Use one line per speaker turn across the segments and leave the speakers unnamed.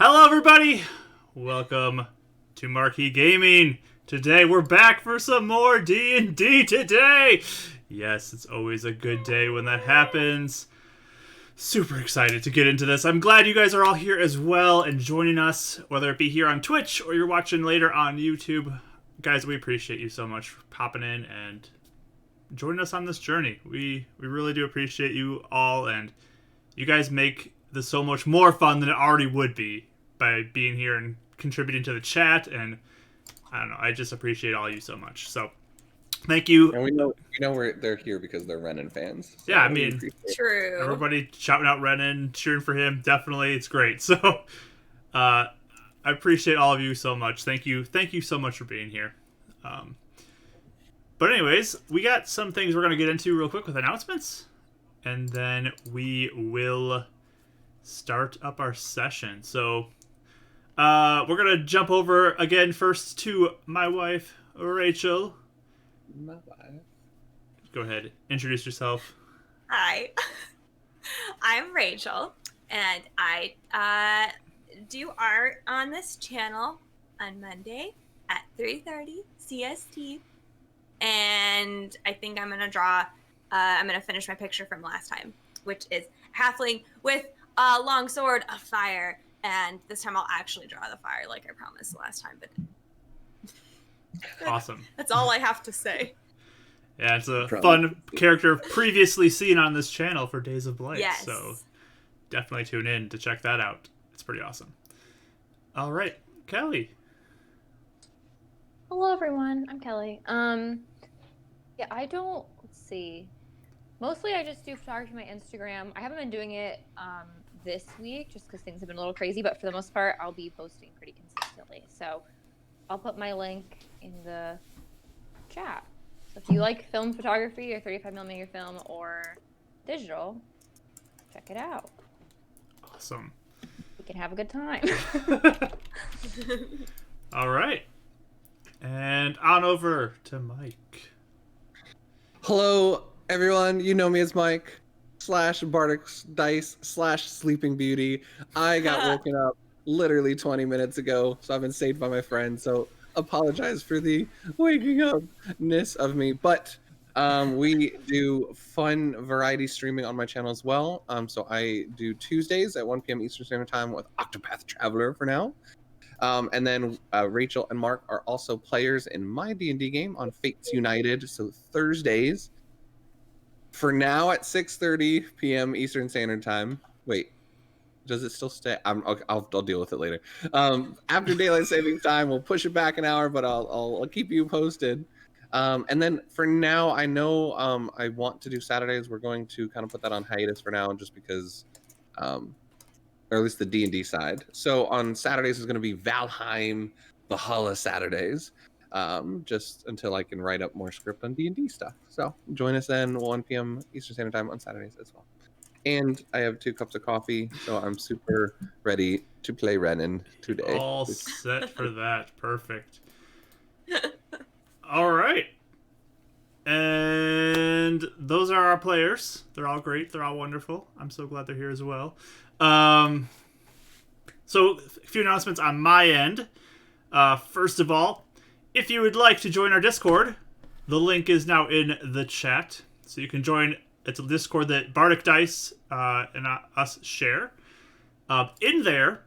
Hello, everybody. Welcome to Marquee Gaming. Today, we're back for some more D&D today. Yes, it's always a good day when that happens. Super excited to get into this. I'm glad you guys are all here as well and joining us, whether it be here on Twitch or you're watching later on YouTube. Guys, we appreciate you so much for popping in and joining us on this journey. We really do appreciate you all, and you guys make this so much more fun than it already would be by being here and contributing to the chat. And I don't know, I just appreciate all you so much. So thank you.
And we know they're here because they're Renan fans. So
yeah, I mean,
true.
Everybody shouting out Renan, cheering for him, definitely, it's great. So I appreciate all of you so much. Thank you so much for being here. But anyways, we got some things we're going to get into real quick with announcements, and then we will start up our session. So we're going to jump over again first to my wife, Rachel.
My wife.
Go ahead, introduce yourself.
Hi, I'm Rachel, and I do art on this channel on Monday at 3:30 CST. And I think I'm gonna draw. I'm gonna finish my picture from last time, which is halfling with a long sword of fire. And this time I'll actually draw the fire, like I promised last time. But
Awesome.
That's all I have to say.
Yeah, it's a fun character previously seen on this channel for Days of Blight.
Yes.
So definitely tune in to check that out. It's pretty awesome. All right, Kelly.
Hello, everyone. I'm Kelly. Yeah, let's see. Mostly I just do photography on my Instagram. I haven't been doing it this week just because things have been a little crazy, but for the most part, I'll be posting pretty consistently. So I'll put my link in the chat. So if you like film photography or 35mm film or digital, check it out.
Awesome.
We can have a good time.
All right. And on over to Mike.
Hello, everyone. You know me as Mike / Bardick's Dice / Sleeping Beauty. I got woken up literally 20 minutes ago, so I've been saved by my friend. So apologize for the waking up-ness of me. But we do fun variety streaming on my channel as well. So I do Tuesdays at 1 p.m. Eastern Standard Time with Octopath Traveler for now. And then Rachel and Mark are also players in my D&D game on Fates United. So Thursdays, for now at 6:30 p.m. Eastern Standard Time. Wait, does it still stay? I'll deal with it later. After daylight saving time, we'll push it back an hour, but I'll keep you posted. And then for now, I know I want to do Saturdays. We're going to kind of put that on hiatus for now, just because. Or at least the D&D side. So on Saturdays is going to be Valheim, Valhalla Saturdays, just until I can write up more script on D&D stuff. So join us then 1 p.m. Eastern Standard Time on Saturdays as well. And I have 2 cups of coffee, so I'm super ready to play Renan today.
All set for that. Perfect. All right. And those are our players. They're all great. They're all wonderful. I'm so glad they're here as well. So a few announcements on my end. First of all, if you would like to join our Discord, the link is now in the chat. So you can join. It's a Discord that Bardick Dice and us share. In there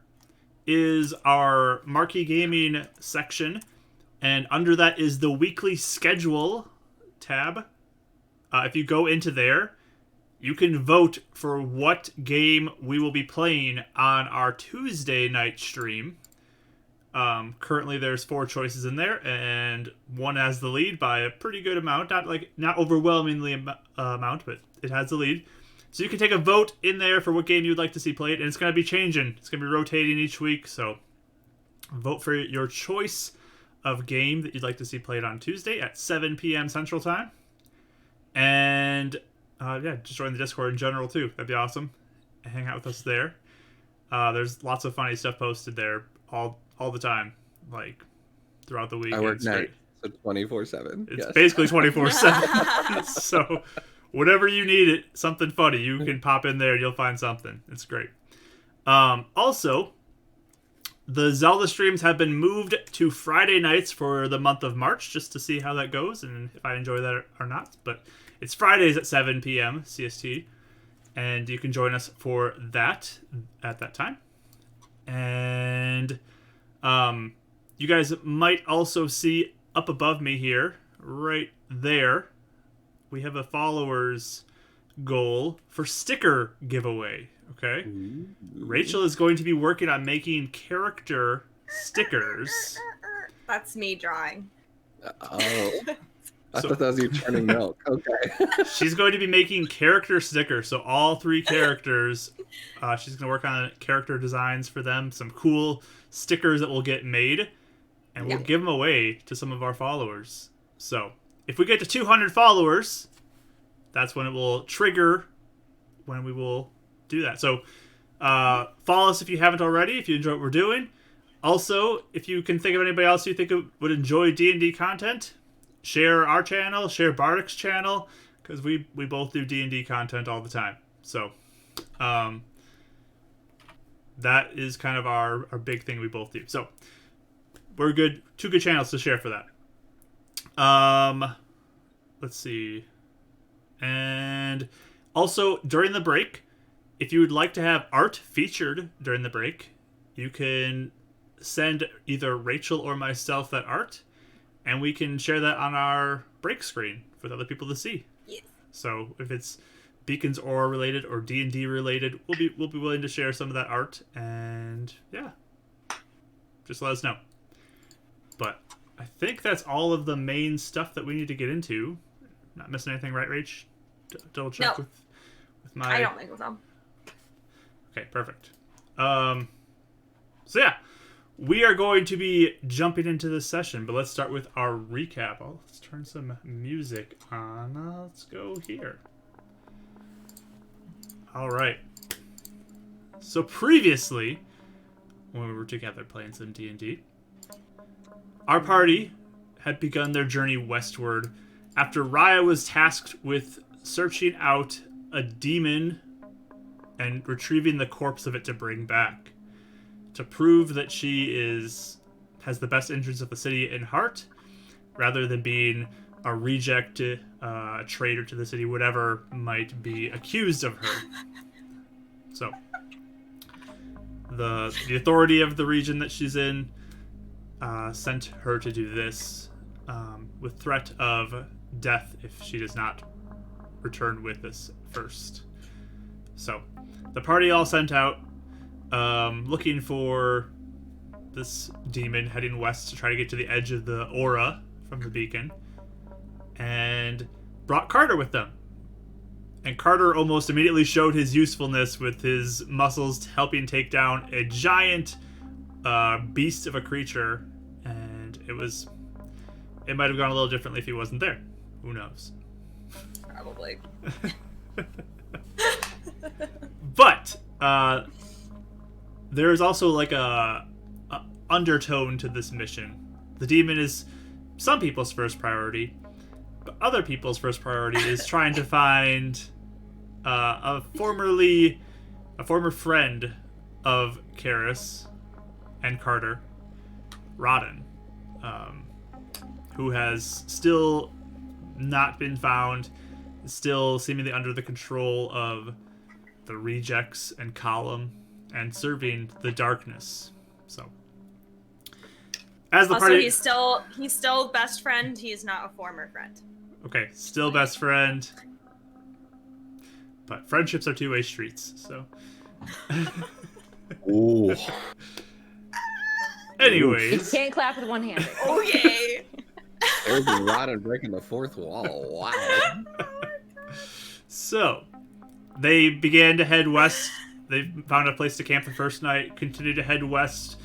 is our Marquee Gaming section, and under that is the weekly schedule tab. If you go into there, you can vote for what game we will be playing on our Tuesday night stream. Currently, there's 4 choices in there, and one has the lead by a pretty good amount. Not overwhelmingly amount, but it has the lead. So you can take a vote in there for what game you'd like to see played, and it's going to be changing. It's going to be rotating each week, so vote for your choice of game that you'd like to see played on Tuesday at 7 p.m. Central Time. And just join the Discord in general too. That'd be awesome. Hang out with us there. There's lots of funny stuff posted there all the time, like throughout the week.
I work night, so 24/7.
It's basically 24/7. So whatever you need, something funny, you can pop in there and you'll find something. It's great. Also, the Zelda streams have been moved to Friday nights for the month of March, just to see how that goes and if I enjoy that or not. But it's Fridays at 7 p.m. CST, and you can join us for that at that time. And you guys might also see up above me here, right there, we have a followers goal for sticker giveaway. Okay, Rachel is going to be working on making character stickers.
That's me drawing.
Oh, I thought that was you churning milk. Okay.
She's going to be making character stickers, so all 3 characters. She's going to work on character designs for them, some cool stickers that will get made, and we'll give them away to some of our followers. So if we get to 200 followers, that's when it will trigger, when we will do that. So follow us if you haven't already, if you enjoy what we're doing. Also, if you can think of anybody else you think would enjoy D&D content, share our channel, share Bardic's channel, because we both do D&D content all the time. So that is kind of our big thing we both do. So we're good. 2 good channels to share for that. Let's see. And also, during the break, if you would like to have art featured during the break, you can send either Rachel or myself that art, and we can share that on our break screen for other people to see.
Yes.
So if it's Beacon's Aura related or D&D related, we'll be willing to share some of that art, and yeah, just let us know. But I think that's all of the main stuff that we need to get into. Not missing anything, right, Rach? Double check with my.
I don't think so.
Okay, perfect. So yeah, we are going to be jumping into this session, but let's start with our recap. Let's turn some music on. Let's go here. All right. So previously, when we were together playing some D&D, our party had begun their journey westward after Raya was tasked with searching out a demon and retrieving the corpse of it to bring back, to prove that she has the best interests of the city in heart, rather than being a reject, a traitor to the city, whatever might be accused of her. So, the authority of the region that she's in sent her to do this, with threat of death if she does not return with us first. So, the party all sent out, looking for this demon, heading west to try to get to the edge of the aura from the beacon, and brought Carter with them. And Carter almost immediately showed his usefulness with his muscles helping take down a giant beast of a creature, and it might have gone a little differently if he wasn't there. Who knows?
Probably.
But there is also like a undertone to this mission. The demon is some people's first priority, but other people's first priority is trying to find a former friend of Karis and Carter, Rodden, who has still not been found, still seemingly under the control of the rejects and column, and serving the darkness. So, as the party,
he's still best friend. He's not a former friend.
Okay, still best friend, but friendships are two-way streets. So,
Ooh.
anyways,
Can't clap with one hand.
Okay.
There's a rod and breaking the fourth wall. Wow.
So, they began to head west. They found a place to camp the first night, continued to head west,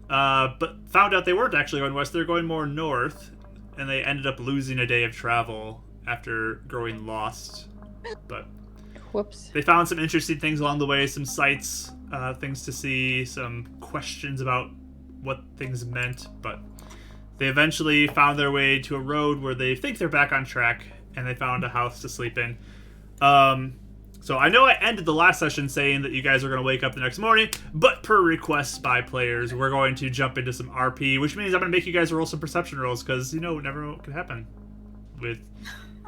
but found out they weren't actually going west. They were going more north, and they ended up losing a day of travel after growing lost. But
Whoops.
they found some interesting things along the way, some sights, things to see, some questions about what things meant, but they eventually found their way to a road where they think they're back on track, and they found a house to sleep in. So I know I ended the last session saying that you guys are going to wake up the next morning, but per request by players, we're going to jump into some RP, which means I'm going to make you guys roll some perception rolls, because, you know, never know what could happen with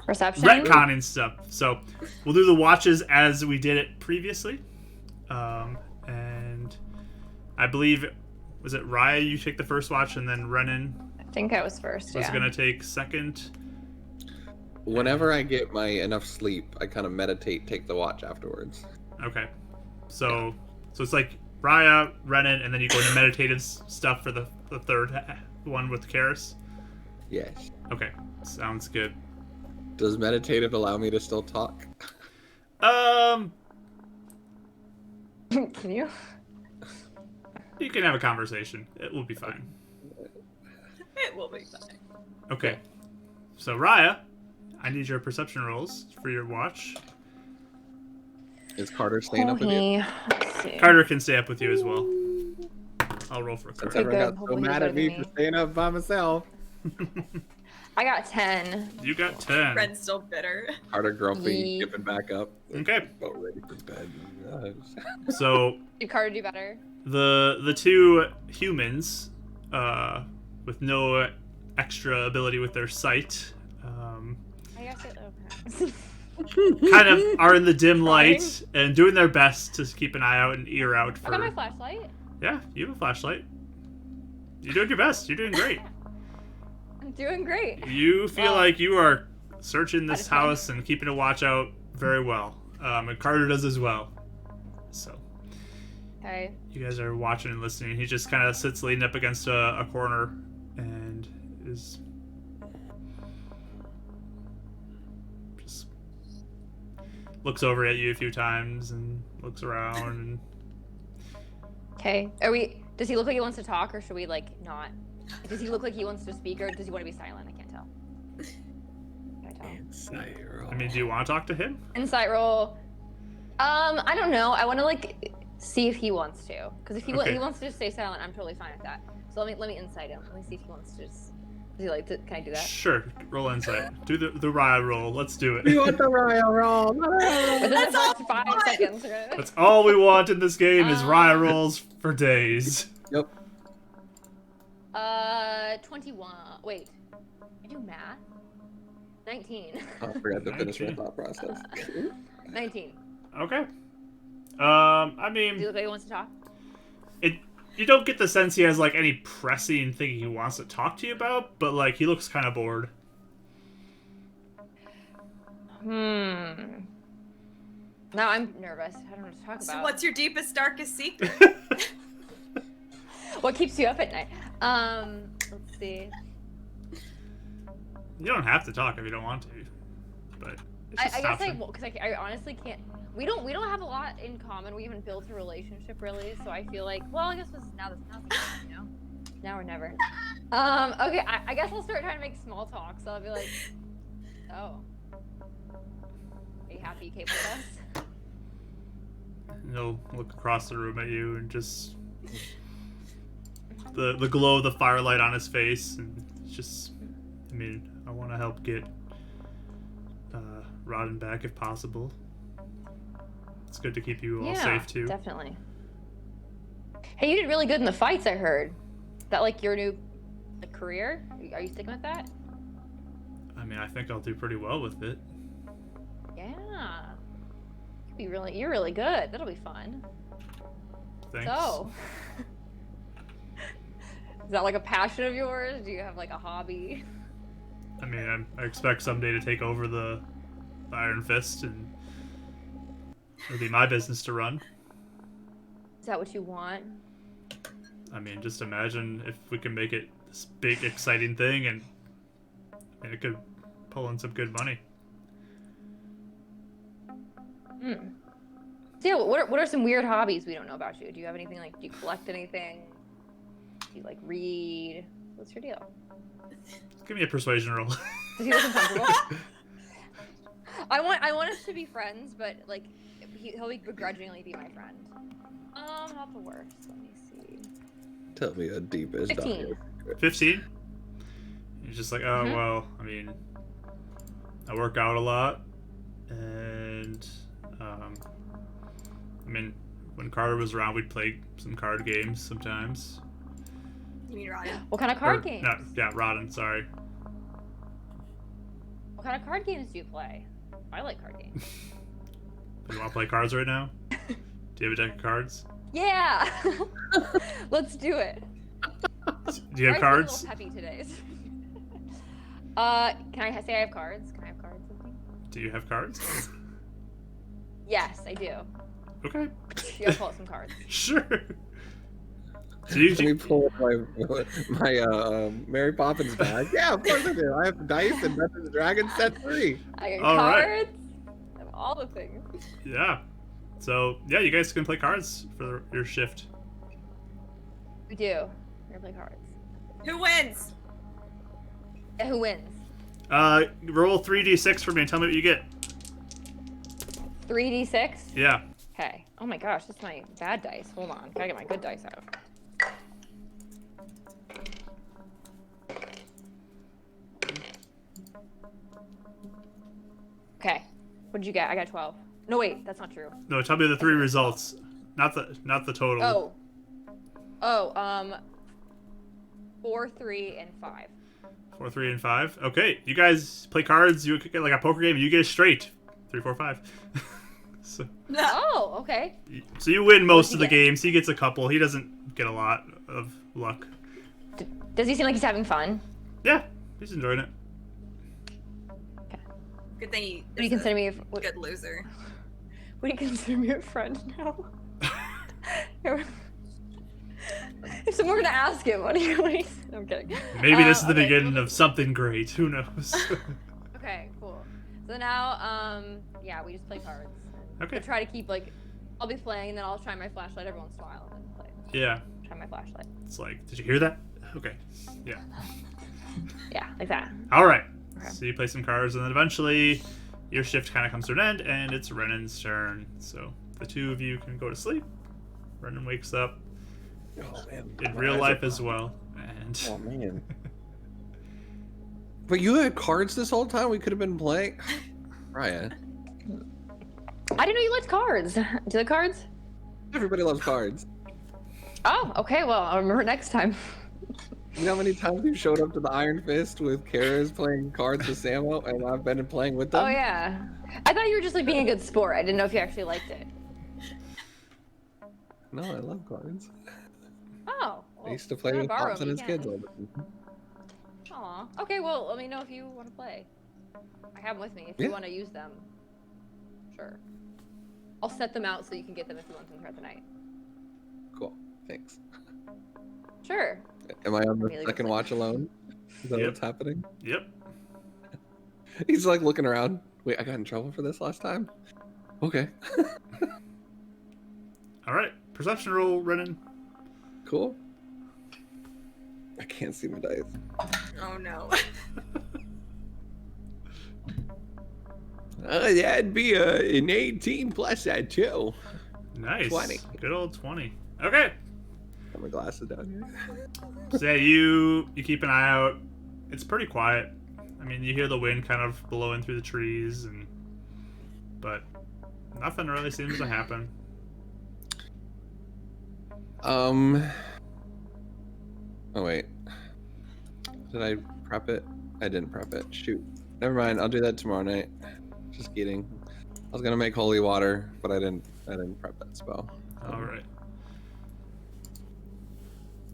Perception?
retconning stuff. So we'll do the watches as we did it previously. And I believe, was it Raya, you take the first watch, and then Renan
I think I was first,
was
yeah.
going to take second.
Whenever I get my enough sleep, I kind of meditate, take the watch afterwards.
Okay. So it's like Raya, Renan, and then you go into meditative stuff for the third one with Karis?
Yes.
Okay. Sounds good.
Does meditative allow me to still talk?
Um,
Can you?
you can have a conversation. It will be fine.
It will be fine.
Okay. So Raya, I need your perception rolls for your watch.
Is Carter staying up with you?
Let's see.
Carter can stay up with you as well. I'll roll for
Since
Carter.
everyone
good.
got so
Hopefully he's
mad at
better
me
than
for
me.
staying up by myself.
I got 10.
You got 10.
Friend's still bitter.
Carter grumpy,
Ye-
skipping back up.
Okay.
About ready for bed.
So
Did Carter do better?
the two humans, with no extra ability with their sight,
I guess it. Okay.
kind of are in the dim light and doing their best to keep an eye out and ear out
I got my
for.
flashlight.
Yeah, you have a flashlight. You're doing your best. You're doing great.
I'm doing great.
You feel
Well,
like you are searching this
just fine.
house and keeping a watch out very well. And Carter does as well. So
Okay.
you guys are watching and listening. He just kind of sits leaning up against a corner and is just looks over at you a few times and looks around and
Okay. Are we? Does he look like he wants to talk, or should we like not? Does he look like he wants to speak, or does he want to be silent? I can't tell. Can I tell?
I mean, do you want to talk to him?
Insight roll. I don't know. I want to like see if he wants to, because if he
Okay.
he wants to just stay silent, I'm totally fine with that. So let me insight him. Let me see if he wants to just. Does he like to? Can I do that?
Sure. Roll insight. Do the Raya roll. Let's do it.
You want the royal roll?
Within the
That's all
first 5
I
seconds. Right?
That's all we want in this game is Raya
Um,
rolls for days.
Yep.
21. Wait. I do math. 19.
Oh, I forgot to finish my
19.
thought process.
19.
Okay. I
Does he
mean,
look like he wants to talk?
you don't get the sense he has like any pressing thing he wants to talk to you about, but like he looks kind of bored.
Now I'm nervous. I don't know what to talk
So
about.
what's your deepest, darkest secret?
What keeps you up at night? Let's see.
You don't have to talk if you don't want to, but it's just
I
an
guess
option.
because I honestly can't. We don't have a lot in common. We haven't built a relationship really, so I feel like, well, I guess now's the time, you know. Now or never. Okay, I guess I'll start trying to make small talk. So I'll be like, oh, are you happy you came with us?
And he'll look across the room at you and just the glow of the firelight on his face, and it's just, I mean, I want to help get Rodden back if possible. It's good to keep you all safe too.
Definitely. Hey, you did really good in the fights. I heard. Is that like your new career? Are you sticking with that?
I mean, I think I'll do pretty well with it.
Yeah. You're really good. That'll be fun.
Thanks.
So, is that like a passion of yours? Do you have like a hobby?
I mean, I expect someday to take over the Iron Fist, and it'll be my business to run.
Is that what you want?
I mean, just imagine if we can make it this big, exciting thing, and it could pull in some good money.
Hmm. So yeah, what are some weird hobbies we don't know about you? Do you have anything like? Do you collect anything? Do you like read? What's your deal?
Give me a persuasion roll.
Does he look uncomfortable? I want us to be friends, but like he'll begrudgingly be my friend. Not the worst. Let me see.
Tell me the deepest.
15.
15? He's just like, oh, well, I mean, I work out a lot, and I mean, when Carter was around, we'd play some card games sometimes.
You mean Rodden?
What kind of card
Or-
games?
No, yeah, Rodden, sorry.
What kind of card games do you play? I like card games.
You want to play cards right now? Do you have a deck of cards?
Yeah. Let's do it.
Do you have
Bryce is
cards?
a little peppy today. Can I say I have cards? Can I have cards with me?
Do you have cards?
Yes, I do.
Okay.
You gotta pull out some cards.
Sure. So you,
Let me pull up my Mary Poppins bag. Yeah, of course I do. I have dice and Dungeons and Dragons set 3.
I got
All right.
cards. I have all the things.
yeah. So yeah, you guys can play cards for your shift.
We do. We're gonna play cards.
Who wins?
Yeah, who wins?
Roll 3d6 for me and tell me what you get.
3d6?
Yeah.
Okay. Oh my gosh, that's my bad dice. Hold on. Gotta get my good dice out. Okay. What did you get? I got 12. No, wait, that's not true.
No, tell me the 3 results, not the total.
4, 3, and 5.
4, 3, and 5. Okay, you guys play cards. You get like a poker game. And you get it straight. 3, 4, 5. so
Oh, okay.
you win most
he
of the
get?
games. He gets a couple. He doesn't get a lot of luck.
Does he seem like he's having fun?
Yeah, he's enjoying it.
Good thing he
Would you
is
consider
a
me a
good loser.
would you consider me a friend now? If someone were to ask him, what do you say? I'm kidding.
Maybe this is the
okay.
beginning of something great. Who knows?
Okay, cool. So now, yeah, we just play cards.
Okay.
I try to keep like, I'll be playing and then I'll try my flashlight every once in a while and then play.
Yeah.
Try my flashlight.
It's like, did you hear that? Okay. Yeah.
Yeah, like that.
All right.
Okay.
So you play some cards, and then eventually your shift kind of comes to an end, and it's Renan's turn. So the two of you can go to sleep. Renan wakes up
Oh man.
in
My
real
eyes
life
are-
as well. And
Oh man. But you had cards this whole time? We could have been playing. Ryan.
I didn't know you liked cards. Do you like cards?
Everybody loves cards.
Oh, okay. Well, I'll remember next time.
You know how many times you showed up to the Iron Fist with Kara's playing cards with Samo, and I've been playing with them?
Oh yeah. I thought you were just like being a good sport. I didn't know if you actually liked it.
No, I love cards.
Oh.
I used to play with
borrow
Pops and
them,
his
you
kids all the time.
Aw. Okay, well, let me know if you want to play. I have them with me. If
Yeah.
you want to use them, sure. I'll set them out so you can get them if you want them throughout the night.
Cool. Thanks.
Sure.
Am I on the
Immediately
second
looks
watch alone? Is that
Yep.
what's happening?
yep.
He's like looking around. Wait, I got in trouble for this last time? Okay.
All right. Perception roll, Renan.
Cool. I can't see my dice.
Oh no.
That'd be an 18 plus that too.
Nice.
20.
Good old 20. Okay.
Got my glasses down here.
So yeah, you keep an eye out. It's pretty quiet. I mean, you hear the wind kind of blowing through the trees, but nothing really seems to happen.
Oh wait. Did I prep it? I didn't prep it. Shoot. Never mind. I'll do that tomorrow night. Just kidding. I was gonna make holy water, but I didn't prep that spell.
All right.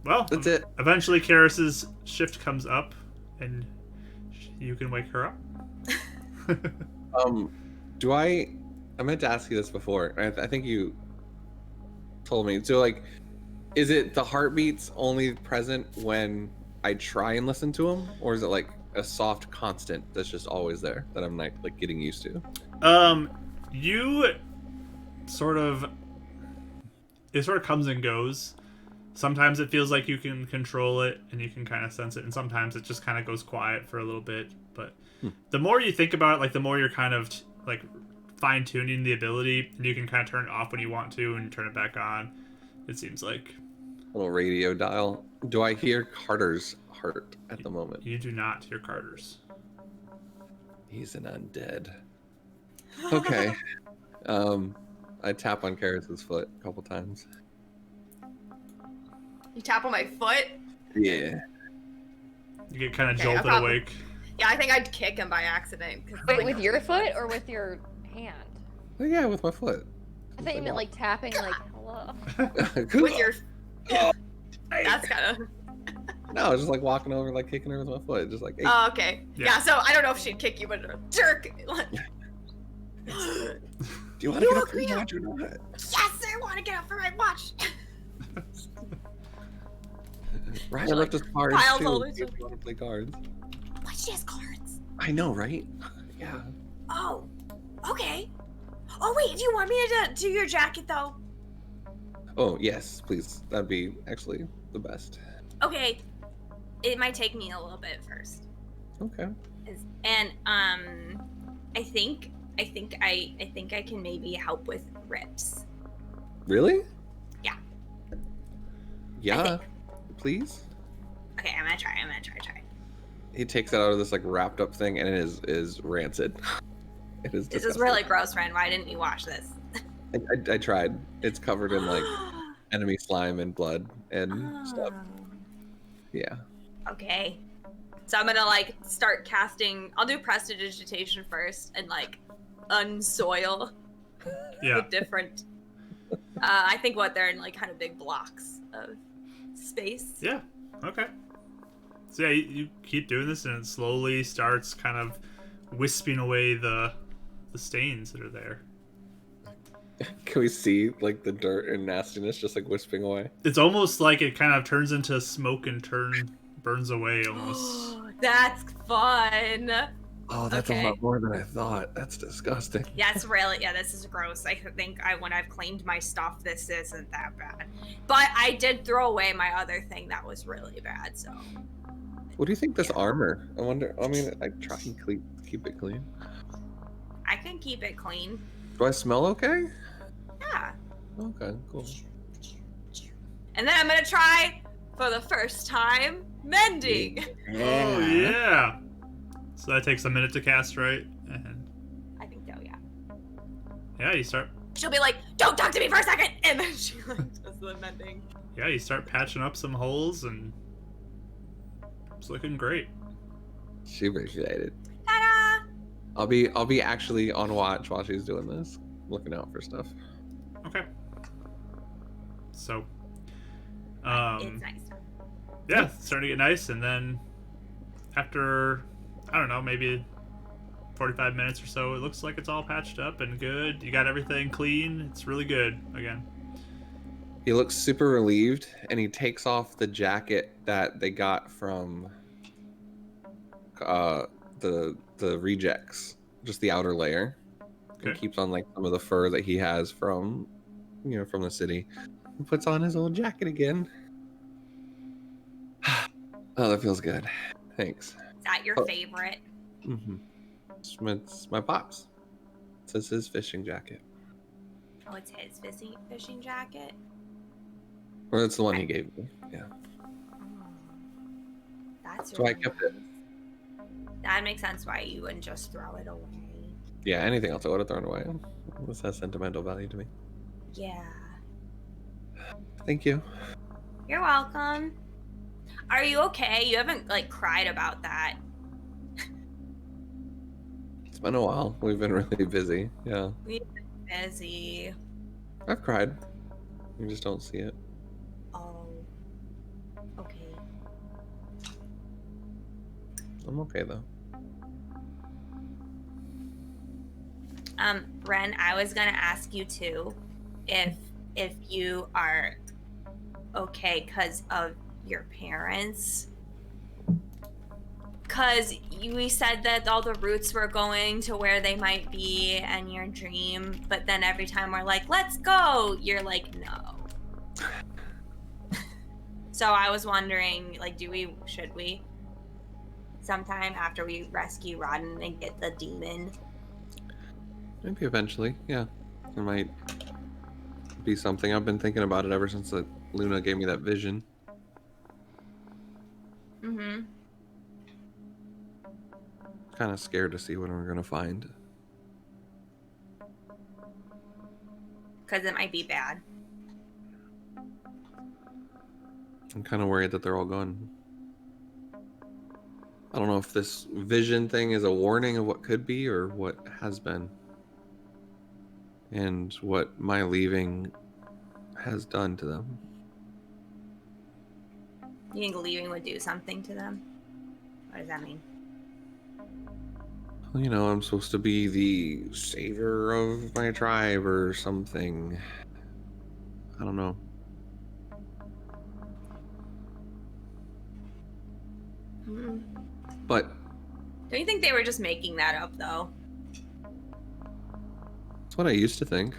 Well,
That's it.
eventually Karis's shift comes up, and you can wake her up.
Do I meant to ask you this before. I think you told me. So like, is it the heartbeats only present when I try and listen to them, or is it like a soft constant that's just always there that I'm like getting used to?
You sort of, it sort of comes and goes. Sometimes it feels like you can control it and you can kind of sense it, and sometimes it just kind of goes quiet for a little bit. But the more you think about it, like the more you're kind of like fine tuning the ability, and you can kind of turn it off when you want to and turn it back on. It seems like
Little radio dial. Do I hear Carter's heart at the moment?
you do not hear Carter's.
He's an undead. Okay. I tap on Karis's foot a couple times.
You tap on my foot?
Yeah.
You get kind of
Okay, I
jolted
probably-
awake.
Yeah, I think I'd kick him by accident. 'Cause,
Wait,
like,
with your foot or with your hand?
Oh, yeah, with my foot.
I thought you meant like tapping, like hello.
with your.
Oh,
That's kind of.
no, I was just like walking over, like kicking her with my foot, just like. Hey.
Oh, okay.
Yeah.
Yeah. So I don't know if she'd kick you, but jerk.
Do you want to
You
get up for
agree?
your watch or not?
Yes, I want to get up for my watch.
Ryder left us cards
Piles
too.
all
If
this-
you want to play cards.
What? She has cards.
I know, right? Yeah.
Oh. Okay. Oh wait, do you want me to do your jacket though?
Oh yes, please. That'd be actually the best.
Okay. It might take me a little bit first.
Okay.
And I think I can maybe help with rips.
Really?
Yeah.
Yeah.
think.
Please.
Okay, I'm gonna try.
He takes it out of this like wrapped up thing, and it is rancid. It is.
This is
disgusting.
really gross, friend. Why didn't you watch this?
I tried. It's covered in like enemy slime and blood and stuff. Yeah.
Okay. So I'm gonna like start casting. I'll do prestidigitation first and like unsoil
Yeah.
the different. I think they're in like kind of big blocks of space.
Yeah. Okay. So yeah, you keep doing this, and it slowly starts kind of wisping away the stains that are there.
Can we see like the dirt and nastiness just like wisping away?
It's almost like it kind of turns into smoke and burns away almost.
That's fun.
Oh, that's
Okay.
a lot more than I thought. That's disgusting.
Yeah, it's really this is gross. I think when I've cleaned my stuff, this isn't that bad. But I did throw away my other thing that was really bad. So
What do you think this armor? I wonder. I mean, I try and keep it clean.
I can keep it clean.
Do I smell okay?
Yeah.
Okay, cool.
And then I'm gonna try for the first time mending.
Oh yeah. So that takes a minute to cast, right? And
I think so. Yeah.
yeah, you start.
She'll be like, "Don't talk to me for a second," and then she like does the mending.
Yeah, you start patching up some holes, and it's looking great.
Super excited.
Ta-da!
I'll be actually on watch while she's doing this, looking out for stuff.
Okay. So,
It's nice.
yeah, it's starting to get nice, and then after, I don't know, maybe 45 minutes or so, it looks like it's all patched up and good. You got everything clean. It's really good again.
He looks super relieved, and he takes off the jacket that they got from the rejects, just the outer layer.
Okay.
And keeps on like some of the fur that he has from the city. He puts on his old jacket again. Oh, that feels good. Thanks.
Is that your
Oh.
favorite?
Mm-hmm. It's my pops. It's his fishing jacket.
Oh, it's his fishing jacket.
Or it's the one he gave me. Yeah.
That's
So I
really
kept it.
nice. That makes sense why you wouldn't just throw it away.
Yeah, anything else I would have thrown away. This has sentimental value to me.
Yeah.
Thank you.
You're welcome. Are you okay? You haven't like cried about that.
It's been a while. We've been really busy. Yeah.
Busy.
I've cried. You just don't see it.
Oh. Okay.
I'm okay though.
Ren, I was gonna ask you too, if you are okay because of your parents. Cause we said that all the roots were going to where they might be and your dream, but then every time we're like, let's go, you're like, no. So I was wondering, like, should we sometime after we rescue Rodden and get the demon?
Maybe eventually. Yeah. It might be something. I've been thinking about it ever since Luna gave me that vision.
Mm-hmm.
Kind of scared to see what we're gonna find.
because it might be bad.
I'm kind of worried that they're all gone. I don't know if this vision thing is a warning of what could be or what has been. And what my leaving has done to them.
You think leaving would do something to them? What does that mean?
Well, you know, I'm supposed to be the savior of my tribe or something. I don't know.
Hmm.
But
Don't you think they were just making that up, though?
it's what I used to think.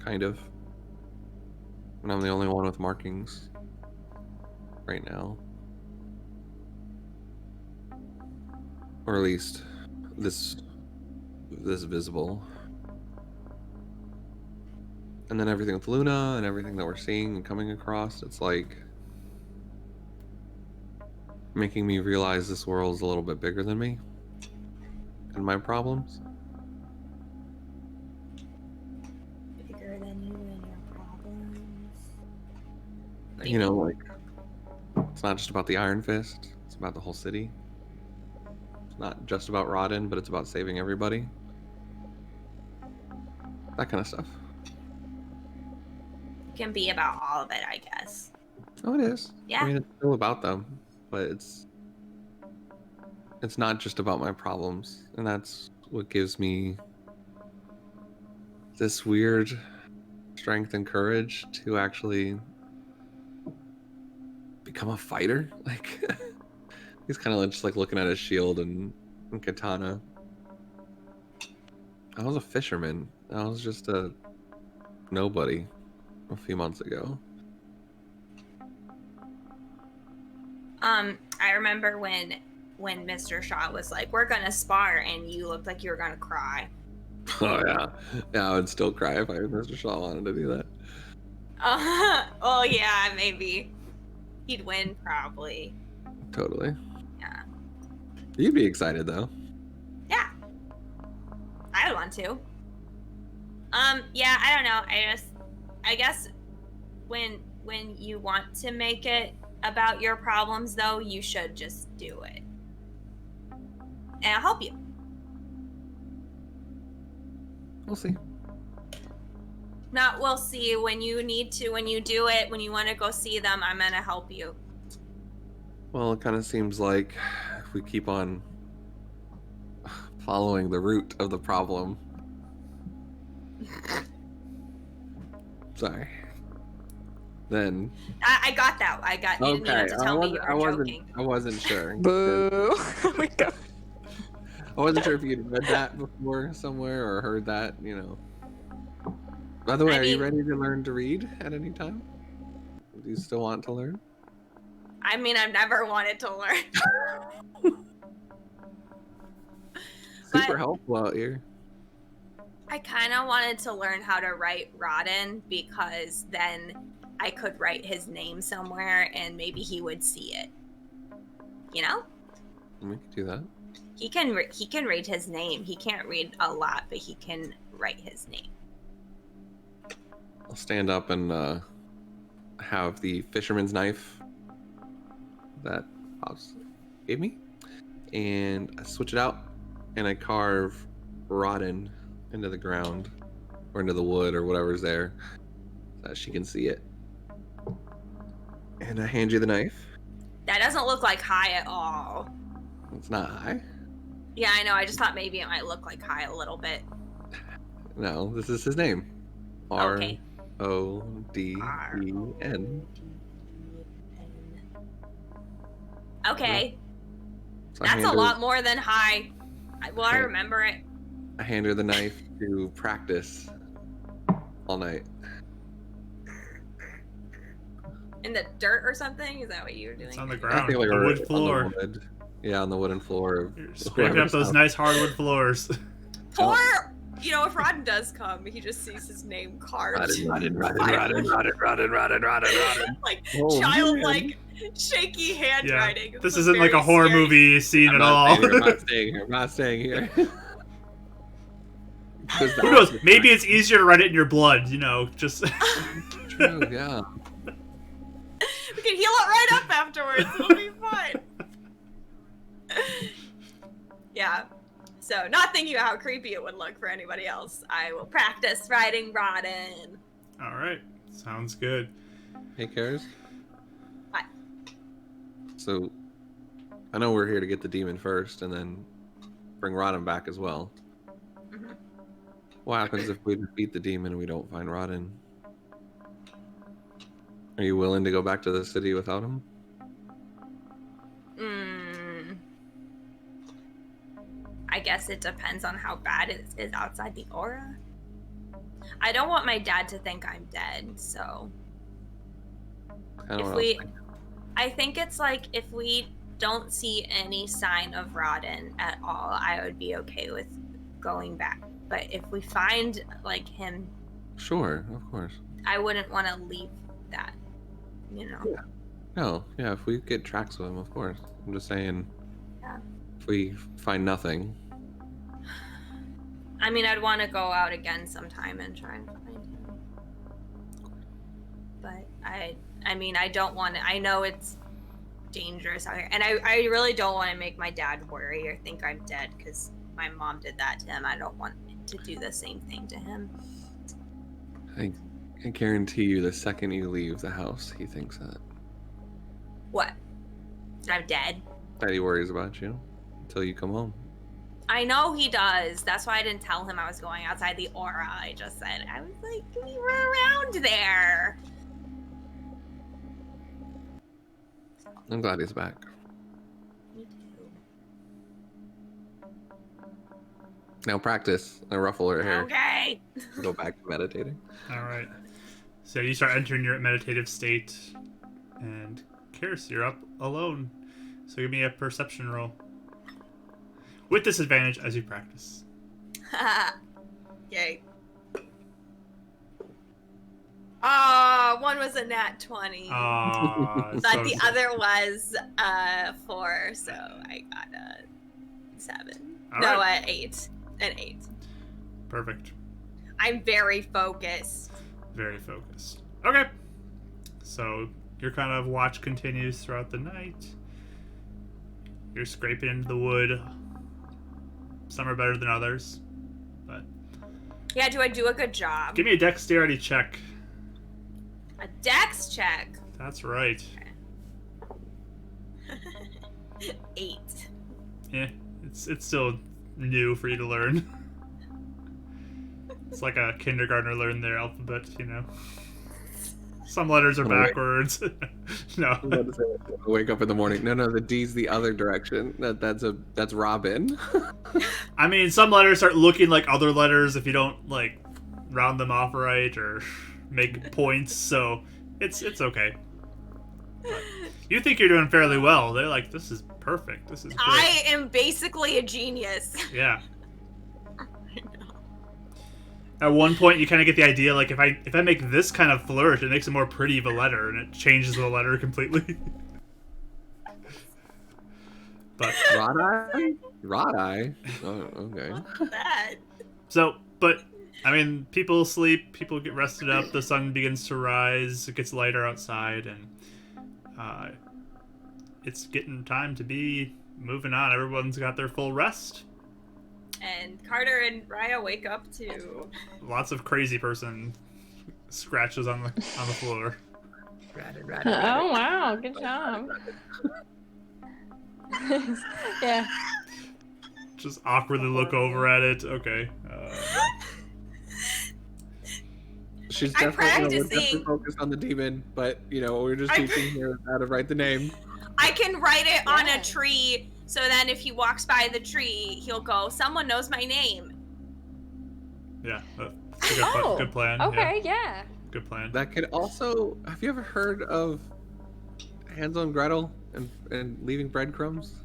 Kind of. And I'm the only one with markings right now. Or at least this visible. And then everything with Luna and everything that we're seeing and coming across, it's like making me realize this world's a little bit bigger than me and my problems.
Bigger than you and your problems. What do
You know,
mean?
like, it's not just about the Iron Fist, it's about the whole city. It's not just about Rodden, but it's about saving everybody. That kind of stuff.
It can be about all of it, I guess.
Oh, it is.
Yeah.
I mean, it's still about them, but it's not just about my problems, and that's what gives me this weird strength and courage to actually become a fighter. Like, he's kind of just like looking at his shield and katana. I was a fisherman. I was just a nobody a few months ago.
I remember when Mr. Shaw was like, "We're gonna spar," and you looked like you were gonna cry.
Oh yeah, yeah. I would still cry if Mr. Shaw wanted to do that.
Oh yeah, maybe he'd win probably.
Totally.
Yeah.
You'd be excited though.
Yeah. I would want to. Yeah, I don't know. I guess when you want to make it about your problems though, you should just do it. And I'll help you.
We'll see.
Not we'll see. When you need to, when you do it, when you want to go see them, I'm gonna help you.
Well, it kind of seems like if we keep on following the root of the problem. Sorry. Then.
I got that. I got. You didn't even have to tell me you were joking.
I wasn't sure.
Boo. We go.
I wasn't sure if you'd read that before somewhere or heard that, you know. By the way, are you ready to learn to read at any time? Do you still want to learn?
I mean, I've never wanted to learn.
Super helpful out here.
I kind of wanted to learn how to write Rodden because then I could write his name somewhere and maybe he would see it. You know?
We could do that.
He can read his name. He can't read a lot, but he can write his name.
I'll stand up and have the fisherman's knife that Pops gave me, and I switch it out, and I carve Rodden into the ground or into the wood or whatever's there, so that she can see it. And I hand you the knife.
That doesn't look like high at all.
It's not high.
Yeah, I know. I just thought maybe it might look like high a little bit.
No, this is his name.
Okay.
R-O-D-E-N.
Okay.
So
That's a lot more than high. I remember it.
I hand her the knife to practice all night.
In the dirt or something? Is that what you were doing?
It's on the
I
ground.
feel like
The
we're
wood
on
floor.
the wood. Yeah, on the wooden floor. Of
You're scraping up those
house.
nice hardwood floors.
Or, you know, if Rodden does come, he just sees his name carved.
Rodden.
Like,
Oh,
childlike, shaky handwriting.
Yeah.
This
This
is
isn't like a
very
horror
scary.
movie scene
I'm
at all.
not staying here. I'm not staying here.
Who knows? Maybe it's easier to write it in your blood, just...
True, yeah.
We can heal it right up afterwards. It'll be fine. Yeah. So, not thinking about how creepy it would look for anybody else, I will practice riding Rodden.
Alright. Sounds good.
Hey, Karis.
Hi.
So, I know we're here to get the demon first, and then bring Rodden back as well.
Mm-hmm.
What happens if we defeat the demon and we don't find Rodden? Are you willing to go back to the city without him?
I guess it depends on how bad it is outside the aura. I don't want my dad to think I'm dead, so... I think it's like, if we don't see any sign of Rodden at all, I would be okay with going back. But if we find, like, him...
Sure, of course.
I wouldn't want to leave that,
Yeah. No, yeah, if we get tracks of him, of course. I'm just saying,
Yeah.
if we find nothing...
I mean, I'd want to go out again sometime and try and find him. But I mean, I don't want to... I know it's dangerous out here. And I really don't want to make my dad worry or think I'm dead, because my mom did that to him. I don't want to do the same thing to him.
I guarantee you, the second you leave the house, he thinks that.
What? I'm dead?
That he worries about you until you come home.
I know he does. That's why I didn't tell him I was going outside the aura. I just said, I was like, we were around there.
I'm glad he's back.
Me too.
Now practice. I ruffle her hair.
Okay.
Go back to meditating.
Alright. So you start entering your meditative state, and Karis, you're up alone. So give me a perception roll. With disadvantage as you practice.
Yay. One was a nat 20. But
So
the other was 4, so I got a 7.
All
No,
right.
8. An 8.
Perfect.
I'm very focused.
Very focused. Okay. So your kind of watch continues throughout the night. You're scraping into the wood. Some are better than others, but...
Yeah, do I do a good job?
Give me a dexterity check.
A dex check.
That's right.
8.
Yeah, it's still new for you to learn. It's like a kindergartner learned their alphabet, Some letters are backwards. No.
Wake up in the morning. No, the D's the other direction. That's Robin.
I mean, some letters start looking like other letters if you don't like round them off right or make points. So it's okay. But you think you're doing fairly well. They're like, this is perfect. This is great.
I am basically a genius.
Yeah. At one point, you kind of get the idea, like, if I make this kind of flourish, it makes it more pretty of a letter, and it changes the letter completely. But
Rod eye. Oh, okay.
Not bad.
so, but I mean, people sleep, people get rested up, the sun begins to rise, it gets lighter outside, and it's getting time to be moving on. Everyone's got their full rest.
And Carter and Raya wake up to
Lots of crazy person scratches on the floor.
Oh wow, good job. Yeah.
Just awkwardly look over at it. Okay.
She's
I'm
definitely
practicing.
focused on the demon, but we're just teaching her how to write the name.
I can write it on
Yeah.
a tree, so then if he walks by the tree, he'll go, someone knows my name.
Yeah. That's a good plan.
Okay,
Yeah,
yeah.
good plan.
That could also. Have you ever heard of Hansel and Gretel and leaving breadcrumbs?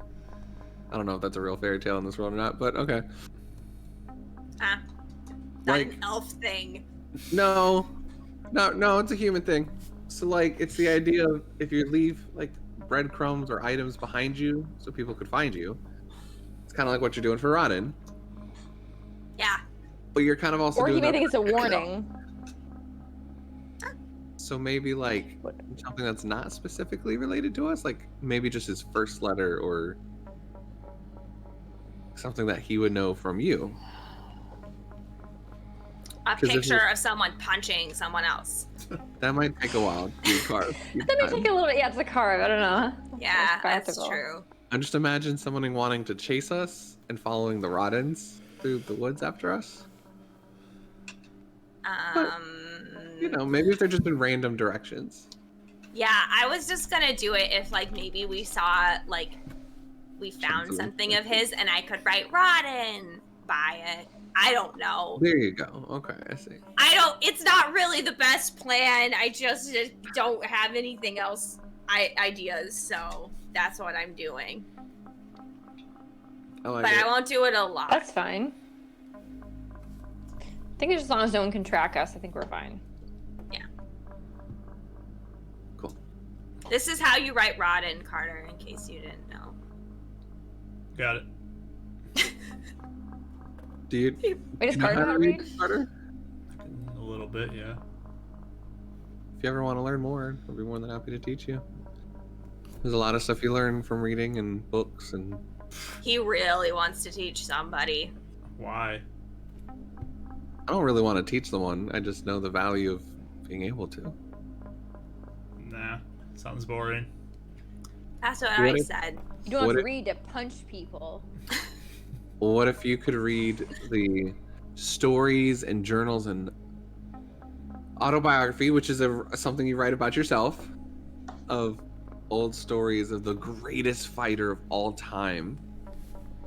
I don't know if that's a real fairy tale in this world or not, but okay.
Not
Like-
an elf thing.
No, it's a human thing. So like, it's the idea of if you leave like breadcrumbs or items behind you, so people could find you. It's kind of like what you're doing for Rodden.
Yeah.
But you're kind of also
Or he
doing
may
that
think it's a
for-
warning.
So maybe like something that's not specifically related to us, like maybe just his first letter or something that he would know from you.
A
'Cause if
picture
it-
of someone punching someone else.
That might take a while to carve.
That may take a little bit. Yeah, it's a carve. I don't know.
Yeah,
It's
that's
practical.
true.
I just imagine someone wanting to chase us and following the Rodents through the woods after us. You know, maybe if they're just in random directions.
Yeah, I was just gonna do it if like maybe we saw like we found something of his and I could write Rodden by it. I don't know.
There you go. Okay, I see.
It's not really the best plan. I just don't have anything else ideas, so that's what I'm doing.
I like
But
it.
I won't do it a lot.
That's fine. I think as long as no one can track us, I think we're fine.
Cool.
This is how you write Rodden, Carter, in case you didn't know.
Got it.
Do you
Wait, does
know
Carter know how to read?
Carter?
A little bit, yeah.
If you ever want to learn more, I'll be more than happy to teach you. There's a lot of stuff you learn from reading and books and
He really wants to teach somebody.
Why?
I don't really want to teach someone. I just know the value of being able to.
Nah, sounds boring.
That's what
What
I
if-
said.
You don't
What
have to
if-
read to punch people.
Well, what if you could read the stories and journals and autobiography, which is something you write about yourself, of old stories of the greatest fighter of all time.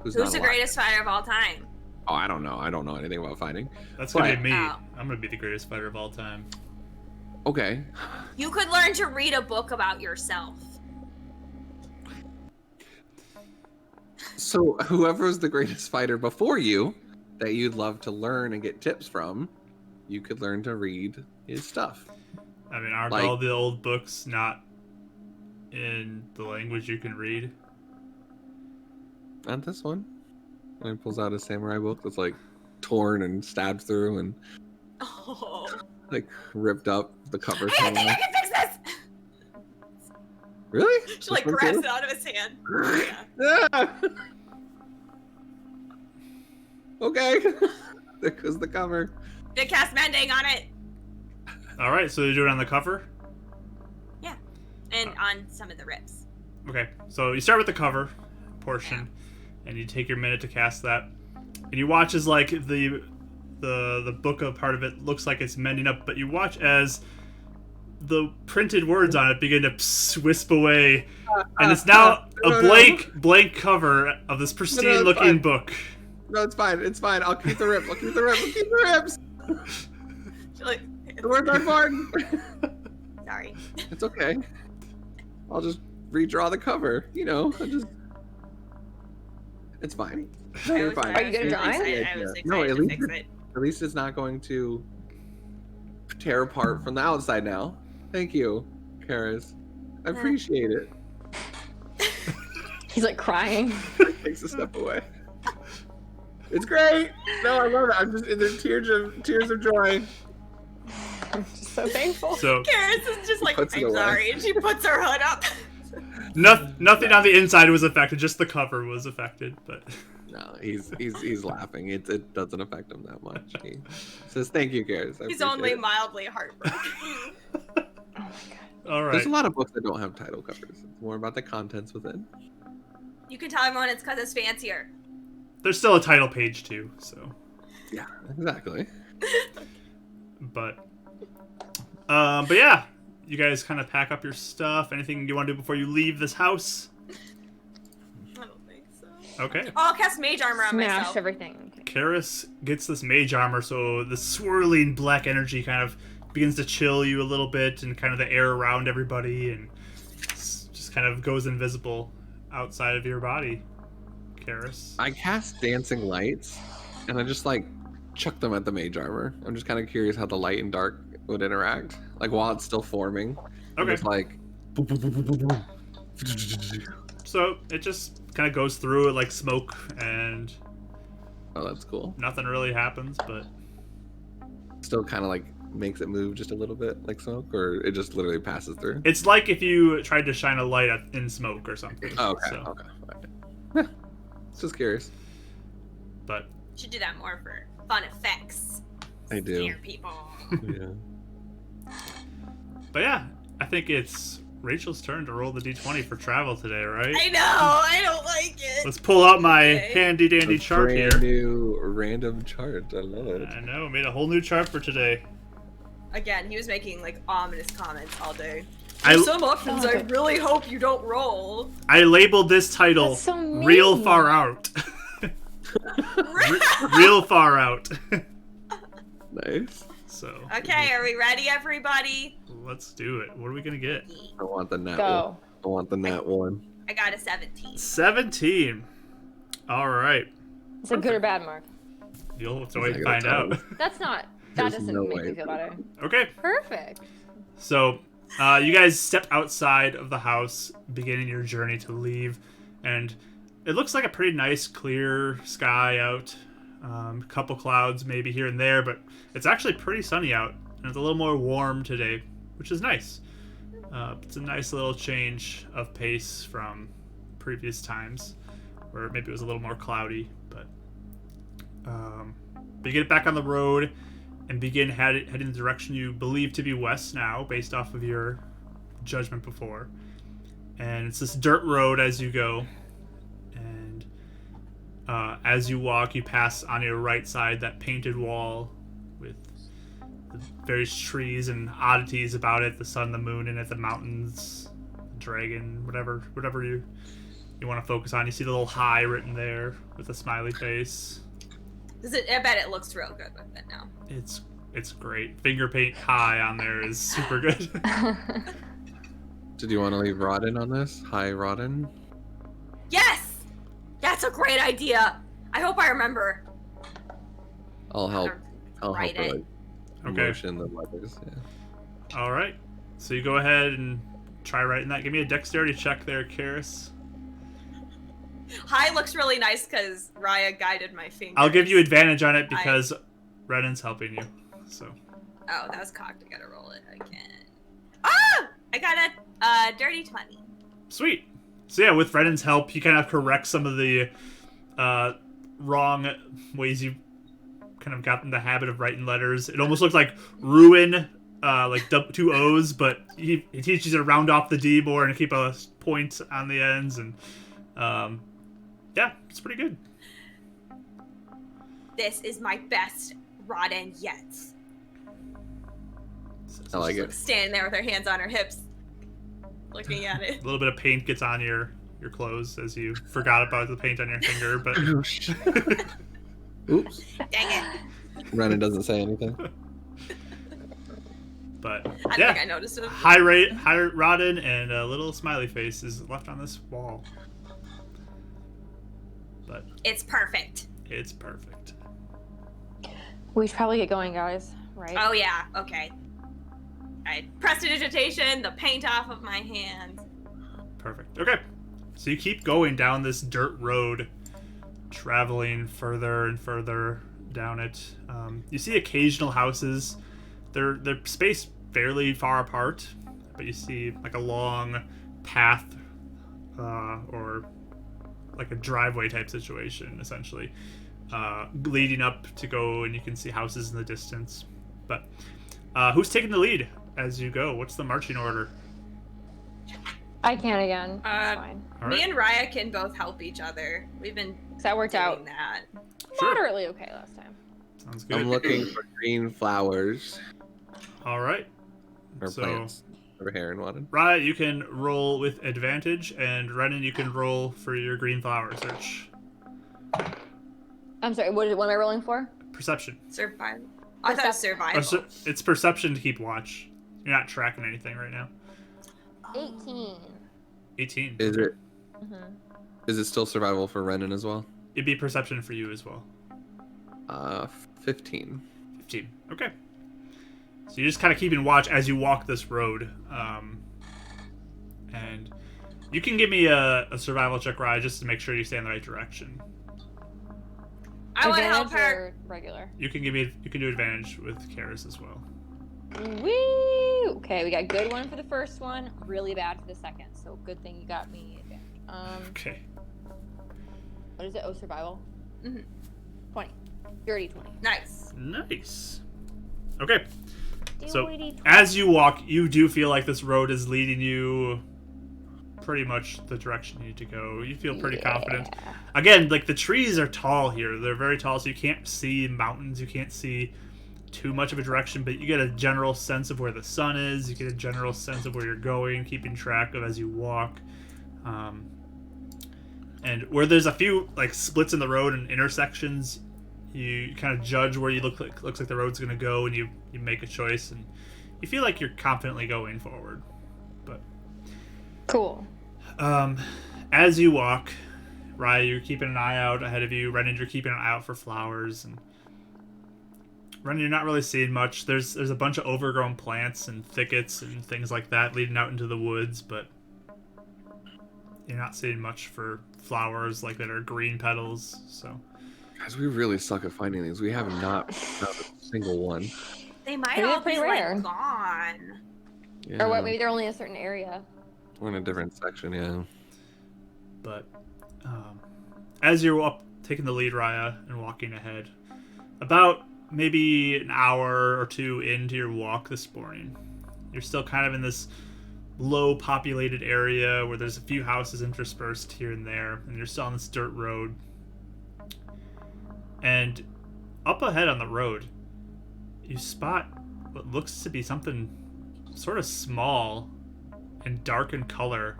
Who's
not
the
alive.
greatest fighter of all time?
Oh, I don't know. I don't know anything about fighting.
That's gonna
But-
be me.
Oh.
I'm gonna be the greatest fighter of all time.
Okay.
You could learn to read a book about yourself.
So whoever's the greatest fighter before you that you'd love to learn and get tips from, you could learn to read his stuff.
I mean, aren't
Like-
all the old books not in the language you can read?
Not this one. And he pulls out a samurai book that's like torn and stabbed through and
Oh.
like ripped up. The cover.
Hey, I think I can fix this!
Really?
She like
This one
grabs
too?
it out of his hand.
Ah! Okay. There goes the cover.
They cast mending on it.
All right, so you do it on the cover.
And on some of the rips.
Okay, so you start with the cover portion, and you take your minute to cast that, and you watch as like the book of part of it looks like it's mending up, but you watch as the printed words on it begin to wisp away, and it's now
no,
a
no.
blank cover of this pristine
it's
looking
fine.
book.
No, it's fine. It's fine. I'll keep the rips. I'll keep the rips. I'll keep the rips.
She like,
The words are important.
sorry.
It's okay. I'll just redraw the cover. You know, it's fine. No, you're fine.
Are you good at drawing?
I was excited
No, at
to
least
fix it.
At least it's not going to tear apart from the outside now. Thank you, Karis. I appreciate it.
He's like crying.
Takes a step away. It's great. No, I love it. I'm just there's tears of joy.
I'm just so thankful.
So
Karis is just like,
Puts it
I'm
away.
sorry, and she puts her hood up.
nothing on the inside was affected, just the cover was affected. But
No, he's laughing. It doesn't affect him that much. He says, "Thank you, Karis." I
He's
appreciate
only
it."
mildly heartbroken.
Oh my god.
all right,
There's a lot of books that don't have title covers. It's more about the contents within.
You can tell everyone it's because it's fancier.
there's still a title page too. So,
Yeah, exactly.
but yeah, you guys kind of pack up your stuff. Anything you want to do before you leave this house?
I don't think so.
Okay.
Oh, I'll cast mage armor on
Smash
myself.
everything. Okay.
Karis gets this mage armor, so the swirling black energy kind of begins to chill you a little bit, and kind of the air around everybody, and just kind of goes invisible outside of your body, Karis.
I cast dancing lights, and I just like chuck them at the mage armor. I'm just kind of curious how the light and dark would interact, like while it's still forming. I'm
Okay.
just like.
So it just kind of goes through it like smoke, and
Oh, that's cool.
Nothing really happens, but
Still kind of like makes it move just a little bit like smoke, or it just literally passes through.
it's like if you tried to shine a light in smoke or something.
Oh, okay.
So,
Okay. Fine. Just curious.
but
Should do that more for fun effects.
I do.
Scare people.
Yeah.
but yeah, I think it's Rachel's turn to roll the d20 for travel today, right?
I know. I don't like it.
Let's pull out my
Okay.
handy dandy
A
chart
brand
here.
new random chart. I love it.
I know, made a whole new chart for today.
Again, he was making like ominous comments all day.
I-
There's some options I
Okay.
really hope you don't roll.
I labeled this title
That's so mean.
Real Far Out. Real Far Out.
Nice.
So,
Okay, are we ready, everybody?
let's do it. What are we going to get?
I want the nat
Go.
one. I want the nat one.
I got a 17.
17. All right.
Is it good or bad, Mark?
You'll have to
He's
wait and
not
find
gonna
out.
That's not. That
There's
doesn't
no
make
way.
me feel better.
Okay.
Perfect.
So, you guys step outside of the house, beginning your journey to leave, and it looks like a pretty nice, clear sky out. A couple clouds maybe here and there, but it's actually pretty sunny out, and it's a little more warm today, which is nice. It's a nice little change of pace from previous times, where maybe it was a little more cloudy, but you get back on the road and begin heading in the direction you believe to be west now, based off of your judgment before. And it's this dirt road as you go. And as you walk, you pass on your right side that painted wall with the various trees and oddities about it, the sun, the moon, and at the mountains, dragon, whatever you want to focus on. You see the little hi written there with a smiley face.
I bet it looks real good with it now.
It's great. Finger paint high on there is super good.
Did you want to leave Rodden on this? Hi, Rodden.
Yes! That's a great idea. I hope I remember.
I'll help. I'll
Write
help her,
it.
like,
Okay.
motion the letters. Yeah.
All right. So you go ahead and try writing that. Give me a dexterity check there, Karis.
Hi looks really nice because Raya guided my finger.
I'll give you advantage on it because Renan's helping you. So
Oh, that was cocked. I gotta roll it again. Ah! I got a dirty 20.
sweet. So yeah, with Renan's help, he kind of corrects some of the wrong ways you kind of got in the habit of writing letters. It almost looks like ruin, like two O's, but he teaches you to round off the D more and keep a point on the ends, and yeah, it's pretty good.
This is my best Rodden yet.
I like it.
Standing there with her hands on her hips, looking at it.
A little bit of paint gets on your clothes as you forgot about the paint on your finger, but
Oh, shit. Oops.
Dang it.
Rodden doesn't say anything.
but
I don't
yeah,
think I noticed it.
high Rodden and a little smiley face is left on this wall. But
It's perfect.
it's perfect.
We should probably get going, guys. Right?
Oh yeah, okay. I prestidigitation, the paint off of my hands.
Perfect. Okay. So you keep going down this dirt road, traveling further and further down it. You see occasional houses. They're spaced fairly far apart, but you see like a long path or like a driveway type situation, essentially, leading up to go, and you can see houses in the distance. But who's taking the lead as you go? What's the marching order?
I can again. That's
Uh,
fine.
All
Me
right.
and Raya can both help each other. We've been
'Cause that worked out
doing that.
Sure.
moderately okay last time.
Sounds good.
I'm looking for green flowers
All right.
or
So,
plants over here in Rodden.
Raya, you can roll with advantage, and Renan, you can roll for your green flower search.
I'm sorry. What am I rolling for?
Perception.
Survival. I thought it was survival.
It's perception to keep watch. You're not tracking anything right now.
18.
18.
Is it?
Mm-hmm.
Is it still survival for Renan as well?
It'd be perception for you as well.
15.
15. Okay. So you're just kind of keeping watch as you walk this road. And you can give me a survival check, Ryan, just to make sure you stay in the right direction.
I want to help
Advantage
her.
or regular?
You can do advantage with Karis as well.
Woo! Okay, we got good one for the first one, really bad for the second. So good thing you got me advantage.
Okay.
What is it? Oh, survival.
Mhm.
20. Dirty 20.
Nice.
Nice. Okay. So
Dirty 20.
as you walk, you do feel like this road is leading you pretty much the direction you need to go. You feel pretty confident. Again, like the trees are tall here. They're very tall, so you can't see mountains. You can't see too much of a direction, but you get a general sense of where the sun is. You get a general sense of where you're going, keeping track of as you walk. And where there's a few like splits in the road and intersections, you kind of judge where you looks like the road's gonna go, and you make a choice, and you feel like you're confidently going forward. But
Cool.
as you walk, Raya, you're keeping an eye out ahead of you. Renan, you're keeping an eye out for flowers, and Renan, you're not really seeing much. There's a bunch of overgrown plants and thickets and things like that leading out into the woods, but you're not seeing much for flowers like that are green petals. So,
Guys, we really suck at finding these. We have not found a single one.
They might
Maybe
all
they're pretty
be
rare.
like gone.
Yeah,
Or what? Maybe they're only in a certain area.
we're in a different section, yeah.
but as you're up, taking the lead, Raya, and walking ahead, about maybe an hour or two into your walk this morning, you're still kind of in this low populated area where there's a few houses interspersed here and there, and you're still on this dirt road. And up ahead on the road, you spot what looks to be something sort of small and dark in color,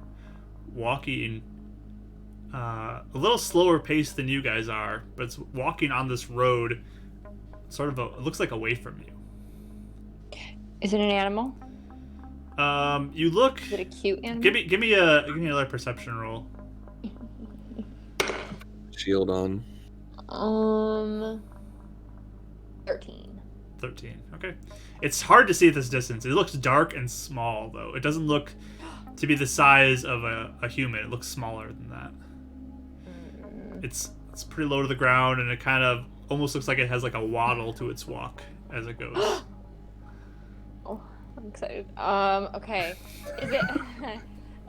walking a little slower pace than you guys are, but it's walking on this road, sort of it looks like away from you.
Is it an animal?
You look.
Is it a cute animal?
Give me another perception roll.
Shield on.
13.
13. Okay. It's hard to see at this distance. It looks dark and small, though. It doesn't look to be the size of a human. It looks smaller than that. It's pretty low to the ground, and it kind of almost looks like it has like a waddle to its walk as it goes.
Oh, I'm excited. Okay. Is it?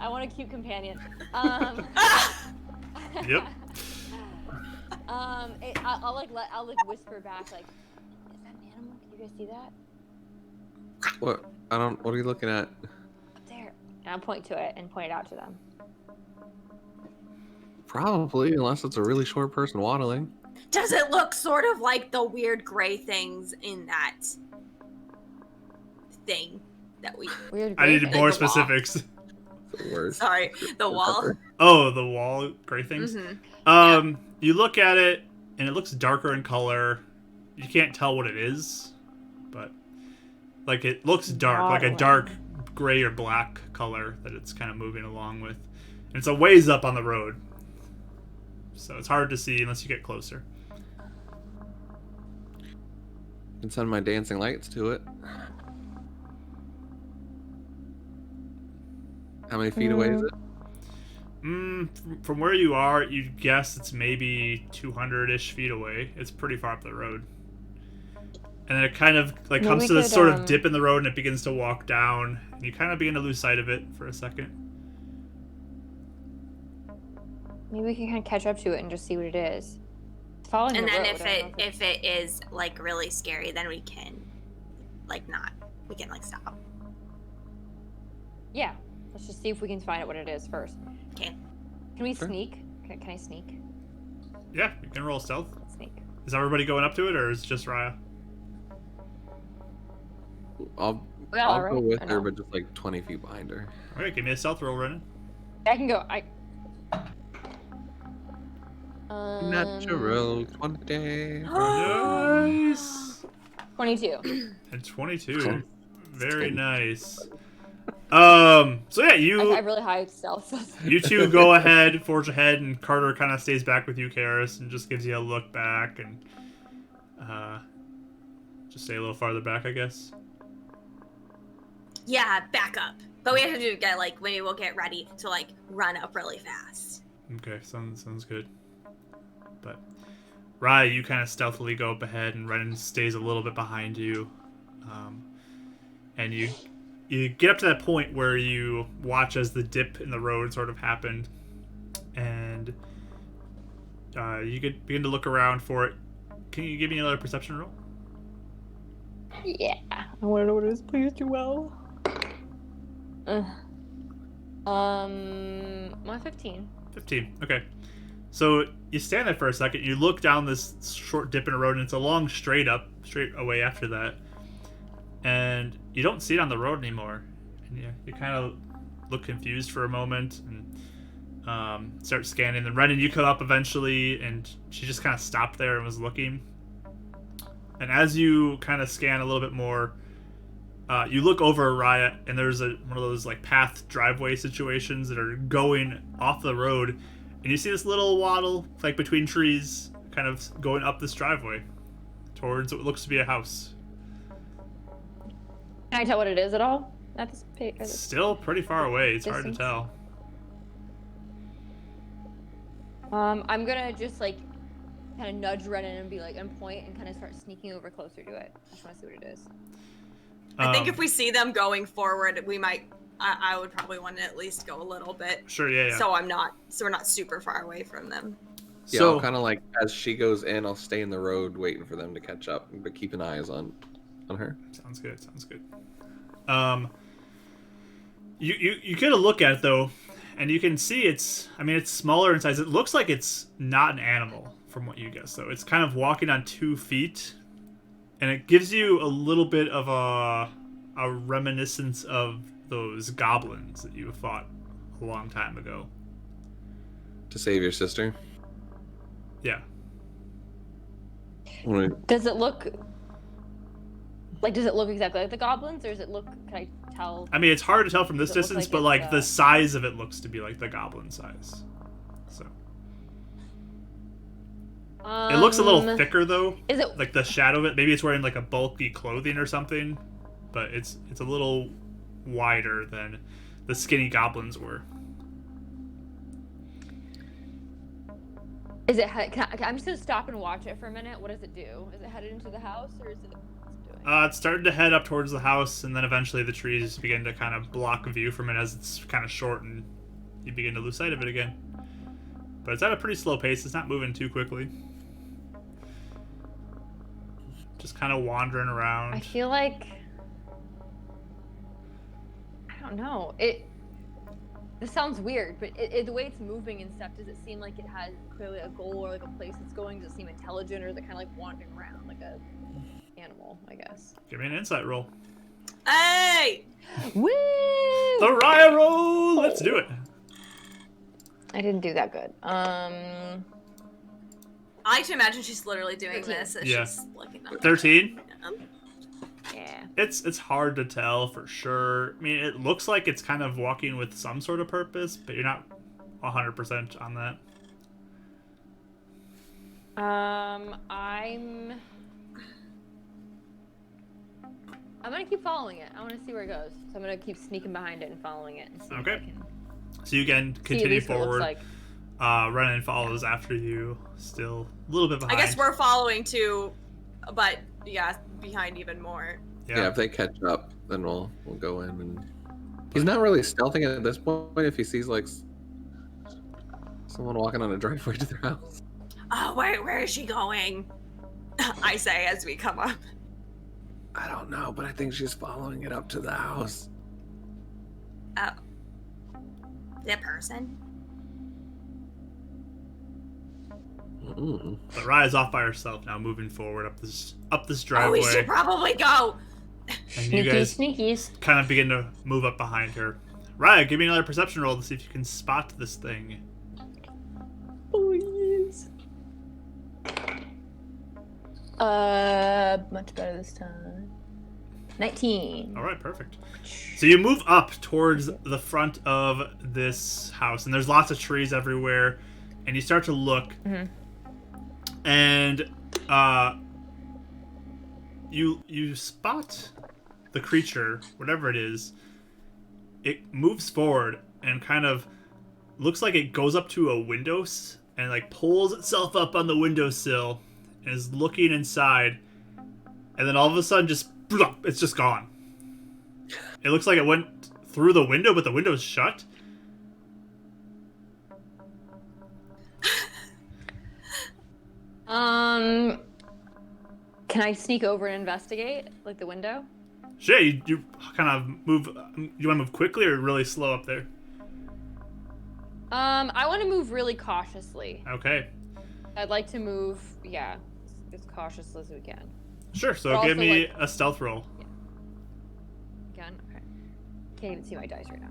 I want a cute companion.
Yep.
I'll whisper back like, is that an animal? Can you guys see that?
What? What are you looking at?
Up there. And I'll point to it and point it out to them.
Probably, unless it's a really short person waddling.
Does it look sort of like the weird gray things in that thing that we...
Weird.
I needed
gray
more
Like the wall.
specifics.
The worst.
Sorry, the wall.
Oh, the wall gray things.
Mm-hmm.
You look at it, and it looks darker in color. You can't tell what it is, but like it looks dark, like a dark gray or black color that it's kind of moving along with. And it's a ways up on the road, so it's hard to see unless you get closer.
Can send my dancing lights to it. How many feet away is it?
From where you are, you'd guess it's maybe 200-ish feet away. It's pretty far up the road. And then it kind of like
Maybe
comes
we
to this
could,
sort of dip in the road, and it begins to walk down. And you kind of begin to lose sight of it for a second.
Maybe we can kind of catch up to it and just see what it is. It's following
And
the
then
road.
if
I don't know
it is like really scary, then we can like stop.
Yeah. Let's just see if we can find out what it is first.
Okay.
Can we
Sure.
sneak? Can I sneak?
Yeah, you can roll stealth.
Let's sneak.
Is everybody going up to it, or is it just Raya?
I'll
We all
go
are, right?
with
Or
her,
no?
but just like 20 feet behind her.
Okay, give me a stealth roll, Renan.
I can go.
Natural 20.
Nice.
22.
And 22. Very nice. So yeah,
I have really high stealth.
you two go ahead, forge ahead, and Carter kind of stays back with you, Karis, and just gives you a look back and just stay a little farther back, I guess.
Yeah, back up. But we have to get like maybe we'll get ready to like run up really fast.
Okay, sounds good. But Raya, you kind of stealthily go up ahead, and Renan stays a little bit behind you. And you get up to that point where you watch as the dip in the road sort of happened, and you could begin to look around for it. Can you give me another perception roll?
Yeah. I want to know what it is. Please do well. My 15.
15. Okay. So you stand there for a second. You look down this short dip in the road, and it's a long straight away after that. And you don't see it on the road anymore. And you kind of look confused for a moment and start scanning. Then Renan, you come up eventually, and she just kind of stopped there and was looking. And as you kind of scan a little bit more, you look over Raya, and there's one of those like path driveway situations that are going off the road, and you see this little waddle like between trees, kind of going up this driveway towards what looks to be a house.
Can I tell what it is at all? At this
Still pretty far away. It's hard to tell.
I'm gonna just like kind of nudge Renan and be like, and point and kind of start sneaking over closer to it. I just want to see what it is.
I think if we see them going forward, we might. I would probably want to at least go a little bit.
Sure, yeah.
So we're not super far away from them.
Yeah,
So
I'll kind of like as she goes in, I'll stay in the road waiting for them to catch up, but keep an eye on her.
Sounds good. You get a look at it though, and you can see it's smaller in size. It looks like it's not an animal from what you guess though. It's kind of walking on 2 feet, and it gives you a little bit of a reminiscence of those goblins that you fought a long time ago.
To save your sister?
Yeah.
Does it look exactly like the goblins, or does it look? Can I tell?
I mean, it's hard to tell from this
Does it look
distance,
like
but
it's,
like the size of it looks to be like the goblin size. So it looks a little thicker though.
Is it
Like the shadow of it? Maybe it's wearing like a bulky clothing or something, but it's a little wider than the skinny goblins were.
Is it? I'm just gonna stop and watch it for a minute. What does it do? Is it headed into the house, or is it? What's it doing?
It's starting to head up towards the house, and then eventually the trees begin to kind of block view from it as it's kind of short, and you begin to lose sight of it again. But it's at a pretty slow pace. It's not moving too quickly. Just kind of wandering around.
I feel like I don't know. This sounds weird, but the way it's moving and stuff, does it seem like it has clearly a goal or like a place it's going? Does it seem intelligent, or is it kind of like wandering around like a animal, I guess?
Give me an insight roll.
Hey!
Woo!
The Raya roll! Let's do it.
I didn't do that good.
I like to imagine she's literally doing
13.
this as
Yeah.
she's looking up.
13?
Yeah.
It's hard to tell for sure. I mean, it looks like it's kind of walking with some sort of purpose, but you're not 100% on that.
I'm gonna keep following it. I want to see where it goes, so I'm gonna keep sneaking behind it and following it and see if
Okay.
I can
So you can
see at
continue
least what it looks
forward.
like.
Renan follows after you, still a little bit
I
behind.
guess we're following too, but yeah, behind even more.
Yeah, if they catch up, then we'll go in and he's not really stealthing at this point if he sees like someone walking on a driveway to their house.
Oh, where is she going? I say as we come up.
I don't know, but I think she's following it up to the house.
Oh. That person?
Mm-mm.
But Raya's off by herself now, moving forward up this
Oh,
driveway.
we should probably go.
And you guys
Sneakies.
kind of begin to move up behind her. Raya, give me another perception roll to see if you can spot this thing.
Please. Much better this time. 19.
All right, perfect. So you move up towards the front of this house, and there's lots of trees everywhere, and you start to look, and you spot the creature, whatever it is. It moves forward and kind of looks like it goes up to a window and like pulls itself up on the windowsill and is looking inside, and then all of a sudden, it's just gone. It looks like it went through the window, but the window's shut.
Can I sneak over and investigate, like the window?
Sure, you kind of move. You want to move quickly or really slow up there?
I want to move really cautiously.
Okay.
I'd like to move, yeah, as cautious as we can.
Sure. So
But
give
also,
me
like-
a stealth roll.
Again? Okay. Can't even see my dice right now.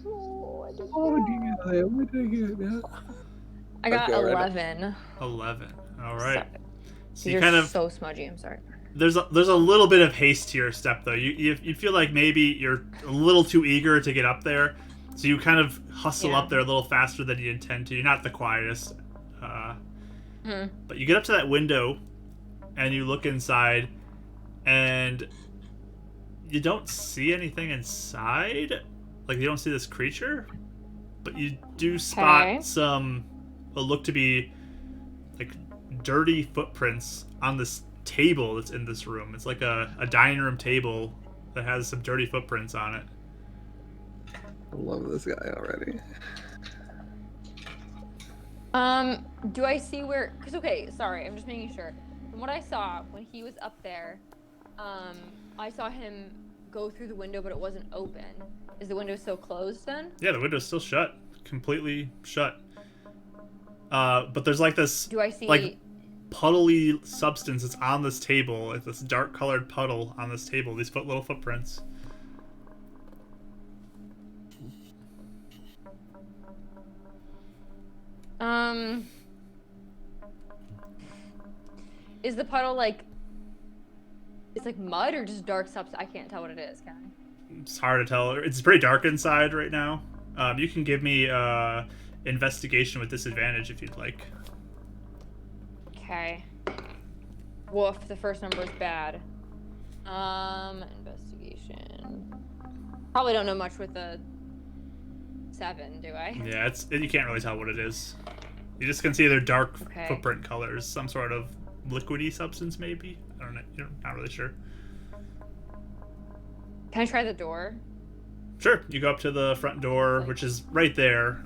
What did I get now?
I got
Okay, right.
11.
11. All right.
Sorry.
So
These
you
are
kind of
so smudgy, I'm sorry.
there's a little bit of haste to your step though. You feel like maybe you're a little too eager to get up there, so you kind of hustle
Yeah.
up there a little faster than you intend to. You're not the quietest,
Hmm.
but you get up to that window, and you look inside, and you don't see anything inside. Like you don't see this creature, but you do spot
Okay.
some what look to be like dirty footprints on this table that's in this room. It's like a dining room table that has some dirty footprints on it.
I love this guy already.
Do I see where? Cause okay, sorry, I'm just making sure. From what I saw when he was up there, I saw him go through the window, but it wasn't open. Is the window still closed then?
Yeah, the window's still shut, completely shut. But there's like this
Do I see?
like puddly substance that's on this table. It's this dark colored puddle on this table. These little footprints.
Is the puddle like? It's like mud or just dark substance? I can't tell what it is. Can I?
It's hard to tell. It's pretty dark inside right now. You can give me investigation with disadvantage if you'd like.
Okay. Woof, the first number is bad. Investigation. Probably don't know much with the 7, do I?
Yeah, you can't really tell what it is. You just can see their dark
Okay.
footprint colors, some sort of liquidy substance, maybe. I don't know. You're not really sure.
Can I try the door?
Sure. You go up to the front door, which is right there.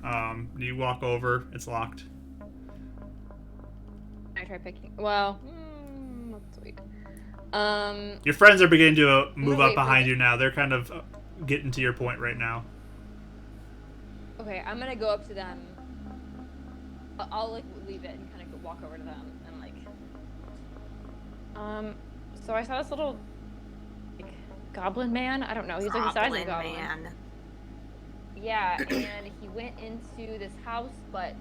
You walk over. It's locked.
Can I try picking? Well, let's wait.
Your friends are beginning to move
wait
up
for
behind
the-
you now. They're kind of getting to your point right now.
Okay, I'm gonna go up to them. I'll like leave it and kind of walk over to them and like. So I saw this little, like, goblin man. I don't know. He's like the size of a goblin.
Man.
Yeah, and he went into this house, but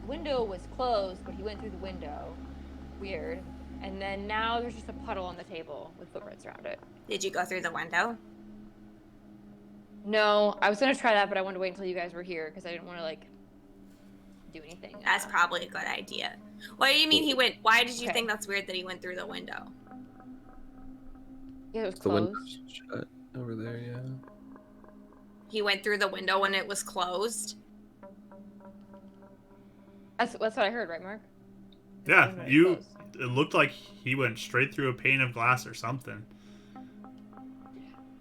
the window was closed, but he went through the window. Weird. And then now there's just a puddle on the table with footprints around it.
Did you go through the window?
No, I was gonna try that, but I wanted to wait until you guys were here because I didn't want to like do anything.
That's probably a good idea. What do you mean he went? Why did you
Okay.
think that's weird that he went through the window?
Yeah, it was
The
closed.
window's shut over there, yeah.
He went through the window when it was closed.
That's what I heard, right, Mark?
Yeah,
Window
you.
closed.
It looked like he went straight through a pane of glass or something.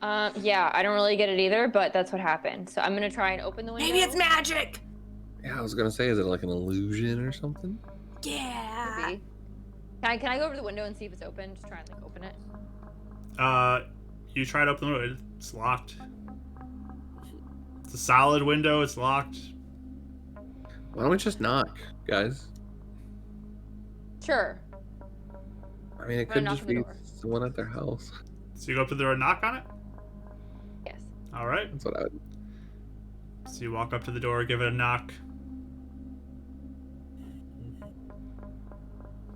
Yeah, I don't really get it either, but that's what happened. So I'm gonna try and open the window.
Maybe it's magic.
Yeah, I was gonna say, is it like an illusion or something?
Yeah.
Could be. Can I go over to the window and see if it's open? Just try and like open it.
You try to open the window. It's locked. It's a solid window. It's locked.
Why don't we just knock, guys?
Sure.
I mean, it
Why
could
knock
just
on the
be
door?
someone at their house.
So you go up to the door and knock on it.
Yes.
All right.
That's what I would.
So you walk up to the door, give it a knock.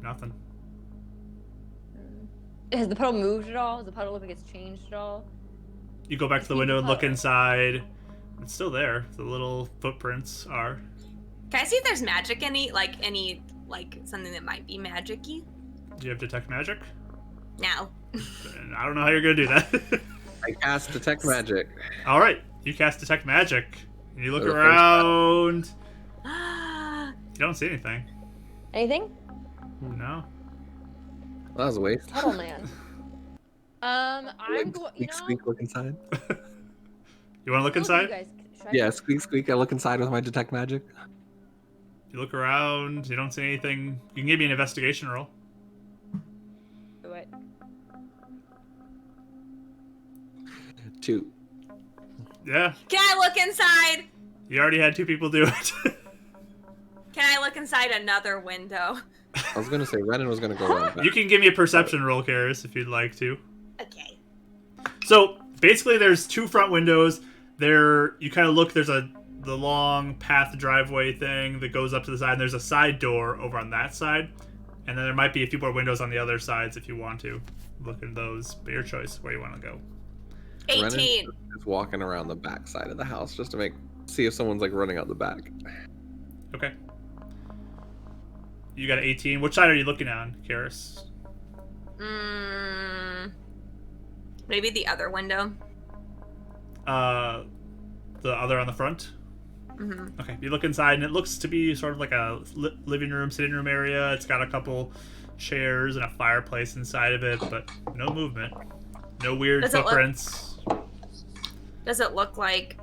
Nothing.
Has the puddle moved at all? Does the puddle look like it's changed at all?
You go back to the
Keep
window
the
and look
puddle.
inside. It's still there. The little footprints are.
Can I see if there's magic any something that might be magic-y?
Do you have detect magic?
No.
And I don't know how you're gonna do that.
I cast detect magic.
All right. You cast detect magic. And you look
For the first
around.
Ah,
You don't see anything.
Anything?
No.
That was a waste.
Puddle man. I'm going.
Squeak, squeak, look inside.
You want to look inside?
You guys. Should I
Yeah,
look?
squeak, squeak. I look inside with my detect magic.
You look around. You don't see anything. You can give me an investigation roll.
Do it.
2.
Yeah.
Can I look inside?
You already had 2 people do it.
Can I look inside another window?
I was gonna say Renan was gonna go around back.
You can give me a perception roll, Karis, if you'd like to.
Okay.
So basically, there's 2 front windows. There, you kind of look. There's the long path driveway thing that goes up to the side. And there's a side door over on that side, and then there might be a few more windows on the other sides if you want to look in those. But your choice where you want to go.
18.
Renan is walking around the back side of the house just to see if someone's like running out the back.
Okay. You got an 18. Which side are you looking on, Karis?
Maybe the other window.
The other on the front.
Mm-hmm.
Okay, you look inside, and it looks to be sort of like a living room, sitting room area. It's got a couple chairs and a fireplace inside of it, but no movement. No weird footprints.
Does it look like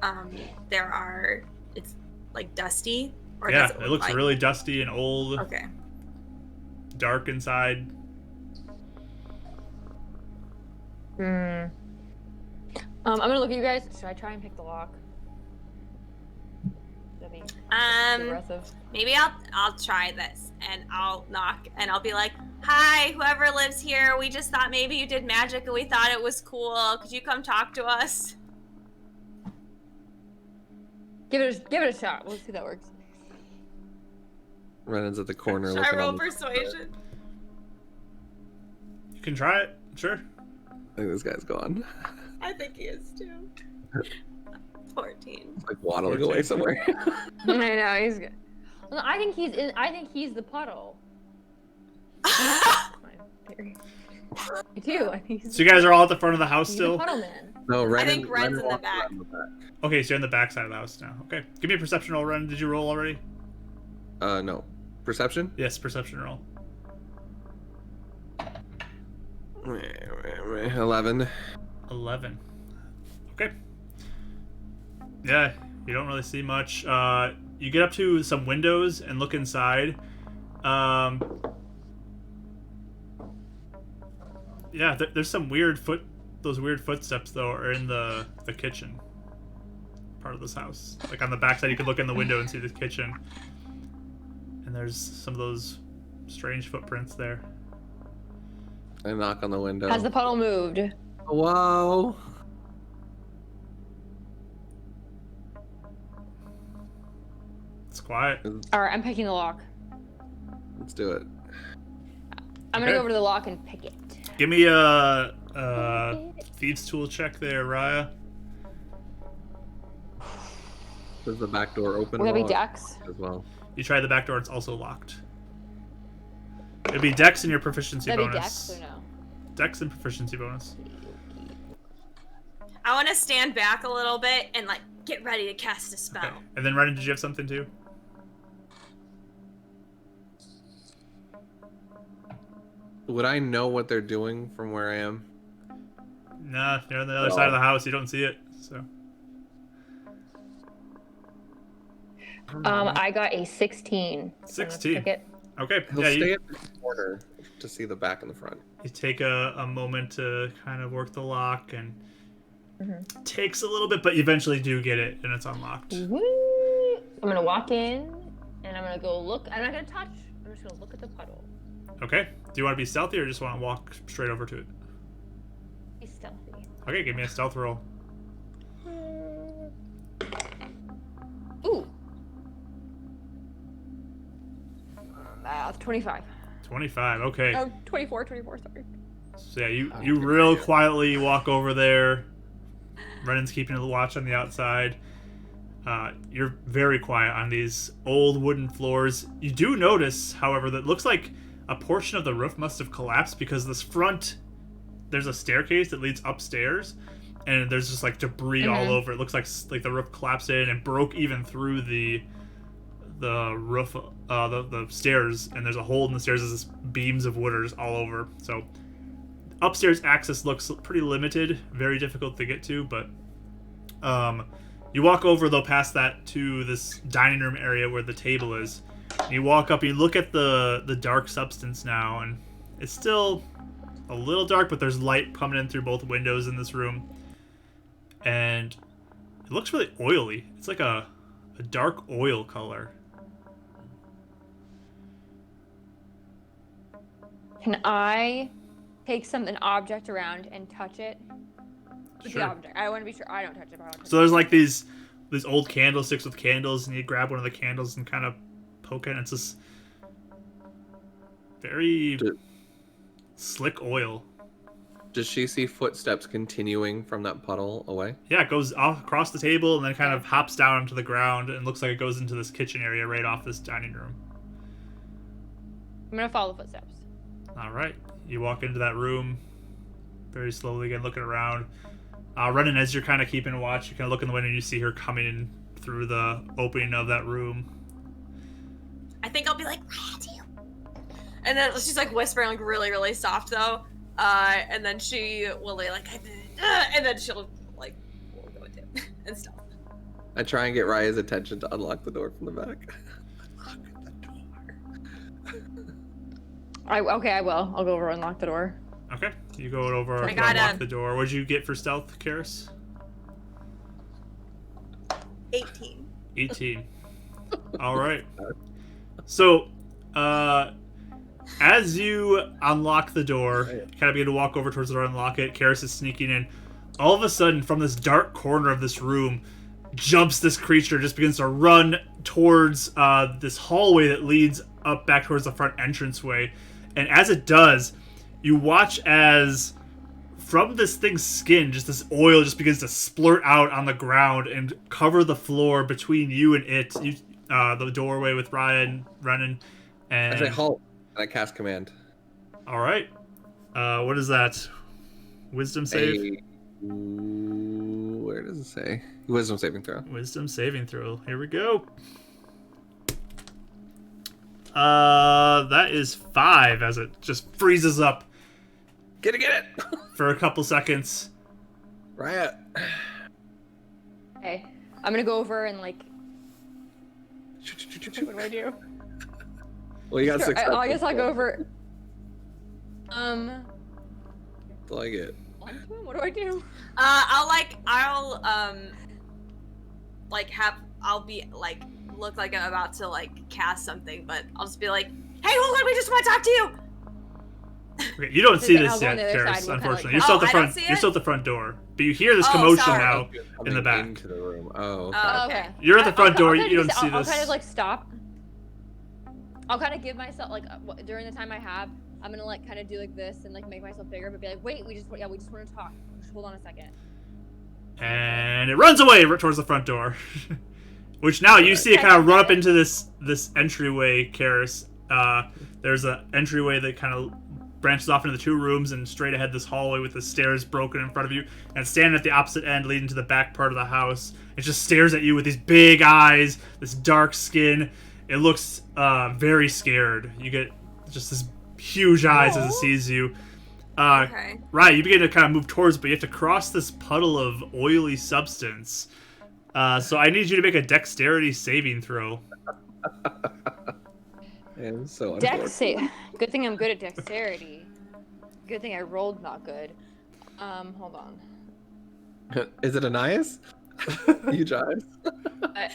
it's like dusty? Or
Yeah,
does
it looks
like...
really dusty and old.
Okay.
Dark inside.
I'm gonna look at you guys. Should I try and pick the lock? That'd be aggressive.
Maybe I'll try this and I'll knock and I'll be like, "Hi, whoever lives here. We just thought maybe you did magic and we thought it was cool. Could you come talk to us?"
Give it a shot. We'll see if that works.
Renan's at the corner.
Should I
looking
roll
on the-
persuasion?
You can try it, sure.
I think this guy's gone.
I think he is too. 14.
Like waddling away somewhere.
I know he's good. Well, I think he's the puddle. That's my theory. I do. I think
So you guys are all at the front of the house
he's
still?
the puddle man.
No, Renan.
I think Ren's in the
walked
back.
around the back.
Okay, so you're in the back side of the house now. Okay. Give me a perception roll, Ren. Did you roll already?
No. Perception?
Yes, perception roll.
11.
11. Okay. Yeah, you don't really see much. You get up to some windows and look inside. Yeah, there's some those weird footsteps though are in the kitchen part of this house. Like on the backside, you can look in the window and see the kitchen. And there's some of those strange footprints there.
I knock on the window.
Has the puddle moved?
Whoa.
It's quiet.
All right, I'm picking the lock.
Let's do it.
I'm gonna go over to the lock and pick it.
Give me a thieves tool check there, Raya.
Does the back door open?
Will that be
or
Dex?
as well?
You try the back door; it's also locked. It'd be Dex and your proficiency
That'd be
bonus.
Dex or no?
Dex and proficiency bonus.
I want to stand back a little bit and like get ready to cast a spell.
Okay. And then, Renan, did you have something too?
Would I know what they're doing from where I am?
Nah, you're on the other side of the house. You don't see it. So
I got a 16. So let's
16.
pick it.
okay,
He'll
yeah.
stay
You,
at the corner to see the back and the front.
you take a moment to kind of work the lock, and it takes a little bit, but you eventually do get it, and it's unlocked.
Woo! I'm gonna walk in and I'm gonna go look. I'm not gonna touch. I'm just gonna look at the puddle.
Okay. Do you want to be stealthy or just want to walk straight over to it?
Be stealthy.
Okay, give me a stealth roll.
Ooh. 25.
25. Okay.
Oh, 24, sorry.
So yeah, you real quietly walk over there. Renan's keeping a watch on the outside. You're very quiet on these old wooden floors. You do notice, however, that it looks like a portion of the roof must have collapsed because there's a staircase that leads upstairs, and there's just like debris all over. It looks like the roof collapsed in and broke even through the the roof, the stairs, and there's a hole in the stairs. There's this beams of wood all over. So upstairs access looks pretty limited, very difficult to get to. But you walk over though past that to this dining room area where the table is. And you walk up, and you look at the dark substance now, and it's still a little dark, but there's light coming in through both windows in this room, and it looks really oily. It's like a dark oil color.
Can I take an object around and touch it? With
Sure.
the object. I want to be sure I don't touch it. But I want to touch
So there's like these old candlesticks with candles, and you grab one of the candles and kind of poke it, and it's this very slick oil.
Does she see footsteps continuing from that puddle away?
Yeah, it goes off across the table and then kind of hops down onto the ground, and looks like it goes into this kitchen area right off this dining room.
I'm gonna follow the footsteps.
All right, you walk into that room very slowly again, looking around. Running as you're kind of keeping watch, you kind of look in the window and you see her coming in through the opening of that room.
I think I'll be like, "Where do you?" And then she's like whispering like really, really soft though. And then she will be like, and then she'll like we'll go into it and stuff.
I try and get Raya's attention to unlock the door from the back. Unlock the door.
Okay, I will. I'll go over and lock the door.
Okay, you go over
I
and
got
unlock
him.
the door. What'd you get for stealth, Karis?
18.
18. All right. So, as you unlock the door, kind of begin to walk over towards the door and unlock it, Karis is sneaking in. All of a sudden, from this dark corner of this room, jumps this creature, just begins to run towards this hallway that leads up back towards the front entranceway. And as it does, you watch as from this thing's skin, just this oil just begins to splurt out on the ground and cover the floor between you and it. The doorway with Ryan running. And
I say halt, and I cast command.
all right. What is that? Wisdom save?
Where does it say? Wisdom saving throw.
Wisdom saving throw. Here we go. That is 5 as it just freezes up
Get it!
for a couple seconds.
Raya.
Okay, I'm gonna go over and like. What do I do?
Well, you got
Sure,
6.
I guess I'll go over.
That's all I get.
What do I do?
I'll be like look like I'm about to like cast something, but I'll just be like, "Hey, hold on, we just want to talk to you."
Okay, you don't see
Okay,
this
I'll go on
yet,
the other
Karis,
side. We'll
unfortunately.
kinda,
You're
like,
still at the
I
front.
don't see
You're
it?
still at the front door, but you hear this
Oh,
commotion
sorry.
now in the back.
Into the room. Oh. Okay.
Oh,
Okay.
You're at the front door.
I'll
You don't
kinda
see
I'll
this.
kind of like stop. I'll kind of give myself like during the time I have, I'm gonna like kind of do like this and like make myself bigger, but be like, wait, we just want to talk. Just hold on a second.
And it runs away right towards the front door. Which now you see it kind of run up into this entryway, Karis. There's an entryway that kind of branches off into the 2 rooms, and straight ahead this hallway with the stairs broken in front of you, and standing at the opposite end leading to the back part of the house. It just stares at you with these big eyes, this dark skin. It looks very scared. You get just this huge eyes as it sees you.
Okay.
Right, you begin to kind of move towards, but you have to cross this puddle of oily substance. So I need you to make a dexterity saving throw.
And so
Dex save. Good thing I'm good at dexterity. Good thing I rolled not good. Hold on.
Is it Anais? Huge eyes.
9.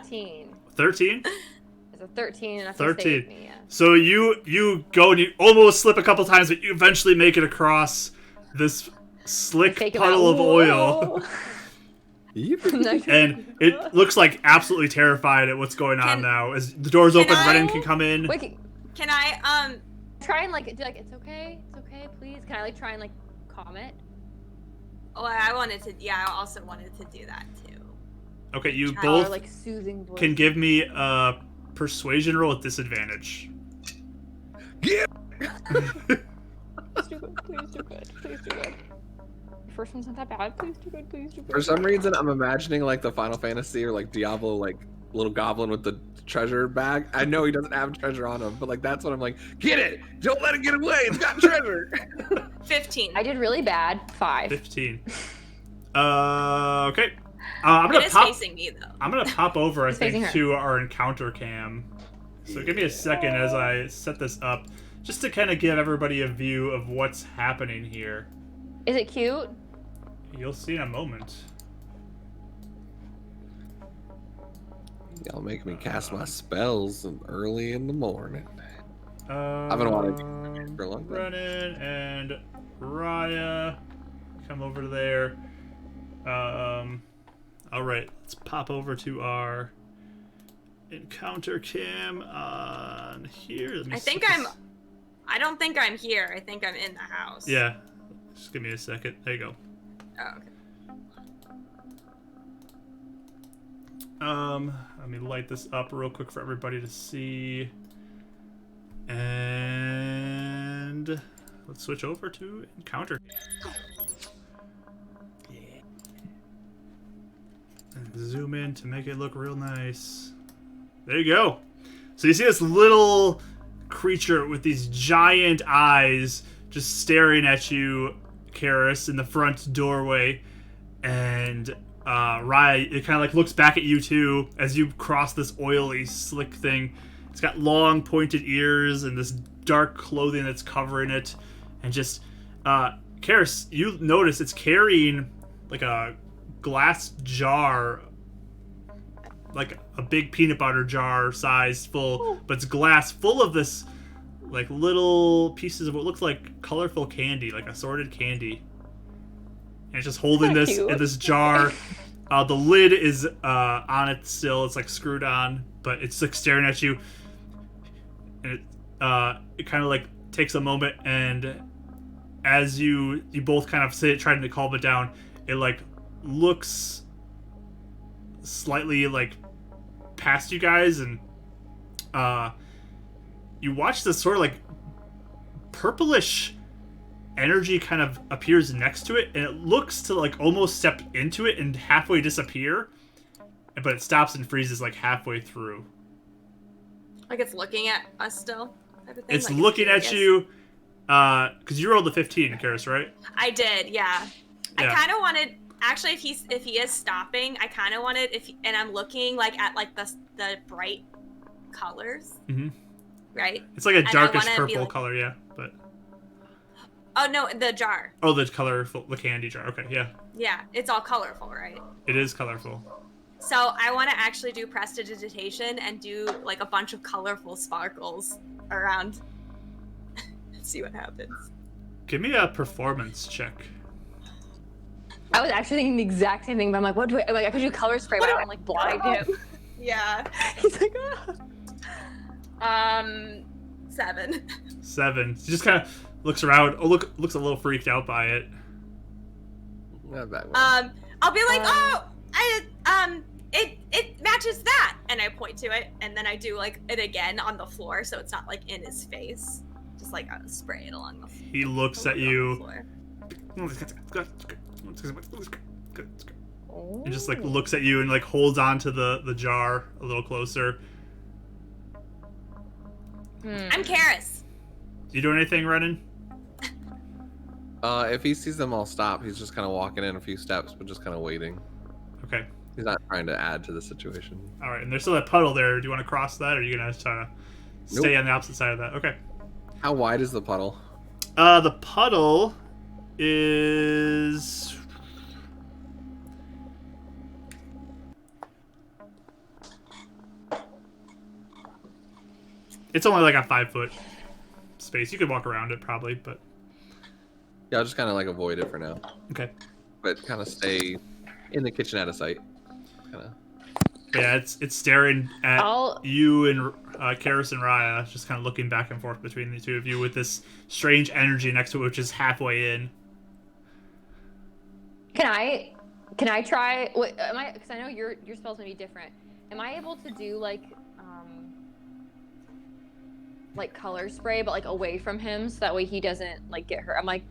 13.
13?
It's a 13 enough
13.
to save me. Yeah.
So you go and you almost slip a couple times, but you eventually make it across this slick
Take him
puddle
out.
of oil.
Whoa.
And it looks like absolutely terrified at what's going on now. As the door's open,
I-
Renan can come in.
Wait,
Can I
try and like do like it's okay, please. Can I like try and like calm it?
Oh, I wanted to. Yeah, I also wanted to do that too.
Okay, you
Or,
Or
both
like soothing voice.
can give me a persuasion roll at disadvantage.
Yeah.
Please do good. Please do good. Please do good. First one's not that bad. Please do good. Please do good.
For some reason, I'm imagining like the Final Fantasy or like Diablo like little goblin with the treasure bag. I know he doesn't have treasure on him, but like that's what I'm like. Get it! Don't let it get away. It's got treasure.
15.
I did really bad. 5.
15. Okay. I'm gonna
It is
pop.
facing me though.
I'm gonna pop over, I
It's facing
think,
her.
to our encounter cam. So give me a second as I set this up, just to kind of give everybody a view of what's happening here.
Is it cute?
You'll see in a moment.
Y'all make me cast my spells early in the morning.
I've
been wanting to for a long time.
Brennan and Raya, come over to there. All right, let's pop over to our encounter cam on here. Let me see this.
I don't think I'm here. I think I'm in the house.
Yeah, just give me a second. There you go.
Oh, okay.
Let me light this up real quick for everybody to see. And let's switch over to encounter. And zoom in to make it look real nice. There you go. So you see this little creature with these giant eyes just staring at you, Karis, in the front doorway. And Raya, it kind of like looks back at you too as you cross this oily, slick thing. It's got long, pointed ears and this dark clothing that's covering it. And just, Karis, you notice it's carrying like a glass jar, like a big peanut butter jar size full, but it's glass full of this like little pieces of what looks like colorful candy, like assorted candy. And it's just holding this in this jar. The lid is on it still. It's like screwed on, but it's like staring at you. And it kind of like takes a moment, and as you both kind of sit trying to calm it down, it like looks slightly like past you guys, and you watch this sort of like purplish energy kind of appears next to it, and it looks to like almost step into it and halfway disappear, but it stops and freezes like halfway through.
Like it's looking at us still. Type of thing?
It's
like
looking at
curious?
you, because you rolled the 15, Karis, right?
I did, yeah. I
Yeah.
kind of wanted, actually, if he is stopping, I kind of wanted, and I'm looking like at like the bright colors,
Mm-hmm.
right?
It's like a
And I
darkish
wanna be
purple
like-
color, yeah. But
Oh no, the jar.
oh, the colorful, the candy jar. Okay, yeah,
Yeah, it's all colorful, right?
it is colorful.
So I want to actually do prestidigitation and do like a bunch of colorful sparkles around. See what happens.
Give me a performance check.
I was actually thinking the exact same thing, but I'm like, what do I like? I could do color spray, but I don't like blind him.
Yeah.
He's like, ah.
7.
7. She just kind of looks around. Oh, looks a little freaked out by it.
Not that one.
I'll be like, it matches that, and I point to it, and then I do like it again on the floor, so it's not like in his face, just like spray it along the floor.
He looks at you
Oh.
and just like looks at you and like holds on to the jar a little closer.
I'm Karis.
You doing anything, Renan?
If he sees them all stop, he's just kind of walking in a few steps, but just kind of waiting.
Okay.
He's not trying to add to the situation.
All right. And there's still that puddle there. Do you want to cross that, or are you gonna try to stay on the opposite side of that? Okay.
How wide is the puddle?
The puddle is. It's only like a 5-foot space. You could walk around it probably, but
Yeah, I'll just kind of like avoid it for now,
okay.
but kind of stay in the kitchen out of sight. Kind of.
Yeah, it's staring at
I'll-
you and Karis and Raya, just kind of looking back and forth between the two of you with this strange energy next to it, which is halfway in.
Can I try? What am I? Because I know your spells may be different. Am I able to do like color spray, but like away from him, so that way he doesn't like get hurt? I'm like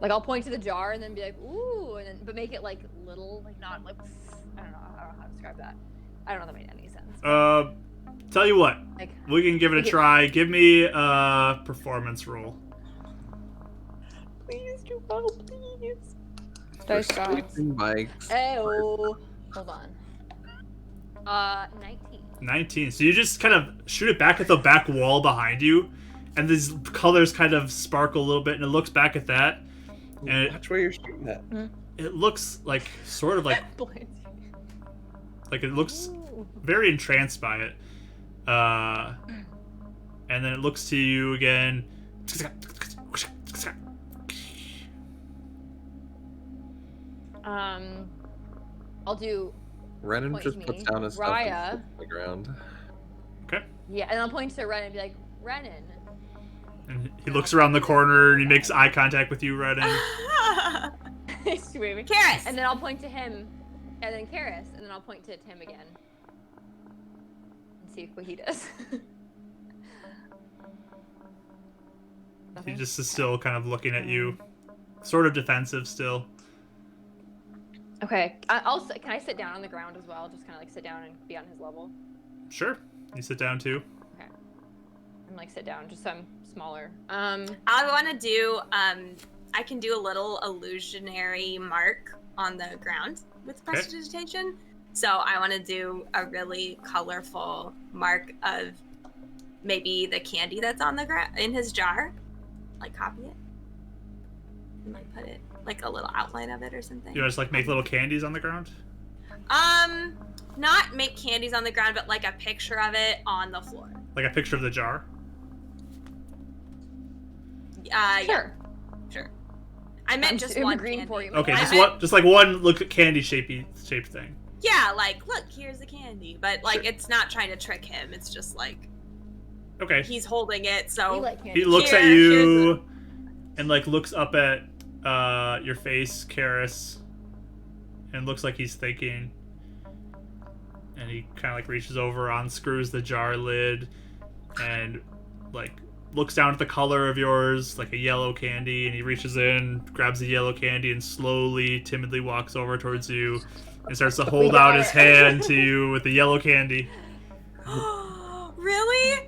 I'll point to the jar and then be like, ooh, and then but make it like little, like not like I don't know how to describe that. I don't know if that made any sense.
Tell you what,
Like,
we can give it a try. Give me a performance roll.
please do well, please.
For
Dice gods.
sleeping bikes.
Oh, hold on. 19.
19. So you just kind of shoot it back at the back wall behind you, and these colors kind of sparkle a little bit, and it looks back at that, and
Watch where you're shooting at.
it looks like sort of like it looks very entranced by it. And then it looks to you again.
I'll do.
Renan
Point
just
me.
puts down his stuff
Raya.
and sits on the ground.
Okay.
Yeah, and I'll point to Renan and be like, Renan.
And he looks around the corner and he makes eye contact with you, Redden.
He's waving.
Karis!
And then I'll point to him, and then Karis, and then I'll point to Tim again. And see what he does.
He
Nothing?
just is still kind of looking at you, sort of defensive still.
Okay, can I sit down on the ground as well? Just kind of like sit down and be on his level?
Sure. You sit down too.
Okay. And like sit down, just so I'm smaller.
I want to do, I can do a little illusionary mark on the ground with prestidigitation. So I want to do a really colorful mark of maybe the candy that's on the ground in his jar. Like copy it. And like put it, like a little outline of it or something.
You just like make little candies on the ground?
Not make candies on the ground, but like a picture of it on the floor.
Like a picture of the jar?
Yeah, sure. I meant just one
green
candy.
for you.
Okay,
I
just like one look at candy shaped thing.
Yeah, like, look, here's the candy. But, like, it's not trying to trick him. It's just, like,
Okay.
he's holding it, so...
We like candy.
He looks at you and like looks up at your face, Karis, and looks like he's thinking. And he kind of like reaches over, unscrews the jar lid, and like looks down at the color of yours, like a yellow candy, and he reaches in, grabs the yellow candy, and slowly, timidly walks over towards you and starts to hold out his hand to you with the yellow candy.
Really?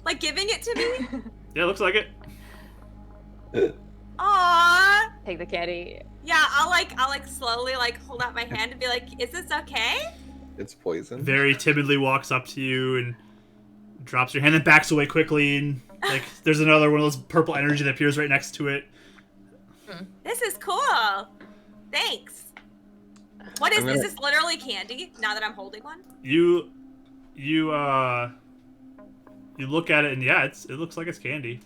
Like giving it to me?
Yeah, looks like it.
Aww.
Take the candy.
Yeah, I'll like slowly like hold out my hand and be like, is this okay?
It's poison.
Very timidly walks up to you and drops your hand and backs away quickly, and like there's another one of those purple energy that appears right next to it.
This is cool. Thanks. What is this? Is this literally candy now that I'm holding one?
You look at it and yeah, it looks like it's candy.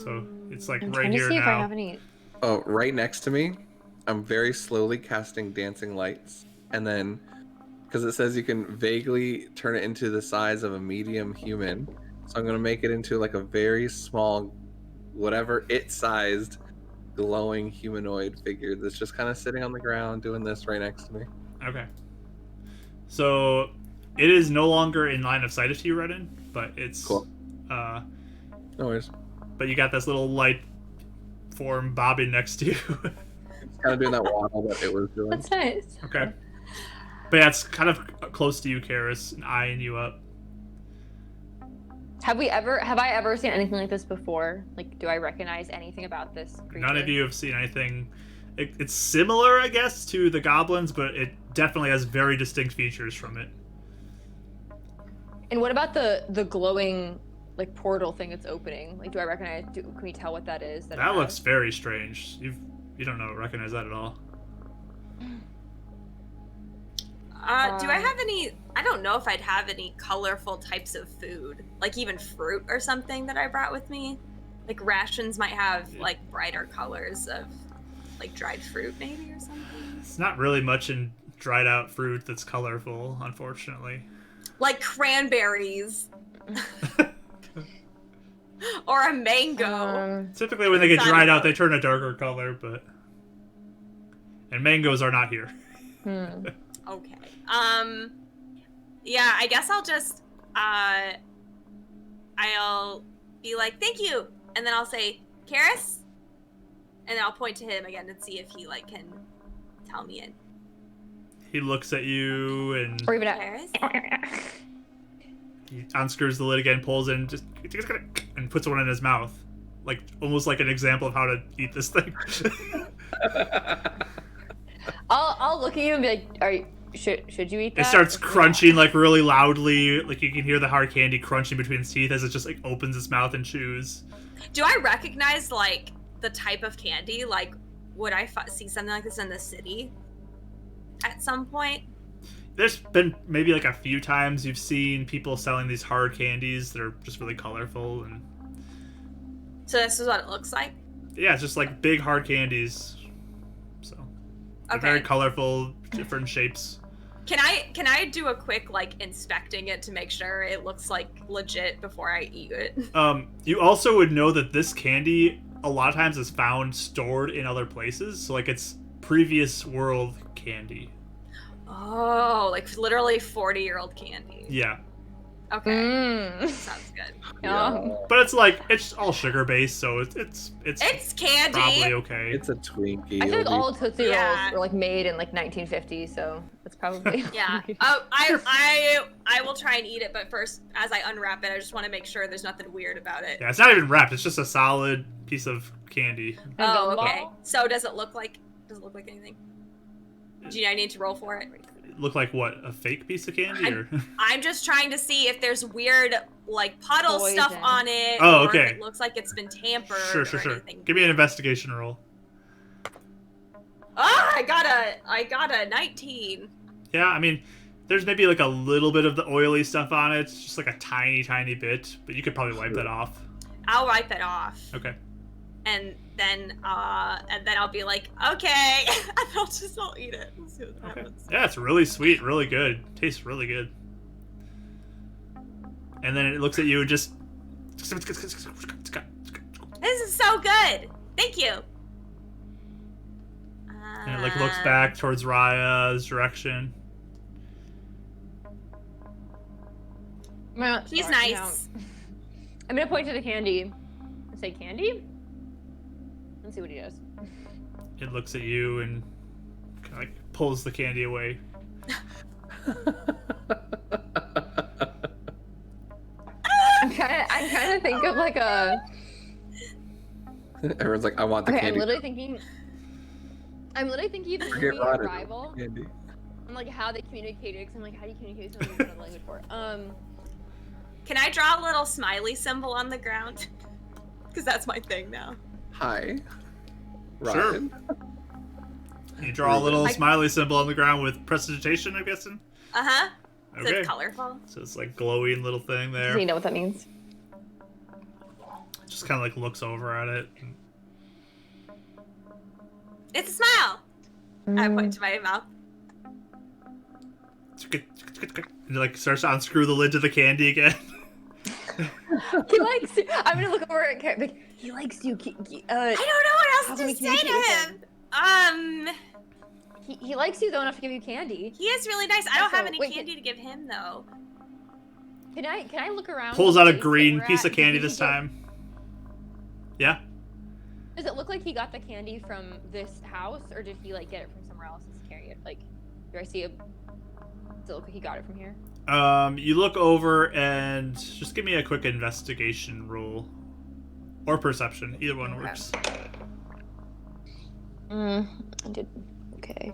So it's like
I'm
right
trying to
here
see if I
now.
have any.
Oh, right next to me, I'm very slowly casting dancing lights, and then, because it says you can vaguely turn it into the size of a medium human, so I'm gonna make it into like a very small, whatever it-sized, glowing humanoid figure that's just kind of sitting on the ground doing this right next to me.
Okay. So it is no longer in line of sight of you, Redden, but it's
Cool. No worries.
but you got this little light form bobbing next to you.
It's kind of doing that waddle that it was doing.
That's nice.
Okay. But yeah, it's kind of close to you, Karis, and eyeing you up.
Have I ever seen anything like this before? Like, do I recognize anything about this creature?
None of you have seen anything. It's similar, I guess, to the goblins, but it definitely has very distinct features from it.
And what about the glowing like portal thing that's opening? Like, do I recognize? Can we tell what that is?
That looks very strange. You don't recognize that at all.
Do I have any? I don't know if I'd have any colorful types of food, like even fruit or something that I brought with me. Like rations might have like brighter colors of like dried fruit, maybe or something.
It's not really much in dried out fruit that's colorful, unfortunately.
Like cranberries. Or a mango.
Typically, when they get dried out, they turn a darker color, and mangoes are not here.
Okay. Yeah, I guess I'll just I'll be like, thank you, and then I'll say, Karis, and then I'll point to him again and see if he like can tell me
He looks at you and
Or even at.
Paris?
he unscrews the lid again, pulls in, just and puts one in his mouth, like almost like an example of how to eat this thing.
I'll look at you and be like, should you eat that?
It starts
Or-
crunching like really loudly, like you can hear the hard candy crunching between its teeth as it just like opens its mouth and chews.
Do I recognize like the type of candy? Like, would I see something like this in the city at some point?
There's been maybe like a few times you've seen people selling these hard candies that are just really colorful, and
So this is what it looks like.
yeah, it's just like big hard candies. So they're
Okay.
very colorful, different shapes.
Can I do a quick like inspecting it to make sure it looks like legit before I eat it?
You also would know that this candy a lot of times is found stored in other places, so like it's previous world candy.
Oh, like literally 40-year-old candy.
Yeah,
Okay.
Mm.
Sounds good.
Yum.
but it's like it's all sugar based, so it's
It's candy.
probably okay.
It's a Twinkie.
I feel like
It'll
all Tootsie Rolls
Yeah.
were like made in like 1950, so it's probably.
Yeah. Oh, I will try and eat it, but first, as I unwrap it, I just want to make sure there's nothing weird about it.
Yeah, it's not even wrapped. It's just a solid piece of candy.
A
Oh,
gumball?
okay. So does it look like anything? Do I need to roll for it?
Look like what? A fake piece of candy? Or?
I'm just trying to see if there's weird like puddle stuff
Poison.
on it.
Oh,
Or
okay.
if it looks like it's been tampered.
Sure.
Or anything.
Give me an investigation roll.
Ah, I got a 19.
Yeah, I mean, there's maybe like a little bit of the oily stuff on it. It's just like a tiny bit, but you could probably wipe that off.
I'll wipe it off,
Okay.
and then I'll be like, okay, and I'll eat it. We'll see what
Okay.
happens.
Yeah, it's really sweet, really good. Tastes really good. And then it looks at you and just.
This is so good. Thank you.
And it like looks back towards Raya's direction.
He's
Sorry,
nice.
I'm gonna point to the candy and say candy. And see what he does.
It looks at you and kind of like pulls the candy away.
I'm trying to think of like a.
Everyone's like, I want the
Okay,
candy.
I'm literally thinking of the
Forget
movie
Ryder.
Arrival
Candy.
and like how they communicated. Cause I'm like, how do you communicate with someone you don't know language for?
Can I draw a little smiley symbol on the ground? Because that's my thing now.
Hi.
Sure.
Ryan.
You draw a little
I-
smiley symbol on the ground with prestidigitation, I'm guessing.
Uh huh. Is
Okay.
it colorful?
So it's like glowing little thing
does
there.
he know what that means?
Just kind of like looks over at it.
It's a smile. I point to my mouth.
And it like starts to unscrew the lid to the candy again.
He likes you. I'm gonna look over at Karen. Like, he likes you.
I don't know what
how
else
can we
to say
communicate
to
with
him.
He likes you though enough to give you candy.
He is really nice. I don't have
Also,
any
wait,
candy to give him though.
Can I look around?
Pulls
the
out a
place that
green
we're
piece
at?
of candy
Did he
this
get-
time. Yeah.
Does it look like he got the candy from this house, or did he like get it from somewhere else and carry it? Like, do I see a? Does it look like he got it from here?
You look over and just give me a quick investigation roll. Or perception. Either one
Okay.
works.
I did. Okay.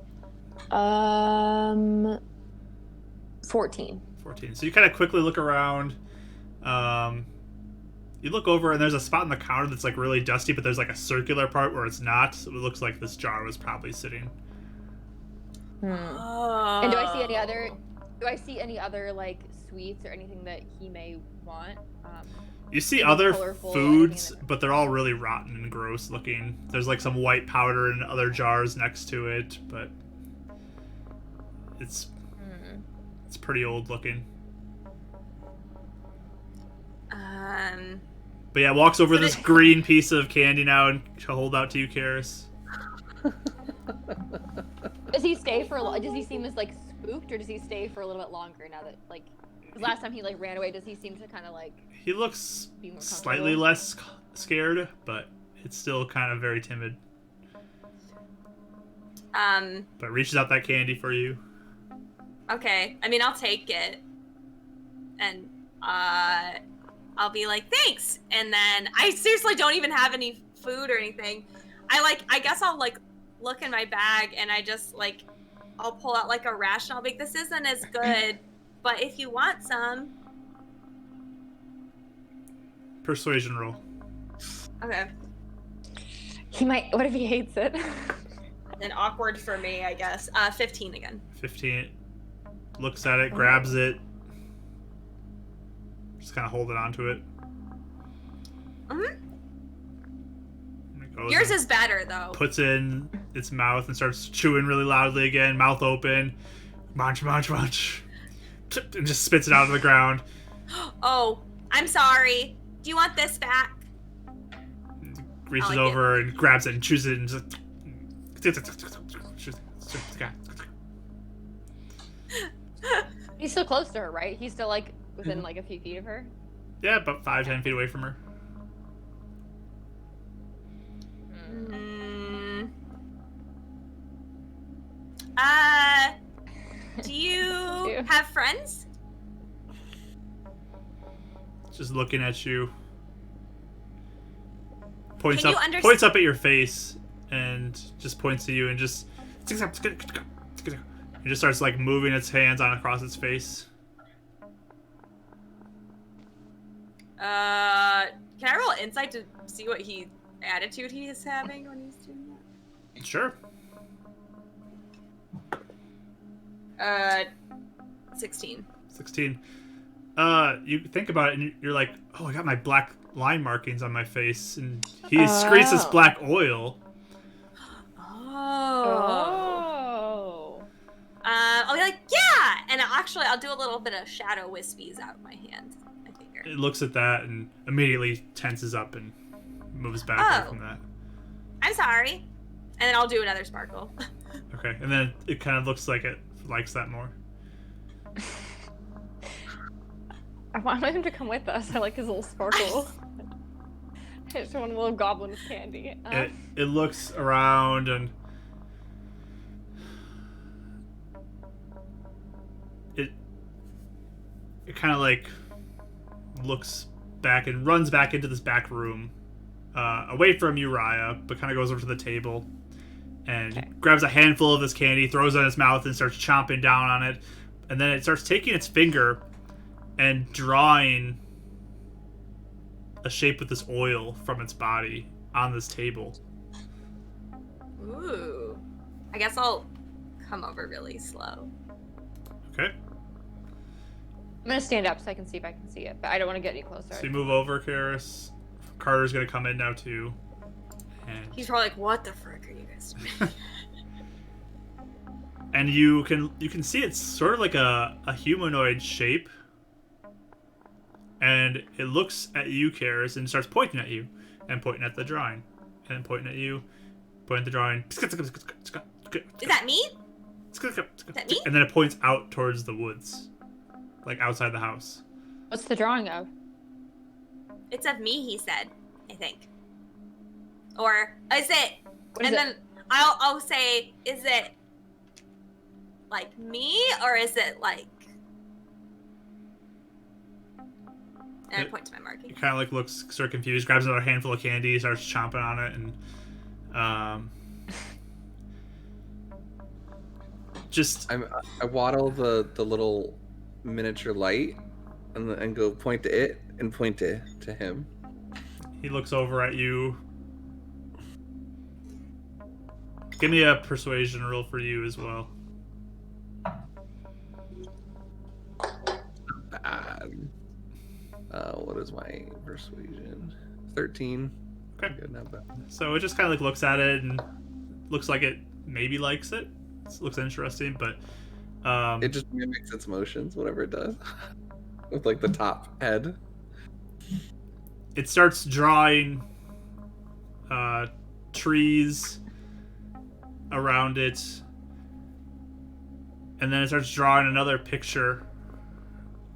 14.
14. So you kind of quickly look around. You look over and there's a spot on the counter that's like really dusty, but there's like a circular part where it's not. So it looks like this jar was probably sitting.
Oh.
And do I see any other? Do I see any other like sweets or anything that he may want?
You see
Anything
other
colorful,
foods,
anything
but they're all really rotten and gross looking. There's like some white powder in other jars next to it, but it's pretty old looking. But yeah, walks over this green piece of candy now and she'll hold out to you, Karis.
Does he stay for? Does he seem as like spooked, or does he stay for a little bit longer now that like? 'Cause last time he like ran away, does he seem to kind of like?
He looks
Be more
slightly
comfortable?
less scared, but it's still kind of very timid. But reaches out that candy for you.
Okay. I mean, I'll take it. And I'll be like, thanks. And then I seriously don't even have any food or anything. I guess I'll like look in my bag and I just like, I'll pull out like a ration. I'll be like, this isn't as good, but if you want some.
Persuasion roll.
Okay.
He might. What if he hates it?
And awkward for me, I guess. 15 again.
15. Looks at it, grabs it. Just kind of holding on to it.
Mm-hmm.
Goes
Yours
and
is better, though.
puts it in its mouth and starts chewing really loudly again, mouth open. Munch, munch, munch. And just spits it out of the ground.
Oh, I'm sorry. Do you want this back?
Reaches
like
over and grabs it and chews it and just...
He's still close to her, right? He's still like within like a few feet of her.
Yeah, about 5-10 feet away from her.
Mm. Do you have friends?
Just looking at you. Points
Can
up,
you
points up at your face, and just points to you, and just starts like moving its hands on across its face.
Can I roll insight to see what attitude he is having when he's doing that?
Sure.
16.
16. You think about it, and you're like, oh, I got my black line markings on my face, and he secretes this black oil.
Oh. I'll be like, yeah! And I'll do a little bit of shadow wispies out of my hand. My finger.
It looks at that and immediately tenses up and moves back away from that.
I'm sorry. And then I'll do another sparkle.
Okay, and then it kind of looks like it likes that more.
I want him to come with us. I like his little sparkle. I just want a little goblin of candy.
It looks around and it kind of like looks back and runs back into this back room, away from Uriah, but kind of goes over to the table and grabs a handful of this candy, throws it in its mouth, and starts chomping down on it. And then it starts taking its finger and drawing a shape with this oil from its body on this table.
Ooh. I guess I'll come over really slow.
Okay.
I'm gonna stand up so I can see if I can see it, but I don't want to get any closer.
So you move over, Karis. Carter's gonna come in now too. And
He's probably like, what the frick are you guys doing?
and you can see it's sort of like a humanoid shape. And it looks at you, Karis, and starts pointing at you. And pointing at the drawing. And pointing at you. Pointing at the drawing.
Is that me? me?
And then it points out towards the woods. Like outside the house.
What's the drawing of?
It's of me, he said, I think. Or is it?
What is
and
it?
then I'll say, is it like me or is it like? And I point to my marking.
It kind of like looks sort of confused. Grabs another handful of candy, starts chomping on it, and just
I waddle the little miniature light and go point to it and point to him.
He looks over at you. Give me a persuasion roll for you as well.
Bad. What is my persuasion? 13.
Okay.
Good, not bad.
So it just kind of like looks at it and looks like it maybe likes it. It looks interesting, but
It just mimics its motions, whatever it does. With like the top head.
it starts drawing trees around it, and then it starts drawing another picture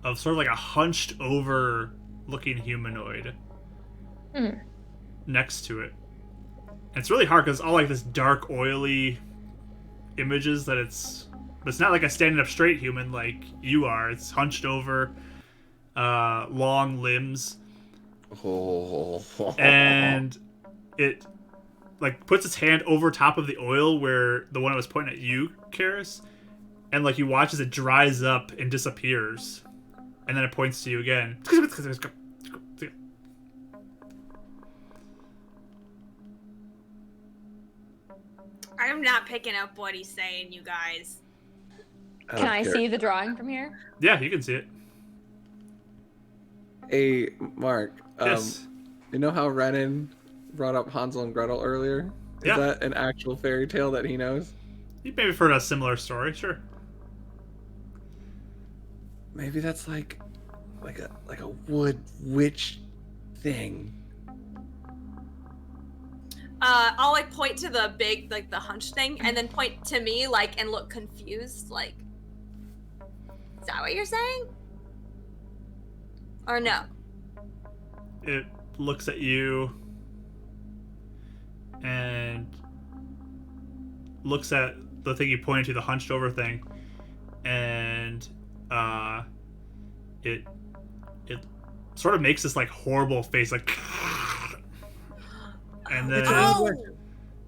of sort of like a hunched over looking humanoid next to it. And it's really hard because all like this dark oily images that it's but it's not like a standing up straight human like you are. It's hunched over, long limbs, and it like puts its hand over top of the oil where the one that was pointing at you, Karis, and like you watch as it dries up and disappears, and then it points to you again.
I'm not picking up what he's saying, you guys.
Can I see the drawing from here?
Yeah, you can see it.
Hey, Mark.
Yes.
You know how Renan brought up Hansel and Gretel earlier? Is
Yeah.
that an actual fairy tale that he knows?
You maybe heard a similar story, sure.
Maybe that's like a wood witch thing.
I'll like point to the big, like the hunch thing, and then point to me, like, and look confused, like, is that what you're saying? Or no?
It looks at you and looks at the thing you pointed to, the hunched over thing, and it sort of makes this like horrible face, like, and then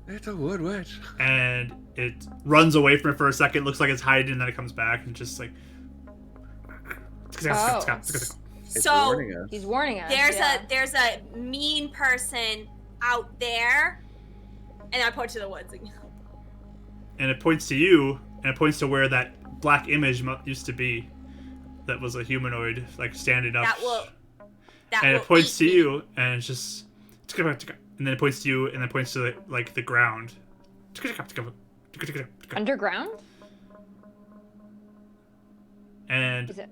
It's a wood witch.
and it runs away from it for a second, looks like it's hiding, and then it comes back and just like.
Oh.
It's
So
warning us.
He's warning us.
there's a mean person out there, and I point to the woods again.
And it points to you, and it points to where that black image used to be. That was a humanoid, like standing up. And it points to you, and it's just, and then it points to you, and then points to like the ground.
Underground?
And
Is it?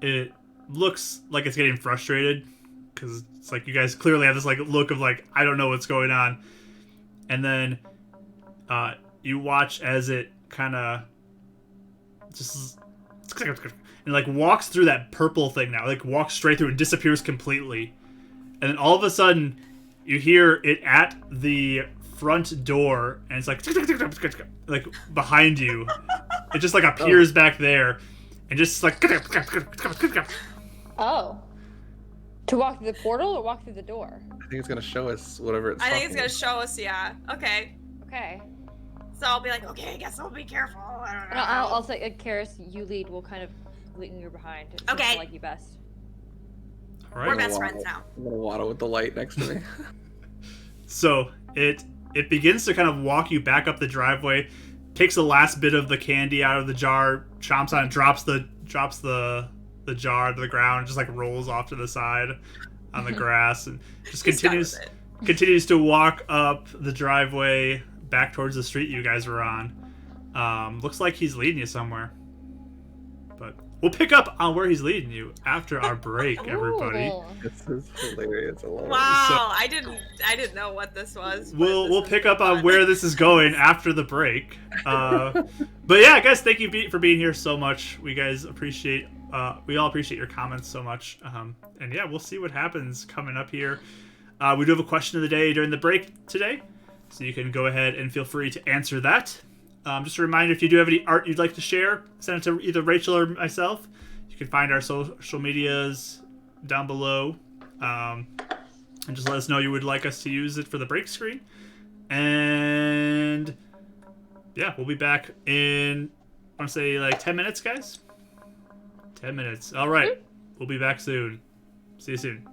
it looks like it's getting frustrated because it's like you guys clearly have this like look of like I don't know what's going on, and then you watch as it kind of just and like walks through that purple thing now, like walks straight through and disappears completely, and then all of a sudden you hear it at the front door, and it's like behind you. It just like appears back there. And just like
Oh. To walk through the portal or walk through the door?
I think it's gonna show us whatever it's.
I think it's
talking
gonna show us, yeah. Okay.
Okay.
So I'll be like, okay, I guess I'll be careful. I don't know.
And I'll say, Karis, you lead. We'll kind of linger behind. It seems
Okay.
to like you best.
all
We're
right.
best friends now.
I'm gonna waddle with the light next to me.
So it begins to kind of walk you back up the driveway, takes the last bit of the candy out of the jar, chomps on it, drops the jar to the ground, just like rolls off to the side on the grass, and just
He's done with
continues to walk up the driveway back towards the street you guys were on. Looks like he's leading you somewhere, but we'll pick up on where he's leading you after our break, everybody.
Ooh.
This is hilarious. I love it.
Wow, I didn't know what this was. but
We'll
this
pick
is
up on
fun.
where this is going after the break. But yeah, guys, thank you for being here so much. We all appreciate your comments so much. And yeah, we'll see what happens coming up here. We do have a question of the day during the break today, so you can go ahead and feel free to answer that. Just a reminder, if you do have any art you'd like to share, send it to either Rachel or myself. You can find our social medias down below. And just let us know you would like us to use it for the break screen. And yeah, we'll be back in, I want to say like 10 minutes, guys. 10 minutes. All right. We'll be back soon. See you soon.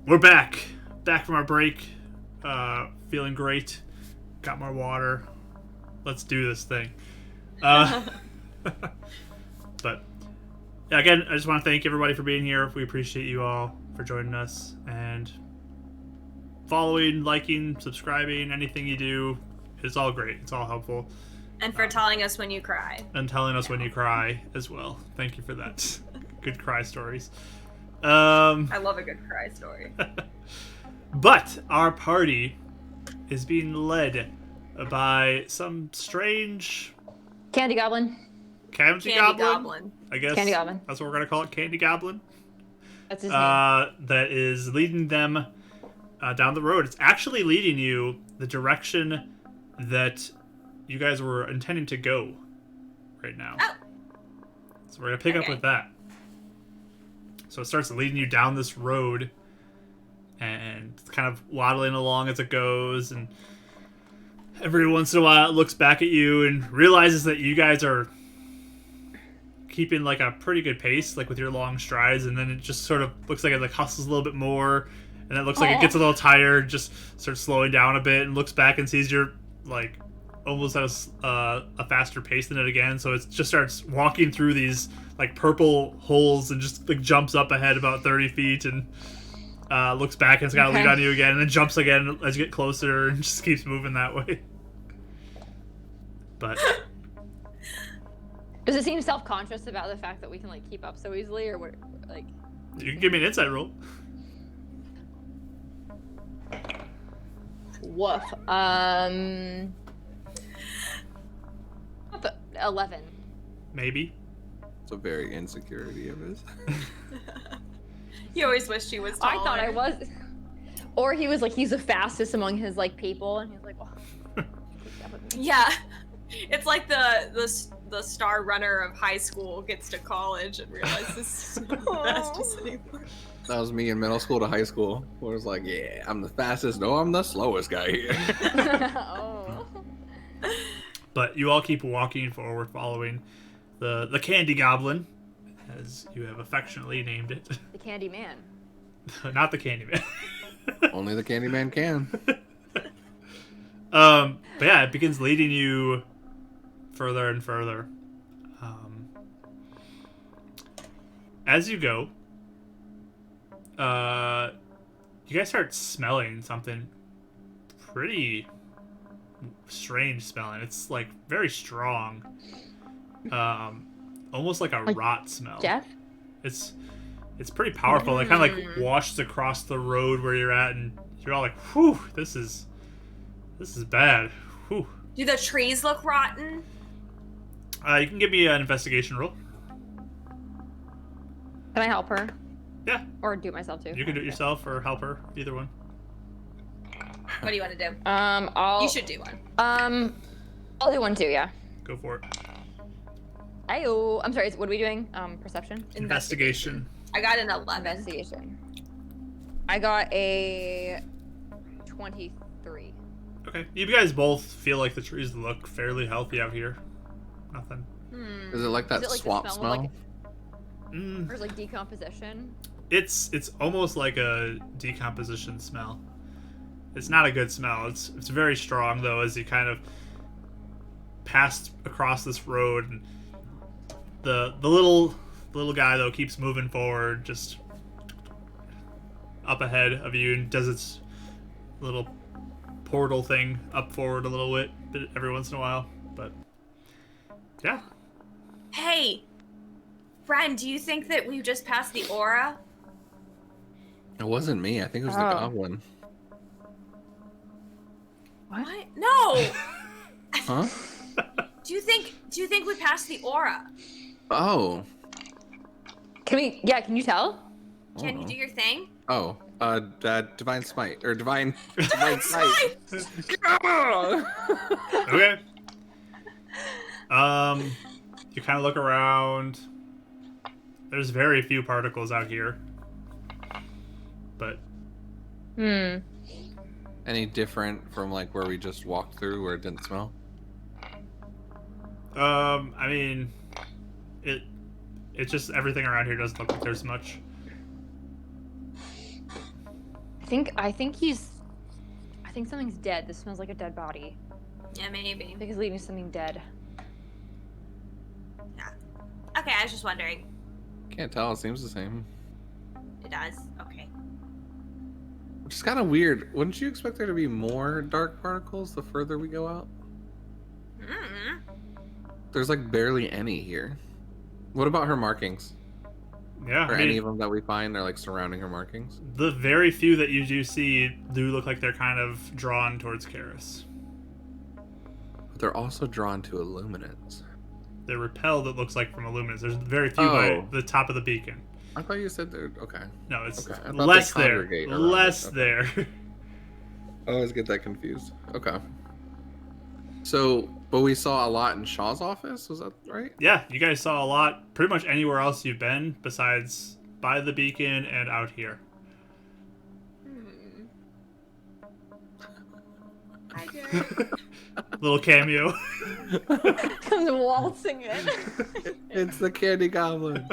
we're back from our break. Feeling great. Got more water. Let's do this thing. But yeah, again, I just want to thank everybody for being here. We appreciate you all for joining us and following, liking, subscribing, anything you do. It's all great. It's all helpful.
And for telling us when you cry.
And telling us when you cry as well. Thank you for that. Good cry stories. I
love a good cry story.
But our party is being led by some strange
Candy Goblin.
Candy Goblin? I guess
Candy Goblin.
That's what we're going to call it, Candy Goblin.
That's his name.
That is leading them down the road. It's actually leading you the direction that you guys were intending to go right now.
Oh.
So we're going to pick up with that. So it starts leading you down this road and it's kind of waddling along as it goes, and every once in a while it looks back at you and realizes that you guys are keeping like a pretty good pace, like with your long strides, and then it just sort of looks like it like hustles a little bit more, and it looks like it gets a little tired, just starts slowing down a bit and looks back and sees you're like almost at a faster pace than it again, so it just starts walking through these like purple holes and just like jumps up ahead about 30 feet and looks back and it's got to lead on you again, and then jumps again as you get closer and just keeps moving that way. But
does it seem self-conscious about the fact that we can like keep up so easily, or what? Like,
you can give me an insight roll.
Woof. 11.
Maybe.
It's a very insecurity of his.
He always wished he was taller.
I thought I was. Or he was like, he's the fastest among his like people, and he's like, well.
Yeah. It's like the star runner of high school gets to college and realizes this is not the fastest anymore.
That was me in middle school to high school, where it was like, yeah, I'm the fastest. No, I'm the slowest guy here.
Oh.
But you all keep walking forward, following the Candy Goblin, as you have affectionately named it.
The Candy Man.
Not the Candy Man.
Only the Candyman can.
But yeah, it begins leading you further and further. As you go, you guys start smelling something pretty strange smelling. It's like very strong. Almost like a rot smell.
Jeff?
It's pretty powerful. It kind of like washes across the road where you're at, and you're all like, whew, this is bad. Whew.
Do the trees look rotten?
You can give me an investigation roll.
Can I help her?
Yeah.
Or do it myself too?
You can do it yourself or help her, either one.
What do you want to do?
You
should do one.
I'll do one too, yeah.
Go for it.
Ayo. I'm sorry, what are we doing? Perception?
Investigation.
I got an 11.
Investigation. I got a 23.
Okay. You guys both feel like the trees look fairly healthy out here. Nothing.
Is it like that
Is it like the
swamp smell?
like,
Mm.
or is it like decomposition?
It's almost like a decomposition smell. It's not a good smell. It's very strong though, as you kind of pass across this road, and the little guy though keeps moving forward, just up ahead of you, and does its little portal thing up forward a little bit every once in a while. But yeah.
Hey, friend, do you think that we just passed the aura?
It wasn't me. I think it was the goblin.
What? No.
Huh?
Do you think we passed the aura?
Oh.
Can you tell?
Can you do your thing?
Oh. Divine Smite. Or Divine Sight.
Okay. You kind of look around. There's very few particles out here. But
Any different from like where we just walked through where it didn't smell?
I mean, it's just everything around here doesn't look like there's much.
I think something's dead. This smells like a dead body.
Yeah, maybe.
I think he's leaving something dead.
Yeah. Okay, I was just wondering.
Can't tell. It seems the same.
It does. Okay.
Which is kind of weird. Wouldn't you expect there to be more dark particles the further we go out?
Mm.
There's like barely any here. What about her markings?
Yeah,
Or
I mean,
any of them that we find, they're like surrounding her markings?
the very few that you do see do look like they're kind of drawn towards Karis.
But they're also drawn to illuminance.
They're repelled, it looks like, from illuminance. There's very few
Oh.
by the top of the beacon.
I thought you said they're okay.
No, it's
Okay, I thought
less
they
there.
congregate around
Less
it.
there.
I always get that confused. Okay. So, but we saw a lot in Shaw's office, was that right?
Yeah, you guys saw a lot pretty much anywhere else you've been besides by the beacon and out here.
Hi, Derek.
Little cameo.
Comes waltzing in.
It's the candy goblin.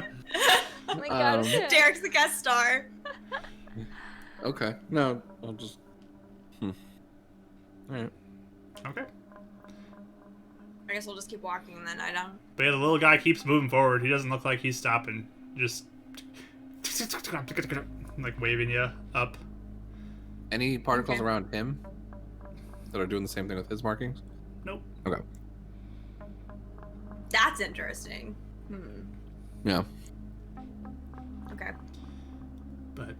Oh my god, it's him.
Derek's the guest star.
Okay. No, I'll just. All right.
Okay.
I guess we'll just keep walking then. I don't.
But yeah, the little guy keeps moving forward. He doesn't look like he's stopping. Just like waving you up.
Any particles
Okay.
around him that are doing the same thing with his markings?
Nope.
Okay.
That's interesting.
Yeah.
Okay.
But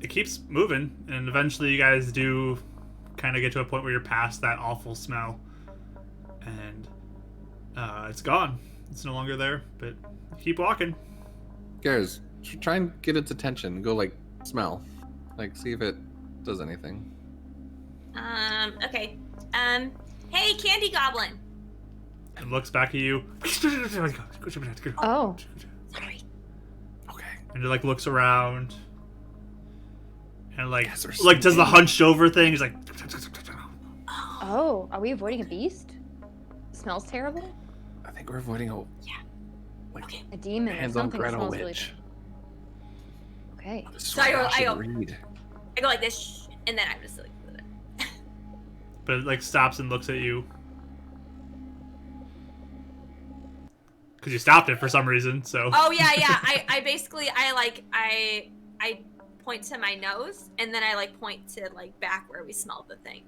it keeps moving, and eventually you guys do kind of get to a point where you're past that awful smell, and it's gone. It's no longer there, but keep walking.
Garrus, try and get its attention. Go like smell, like see if it does anything.
Okay. Hey, Candy Goblin.
And looks back at you.
Oh.
Sorry.
Okay.
And it like looks around, and like
Guys are
does the hunched over thing. He's like,
Oh, are we avoiding a beast? It smells terrible?
I think we're avoiding a
A demon or
hands-on
something that
Gretel
smells really
witch.
Okay.
This is
So I
what
go- I
should
go-
read.
I go like this, shh, and then I'm just like.
but it like stops and looks at you. Because you stopped it for some reason, so.
Oh yeah. I basically I point to my nose, and then I like point to like back where we smelled the thing.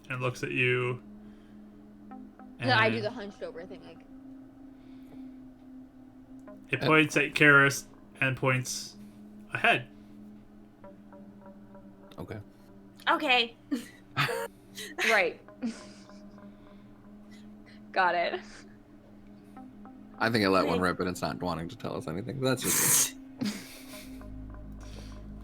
And looks at you.
No, I do
and
the hunched over thing, like.
It points at Karis and points ahead.
Okay.
Okay.
Right. Got it.
I think I let one rip, and it's not wanting to tell us anything. But that's just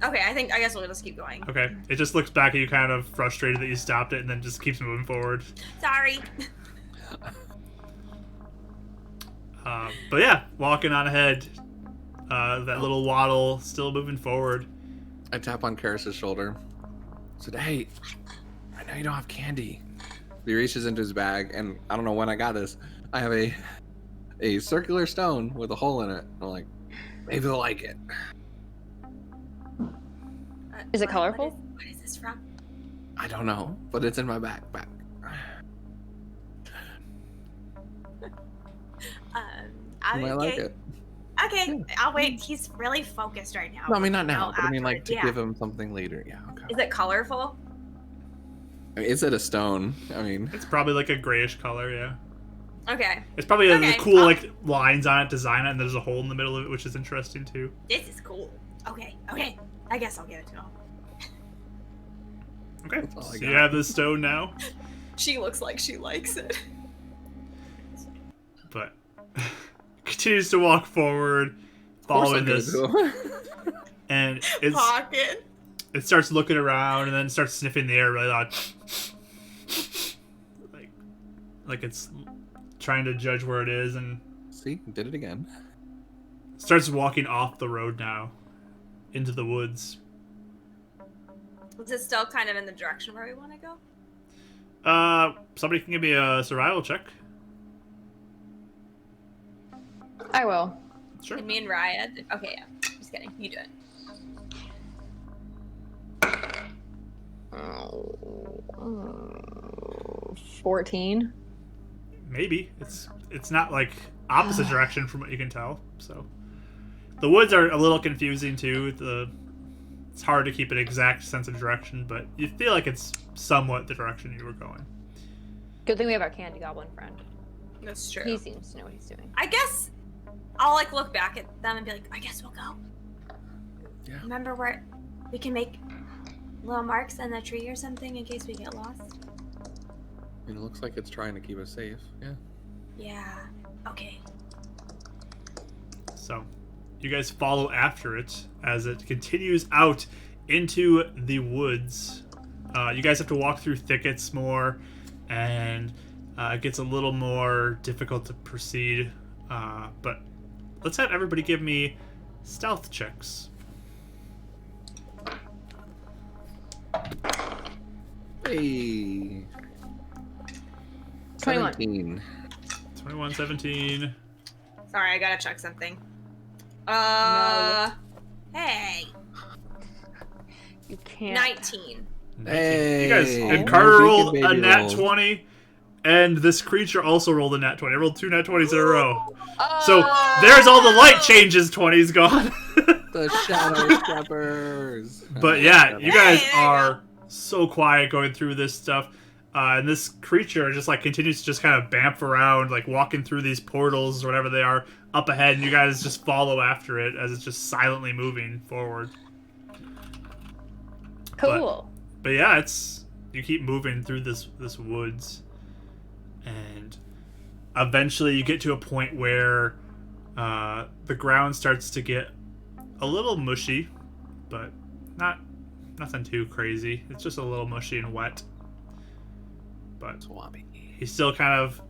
Okay. I guess we'll just keep going.
Okay. It just looks back at you, kind of frustrated that you stopped it, and then just keeps moving forward.
Sorry.
But yeah, walking on ahead. That little waddle still moving forward.
I tap on Karis's shoulder. I said, "Hey, I know you don't have candy." He reaches into his bag, and I don't know when I got this. I have a circular stone with a hole in it. I'm like, maybe they'll like it.
Is it colorful?
What is this from?
I don't know, but it's in my backpack. You might like it.
Okay, I'll wait. He's really focused right now.
No, I mean not now,
I'll
but I mean like to
afterwards,
give him something later. Yeah, okay.
Is it colorful?
I mean, is it a stone? I mean,
It's probably like a grayish color, yeah.
Okay,
It's probably
Okay,
the cool
I'll-
like lines on it, design it, and there's a hole in the middle of it, which is interesting too.
this is cool. Okay. I guess I'll give it to him.
Okay,
That's all I
so
got.
you have this stone now,
She looks like she likes it.
but continues to walk forward,
of course
following
I'm gonna
this,
do it.
and
Pocket.
it starts looking around and then starts sniffing the air really loud, like it's trying to judge where it is, and
See, did it again.
starts walking off the road now into the woods.
Is it still kind of in the direction where we want to go?
Somebody can give me a survival check.
I will.
Sure.
And me and Raya. Okay, yeah. Just kidding. You do it.
14.
Maybe it's not like opposite direction from what you can tell. So the woods are a little confusing too. It's hard to keep an exact sense of direction, but you feel like it's somewhat the direction you were going.
Good thing we have our candy goblin friend.
That's true.
He seems to know what he's doing.
I guess I'll like look back at them and be like, I guess we'll go.
Yeah.
Remember where we can make little marks on the tree or something in case we get lost?
It looks like it's trying to keep us safe. Yeah.
Yeah. Okay.
So you guys follow after it as it continues out into the woods. You guys have to walk through thickets more, and it gets a little more difficult to proceed. But let's have everybody give me stealth checks.
Hey.
21.
17.
21, 17.
Sorry, I gotta check something. Hey.
You can't.
19.
19.
Hey.
You guys,
Oh.
and Carter rolled
Baby
a nat
roll.
20, and this creature also rolled a nat 20. I rolled 2 nat 20s in a row. So there's all the light changes 20's gone.
The Shadow Steppers.
But yeah, you guys
Hey, there you
are so quiet going through this stuff. And this creature just like continues to just kind of bamf around, like walking through these portals or whatever they are up ahead, and you guys just follow after it as it's just silently moving forward.
Cool.
But yeah, you keep moving through this woods, and eventually you get to a point where the ground starts to get a little mushy, but nothing too crazy. It's just a little mushy and wet. But
Swampy.
he still kind of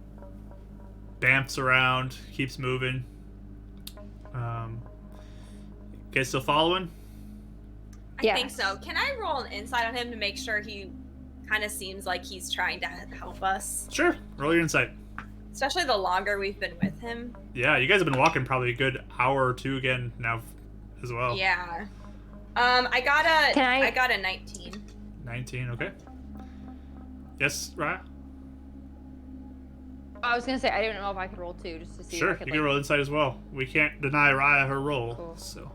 bamps around, keeps moving. Guys still following?
I
Yes.
think so. Can I roll an insight on him to make sure he kind of seems like he's trying to help us?
Sure. Roll your insight.
Especially the longer we've been with him.
Yeah, you guys have been walking probably a good hour or two again now as well.
Yeah. I got a
Can I-
I got a 19.
19, okay. Yes, Raya?
I was gonna say I didn't know if I could roll 2 just to see.
Sure,
if I could,
you can roll insight as well. We can't deny Raya her roll,
Cool.
so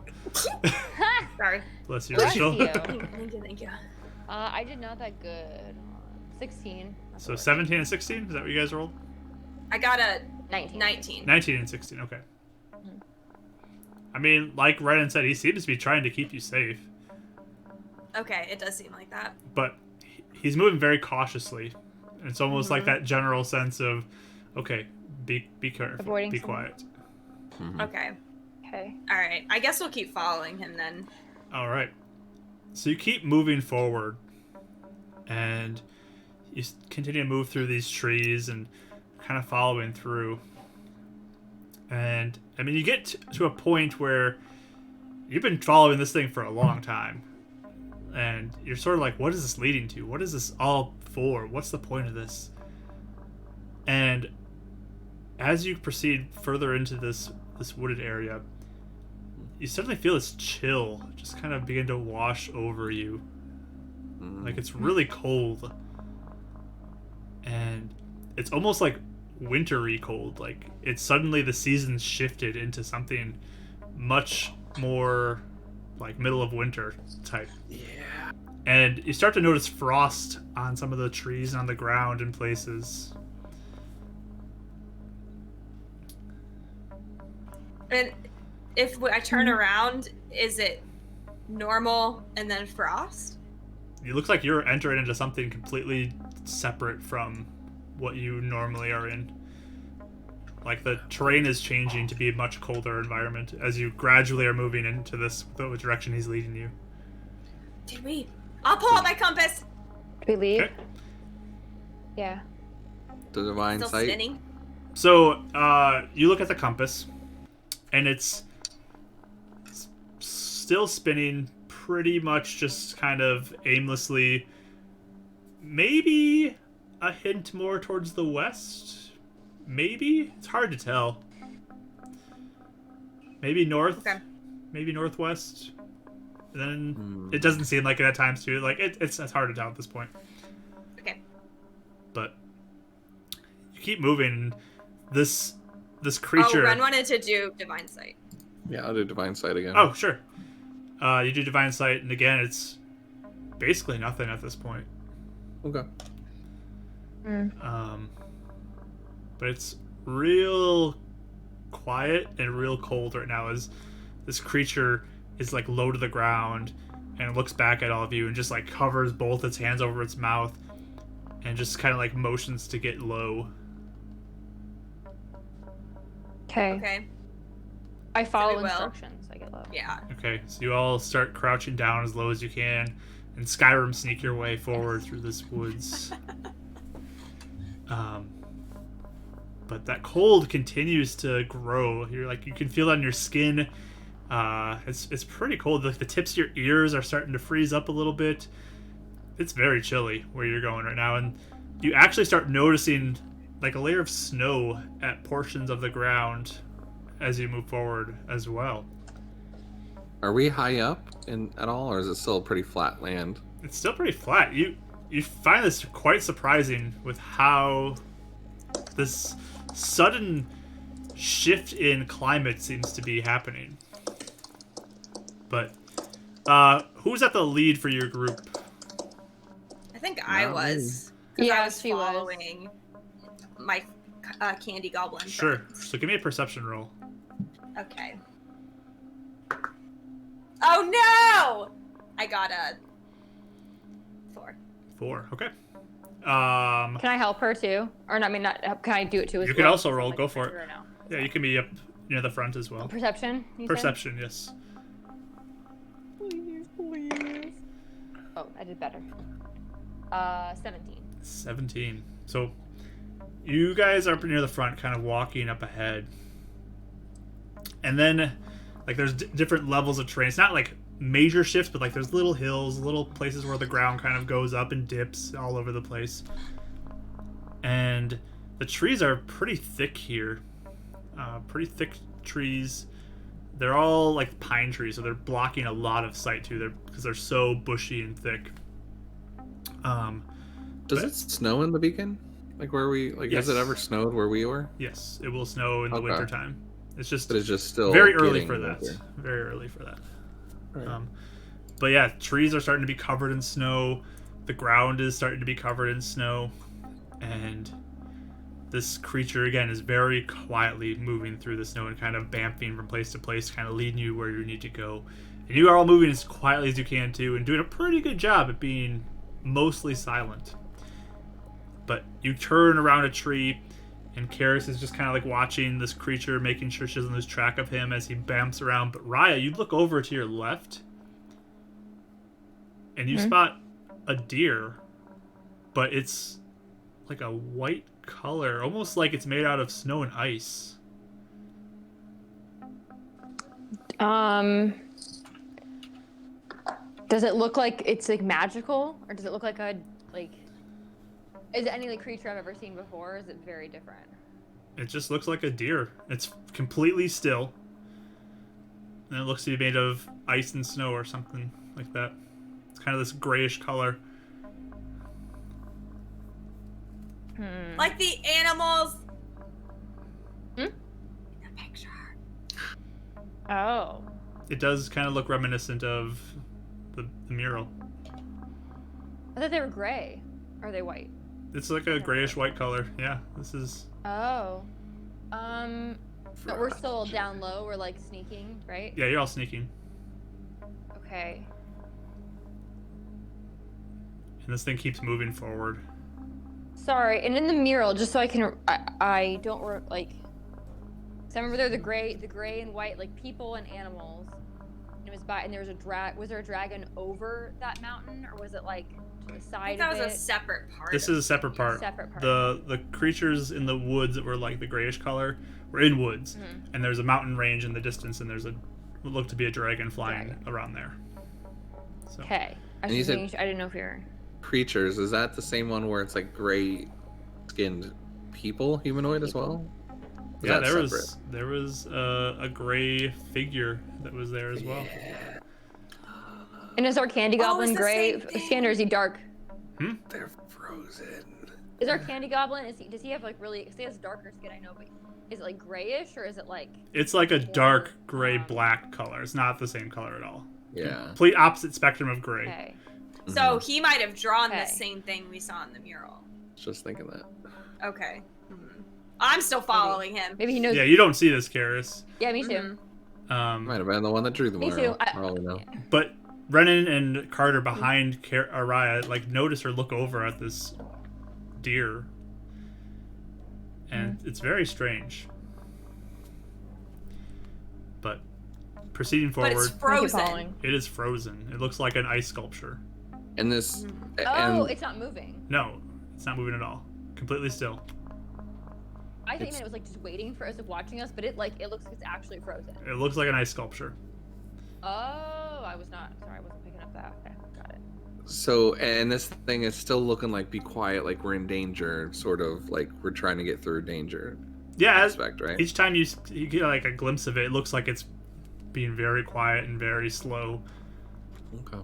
Sorry.
bless you,
Bless
Rachel.
you.
Thank you.
I did not that good. 16. That's
So
what-
17 and 16, is that what you guys rolled?
I got a
19.
19.
19 and 16, okay.
Mhm.
I mean, like Renan said, he seems to be trying to keep you safe,
Okay, it does seem like that.
but he's moving very cautiously. It's almost like
Mhm.
that general sense of, okay, be careful,
Avoiding
be
someone.
quiet.
Okay.
Okay.
All right. I guess we'll keep following him then.
All right. So you keep moving forward, and you continue to move through these trees and kind of following through. And I mean, you get to a point where you've been following this thing for a long time, and you're sort of like, what is this leading to? What is this all for? What's the point of this? And as you proceed further into this wooded area, you suddenly feel this chill just kind of begin to wash over you. Like it's really cold. And it's almost like wintry cold. Like it's suddenly the seasons shifted into something much more like middle of winter type.
Yeah.
And you start to notice frost on some of the trees and on the ground in places.
And if I turn around, is it normal and then frost?
It looks like you're entering into something completely separate from what you normally are in. Like the terrain is changing to be a much colder environment as you gradually are moving into the direction he's leading you.
Did we? I'll pull out my compass.
Did we leave?
Okay.
Yeah.
The divine
Still
sight.
spinning.
So you look at the compass, and it's still spinning pretty much just kind of aimlessly. Maybe a hint more towards the west? Maybe? It's hard to tell. Maybe north?
Okay.
Maybe northwest? And then it doesn't seem like it at times too. Like it's hard to tell at this point.
Okay.
But you keep moving. This creature.
Oh, Ren wanted to do Divine Sight.
Yeah, I'll do Divine Sight again.
Oh, sure. You do Divine Sight, and again, it's basically nothing at this point.
Okay.
But it's real quiet and real cold right now as this creature is like low to the ground and looks back at all of you and just like covers both its hands over its mouth and just kind of like motions to get low.
Okay.
I follow
we will.
instructions. I get low.
Yeah.
Okay, so you all start crouching down as low as you can and Skyrim sneak your way forward through this woods. But that cold continues to grow. You're like, you can feel it on your skin. It's pretty cold. Like the tips of your ears are starting to freeze up a little bit. It's very chilly where you're going right now, and you actually start noticing like a layer of snow at portions of the ground as you move forward as well.
Are we high up at all, or is it still pretty flat land?
It's still pretty flat. You find this quite surprising with how this sudden shift in climate seems to be happening. But who's at the lead for your group?
I think I
Not
was. 'Cause
Yeah,
I was
she was.
following my candy goblin.
Sure.
friends.
So give me a perception roll.
Okay. Oh no! I got a 4.
4. Okay.
Can I help her too? Or not? I mean, not. Can I do it too? As
You can
well?
also roll.
Like,
Go for it.
or no?
Yeah, you can be up near the front as well.
Perception. You said?
Perception, yes.
Please. Oh, I did better. 17.
17. So you guys are up near the front, kind of walking up ahead. And then, like, there's different levels of terrain. It's not like major shifts, but like there's little hills, little places where the ground kind of goes up and dips all over the place. And the trees are pretty thick here. Pretty thick trees. They're all like pine trees, so they're blocking a lot of sight too. Because they're so bushy and thick.
Does it snow in the beacon? Like where we like?
Yes.
Has it ever snowed where we were?
Yes, it will snow in the
Okay.
wintertime. It's just
But it's just still
very early
getting
for that.
winter.
Very early for that.
Right.
But yeah, trees are starting to be covered in snow. The ground is starting to be covered in snow. And this creature, again, is very quietly moving through the snow and kind of bamfing from place to place, kind of leading you where you need to go. And you are all moving as quietly as you can, too, and doing a pretty good job at being mostly silent. But you turn around a tree, and Karis is just kind of like watching this creature, making sure she doesn't lose track of him as he bamps around. But Raya, you look over to your left, and you spot a deer, but it's like a white color, almost like it's made out of snow and ice.
Does it look like it's like magical, or does it look like a like? Is it any like creature I've ever seen before? Or is it very different?
It just looks like a deer. It's completely still. And it looks to be made of ice and snow or something like that. It's kind of this grayish color.
Like the animals.
Hmm?
In the picture.
Oh.
It does kind of look reminiscent of the mural.
I thought they were gray. Or are they white?
It's like a grayish white color. Yeah, this is...
Oh. But we're still down low. We're like sneaking, right?
Yeah, you're all sneaking.
Okay.
And this thing keeps moving forward.
Sorry, and in the mural, just so I can, I don't like. So I remember there were the gray and white, like people and animals. And it was and there was Was there a dragon over that mountain, or was it like to the
I
side
think that
of
was
it?
a separate part.
This is a separate part.
Separate part.
The creatures in the woods that were like the grayish color were in woods.
Mhm.
And there's a mountain range in the distance, and there's what looked to be a dragon flying
Dragon.
around there. So.
Okay. I
And you said-
didn't know if you were.
Creatures, is that the same one where it's like gray skinned people, humanoid as well? Is
Yeah,
that
there was a gray figure that was there as well.
And is our candy goblin
it's the
gray
same thing.
skin or is he dark?
They're frozen.
Is our candy goblin, does he have like really, because he has darker skin, I know, but is it like grayish or is it like...
It's like a dark gray
um,
black color. It's not the same color at all.
Yeah.
Complete opposite spectrum of gray.
Okay.
So he might have drawn the
Okay.
same thing we saw in the mural.
Just thinking that.
Okay. I'm still following him.
Maybe he knows.
Yeah, you don't see this, Karis.
Yeah, me too.
Might have been the one that drew the
Me
mural.
too. I-
For all we know.
But Renan and Carter behind Araya like notice her look over at this deer, and it's very strange. But proceeding
But
forward,
it's frozen.
it is frozen. It looks like an ice sculpture.
And this.
Oh,
and
it's not moving.
No, it's not moving at all. Completely still.
I think
It's-
that it was like just waiting for us, like watching us, but it looks like it's actually frozen.
It looks like an ice sculpture.
Oh, I wasn't picking up that. Okay, got it.
So, and this thing is still looking like be quiet, like we're in danger, sort of like we're trying to get through danger.
Yeah, as,
Aspect, right?
each time you get like a glimpse of it, it looks like it's being very quiet and very slow.
Okay.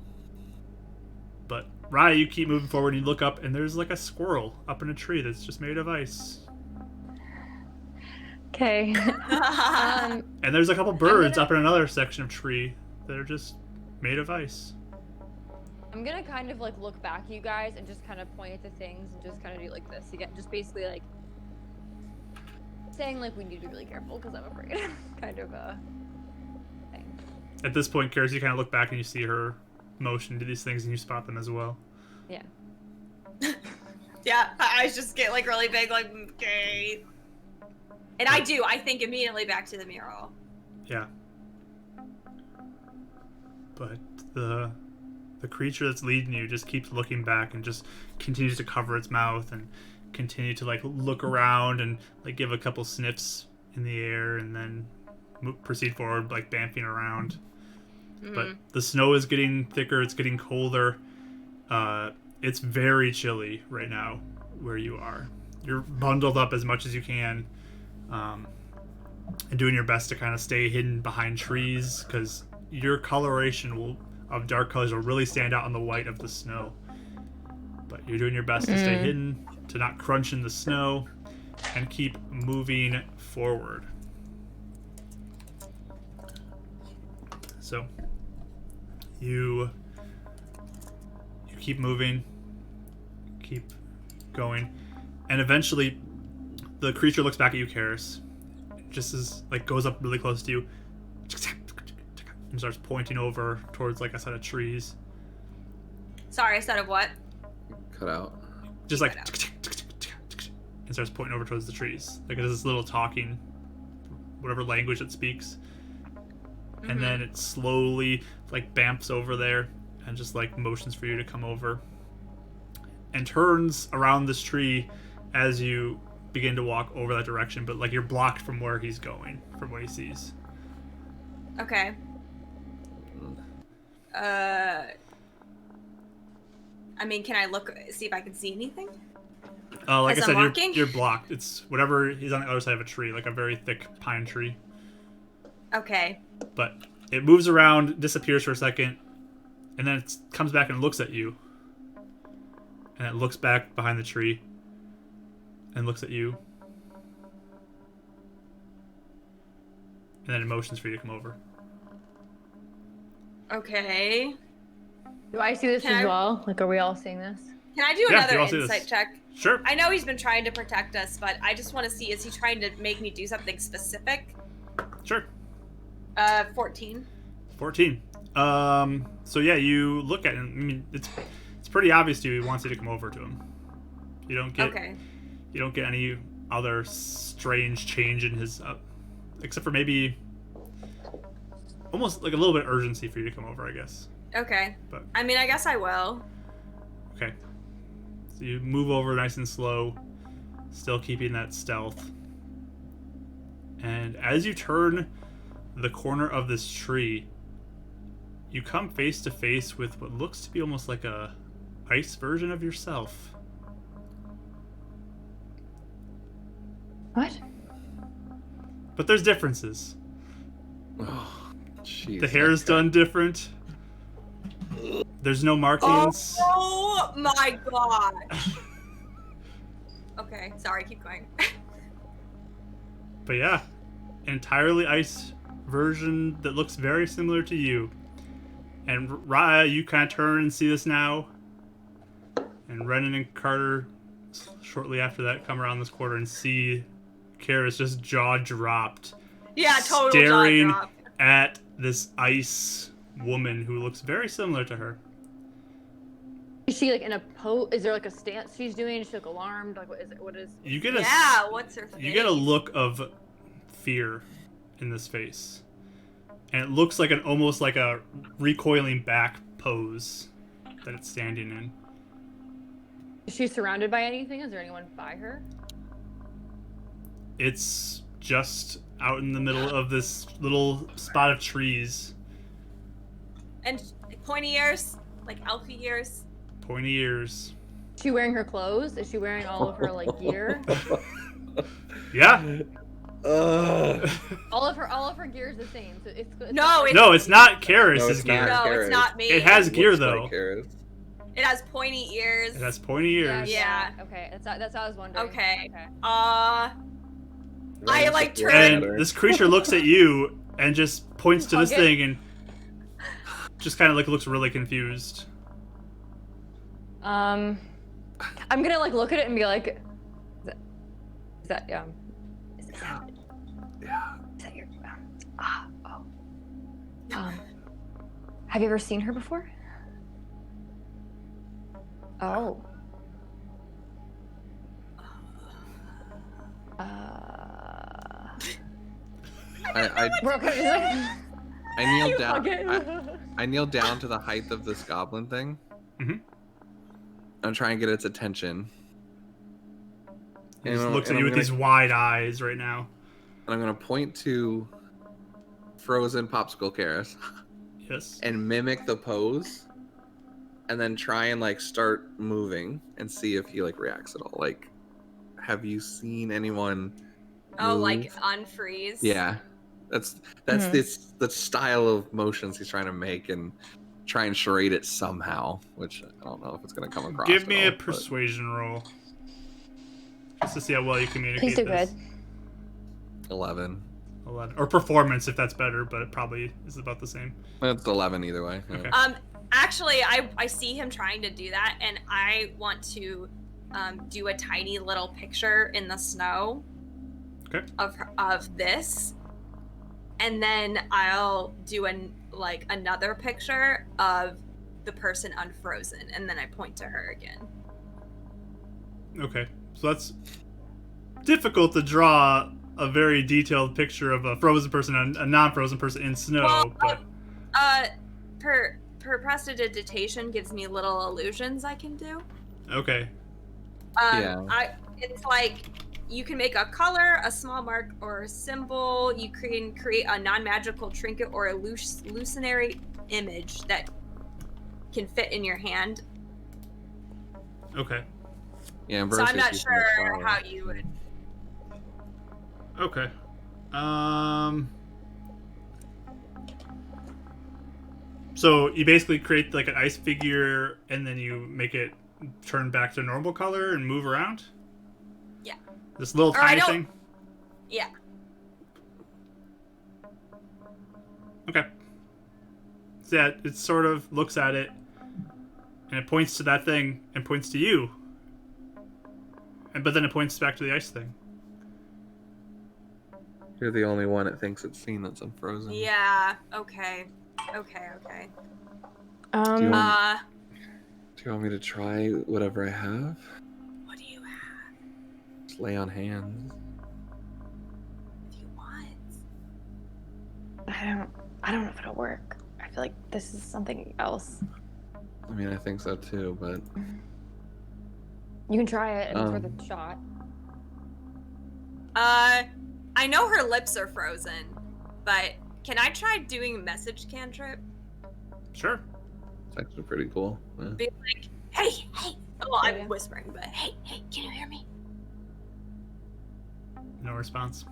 But Raya, you keep moving forward. And you look up, and there's like a squirrel up in a tree that's just made of ice.
Okay.
And there's a couple birds
gonna-
up in another section of tree that are just made of ice.
I'm gonna kind of like look back at you guys and just kind of point at the things and just kind of do like this again, just basically like saying like we need to be really careful because I'm afraid, kind of thing.
At this point, Karis, you kind of look back and you see her motion to these things, and you spot them as well.
Yeah.
Yeah, I just get like really big, like, okay. And I do. I think immediately back to the mural.
Yeah. But the creature that's leading you just keeps looking back and just continues to cover its mouth and continue to like look around and like give a couple sniffs in the air and then proceed forward, like bamfing around. But the snow is getting thicker. It's getting colder. It's very chilly right now where you are. You're bundled up as much as you can, and doing your best to kind of stay hidden behind trees because your coloration of dark colors will really stand out on the white of the snow. But you're doing your best to stay hidden, to not crunch in the snow, and keep moving forward. So you keep moving, keep going, and eventually the creature looks back at you, Karis, just as like goes up really close to you and starts pointing over towards like a set of trees.
Sorry, I said of what?
Cut out.
Just like
Right
and starts pointing over towards the trees. Like it does this little talking, whatever language it speaks. And then it slowly like bamps over there and just like motions for you to come over and turns around this tree as you begin to walk over that direction, but like you're blocked from where he's going, from what he sees.
Okay. I mean, can I see if I can see anything?
Like
As
I said,
I'm walking?
you're blocked. It's whatever, he's on the other side of a tree, like a very thick pine tree.
Okay.
But it moves around, disappears for a second, and then it comes back and looks at you. And it looks back behind the tree and looks at you. And then it motions for you to come over.
Okay.
Do I see this
Can
as
I-
well? Like, are we all seeing this?
Can I do
Yeah,
another
you all see
insight
this.
check?
Sure.
I know he's been trying to protect us, but I just want to see, is he trying to make me do something specific?
Sure.
14.
14. So yeah, you look at him. I mean, it's pretty obvious to you he wants you to come over to him. You don't get
Okay.
you don't get any other strange change in his except for maybe almost like a little bit of urgency for you to come over, I guess.
Okay.
But
I mean, I guess I will.
okay. So you move over nice and slow, still keeping that stealth. And as you turn the corner of this tree, you come face to face with what looks to be almost like a ice version of yourself.
What?
But there's differences.
Oh, jeez.
The hair's done different. There's no markings.
Oh my gosh. Okay, sorry, keep going.
But yeah, entirely ice version that looks very similar to you. And Raya, you kind of turn and see this now. And Renan and Carter, shortly after that, come around this corner and see Karis just jaw dropped.
Yeah, total
staring
jaw drop.
at this ice woman who looks very similar to her.
Is she like in a pose? Is there like a stance she's doing? Is she like alarmed? Like what is it? What is?
You get
What's her face?
You get a look of fear in this face, and it looks like almost like a recoiling back pose that it's standing in.
Is she surrounded by anything? Is there anyone by her?
It's just out in the middle of this little spot of trees.
And pointy ears, like elfie ears.
Pointy ears.
Is she wearing her clothes? Is she wearing all of her like gear?
Yeah.
all of her gear is the same. So it's
No,
No, it's not Karis'
No, it's
gear.
not.
No, it's not me.
It has gear
Looks
though.
like Karis.
It has pointy ears.
It has pointy ears.
Yeah.
Okay, that's how I was wondering.
Okay.
Okay.
I like
Ryan's
turn-
And this creature looks at you and just points to this
Hug it.
thing and just kind of like looks really confused.
I'm gonna like look at it and be like, is that
Yeah.
is that your have you ever seen her before? Oh. We're okay.
I kneel
You
down.
hug it.
I kneel down to the height of this goblin thing.
Mhm.
I'm trying to get its attention.
He just
And
looks at
I'm
you with
gonna-
these wide eyes right now.
And I'm gonna point to frozen popsicle Karis
Yes.
and mimic the pose, and then try and like start moving and see if he like reacts at all. Like, have you seen anyone?
Oh,
move?
like unfreeze.
Yeah, that's
Mhm.
the style of motions he's trying to make and try and charade it somehow. Which I don't know if it's gonna come across.
Give
at
me
all,
a
but-
persuasion roll. Just to see how well you communicate
Please do
this.
good.
11.
11. Or performance if that's better, but it probably is about the same.
It's 11 either way. Yeah.
Okay.
Actually, I see him trying to do that, and I want to do a tiny little picture in the snow.
Okay.
Of this, and then I'll do another picture of the person unfrozen, and then I point to her again.
Okay. So that's difficult to draw a very detailed picture of a frozen person and a non-frozen person in snow,
Well,
but
prestidigitation gives me little illusions I can do.
okay.
Yeah.
It's like you can make a color, a small mark, or a symbol. You can create a non-magical trinket or a illusionary image that can fit in your hand.
Okay.
Yeah.
So I'm
versus
not
using the
sure
flower.
how you would.
Okay. So you basically create like an ice figure and then you make it turn back to normal color and move around?
Yeah.
This little
Or I
tiny
don't-
thing?
Yeah.
Okay. So yeah, it sort of looks at it and it points to that thing and points to you. But then it points back to the ice thing.
You're the only one it thinks it's seen that's unfrozen.
Yeah. Okay. Okay.
Do you want-
Uh,
Do you want me to try whatever I have?
what do you have?
Just lay on hands.
If you want.
I don't know if it'll work. I feel like this is something else.
I mean, I think so too, but
You can try it. It's worth
Um,
a shot.
I know her lips are frozen, but can I try doing a message cantrip?
Sure.
it's actually pretty cool. Yeah.
Be like, hey. Oh,
Yeah.
I'm whispering, but hey, can you hear me?
No response.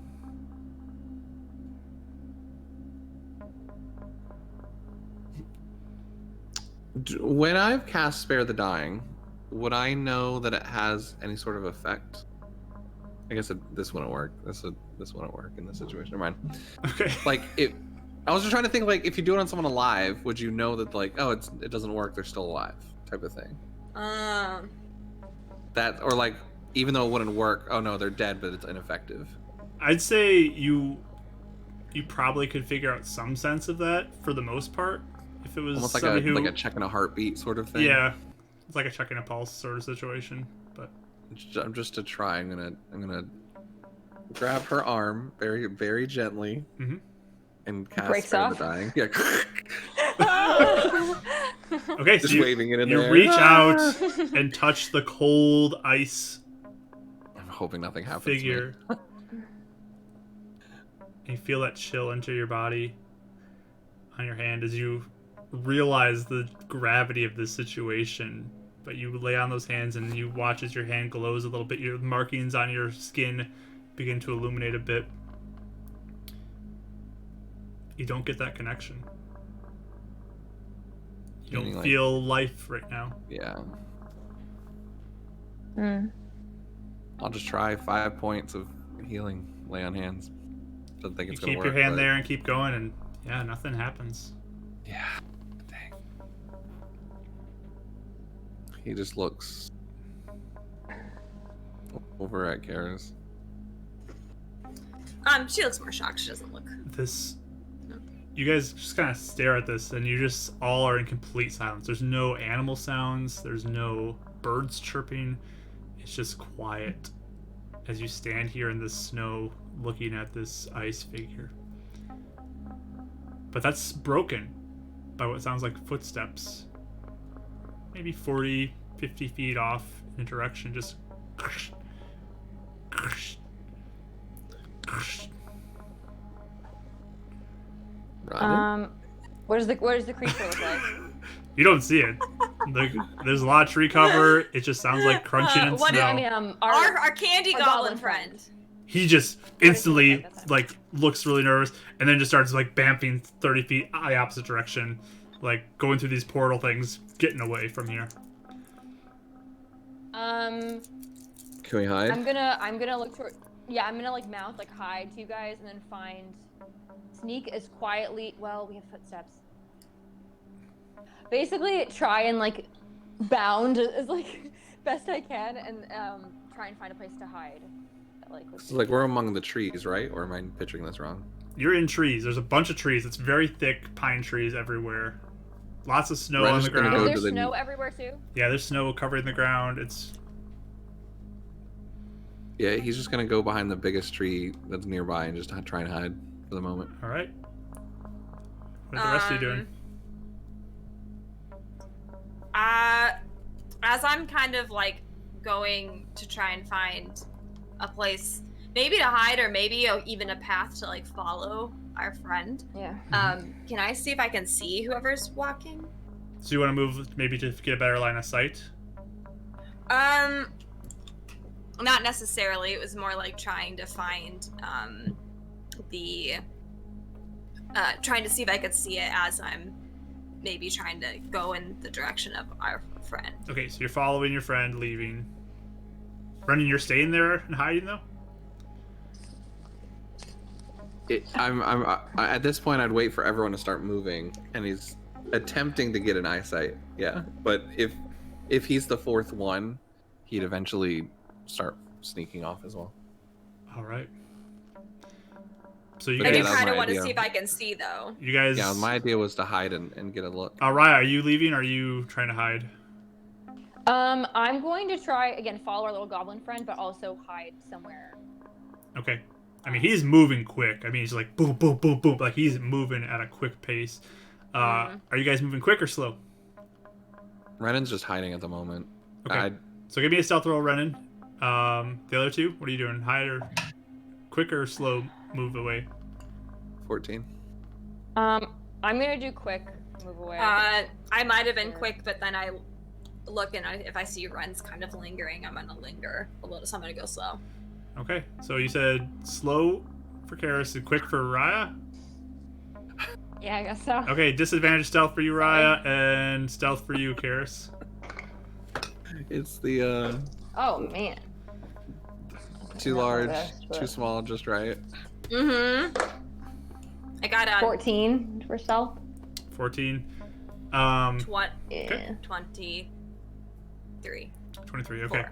When I've cast Spare the Dying, would I know that it has any sort of effect? I guess this wouldn't work. This wouldn't work in this situation. Never mind.
Okay.
Like I was just trying to think, like, if you do it on someone alive, would you know that, like, oh, it doesn't work, they're still alive, type of thing. That, or like, even though it wouldn't work, oh no, they're dead, but it's ineffective.
I'd say you probably could figure out some sense of that for the most part. If it was
Almost like
somebody
like a checking a heartbeat sort of thing.
Yeah, it's like a checking a pulse sort of situation. But
I'm just to try. I'm gonna grab her arm very, very gently and cast
Breaks
Spare
off.
the Dying. Yeah.
okay, so
Just waving it in
you
there.
reach out and touch the cold ice
I'm hoping nothing happens.
figure. You feel that chill enter your body on your hand as you realize the gravity of this situation. But you lay on those hands and you watch as your hand glows a little bit. Your markings on your skin begin to illuminate a bit. You don't get that connection. You
Meaning,
don't
like,
feel life right now.
Yeah.
Hmm.
I'll just try 5 points of healing. Lay on hands. Don't think
You
it's gonna
keep
work.
your hand
but-
there and keep going, and yeah, nothing happens.
Yeah. Dang. He just looks over at Karis.
She looks more shocked. She doesn't look.
You guys just kind of stare at this, and you just all are in complete silence. There's no animal sounds. There's no birds chirping. It's just quiet as you stand here in the snow looking at this ice figure. But that's broken by what sounds like footsteps. Maybe 40, 50 feet off in a direction, just...
Right.
What does the creature look like?
You don't see it. There's a lot of tree cover. It just sounds like crunching in
what do
snow.
I
I mean,
Our candy
our
goblin
goblin
friend.
He just instantly
Okay, that's
like looks really nervous and then just starts like bamping 30 feet the opposite direction, like going through these portal things, getting away from here.
Can we hide?
I'm gonna look toward. Yeah, I'm gonna like mouth like hide to you guys and then sneak as quietly. Well, we have footsteps. Basically, try and like bound as like best I can and try and find a place to hide.
So, like, we're among the trees, right? Or am I picturing this wrong?
You're in trees. There's a bunch of trees. It's very thick pine trees everywhere. Lots of snow
Ren
on
is
the
gonna
ground.
go
There's
to the-
snow everywhere too.
Yeah, there's snow covering the ground. It's
Yeah, he's just gonna go behind the biggest tree that's nearby and just try and hide for the moment.
all right. What are the rest of you doing?
As I'm kind of like going to try and find a place, maybe to hide or maybe even a path to like follow our friend.
Yeah.
Can I see if I can see whoever's walking?
So you want to move maybe to get a better line of sight?
Not necessarily. It was more like trying to find trying to see if I could see it as I'm maybe trying to go in the direction of our friend.
Okay, so you're following your friend, leaving. Brendan, you're staying there and hiding though?
I'm at this point, I'd wait for everyone to start moving, and he's attempting to get an eyesight. Yeah, but if he's the fourth one, he'd eventually start sneaking off as well.
All right. So you
I do
that was
guys,
kind of
my
want to
idea.
see if I can see though.
you guys.
Yeah, my idea was to hide and get a look.
Raya, are you leaving? Or are you trying to hide?
I'm going to try again follow our little goblin friend, but also hide somewhere.
Okay. I mean, he's moving quick. I mean, he's like boom, boom, boom, boom. Like he's moving at a quick pace. Are you guys moving quick or slow?
Renan's just hiding at the moment.
Okay. So give me a stealth roll, Renan. The other two, what are you doing? Hide or quick or slow move away?
14.
I'm gonna do quick move away.
I might have been quick, but then I look and if I see Ren's kind of lingering, I'm gonna linger a little. So I'm gonna go slow.
Okay. So you said slow for Karis and quick for Raya?
Yeah, I guess so.
Okay, disadvantage stealth for you, Raya, and stealth for you, Karis.
It's the
Oh man.
too
Not my
large,
best, but-
too small, just right.
I got a
14 for stealth.
14.
Yeah.
23.
23, okay.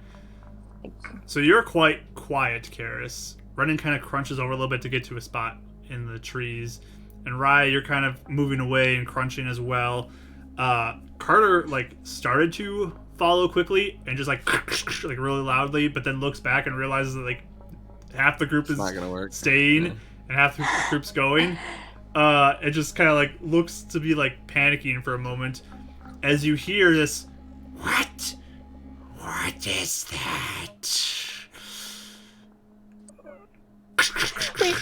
4.
So you're quite quiet, Karis. Running kind of crunches over a little bit to get to a spot in the trees. And Raya, you're kind of moving away and crunching as well. Carter, like, started to follow quickly and just, like really loudly, but then looks back and realizes that, like, half the group is
Not gonna work.
staying
Yeah.
and half the group's going. It just kind of, like, looks to be, like, panicking for a moment as you hear this, "What? What is that?"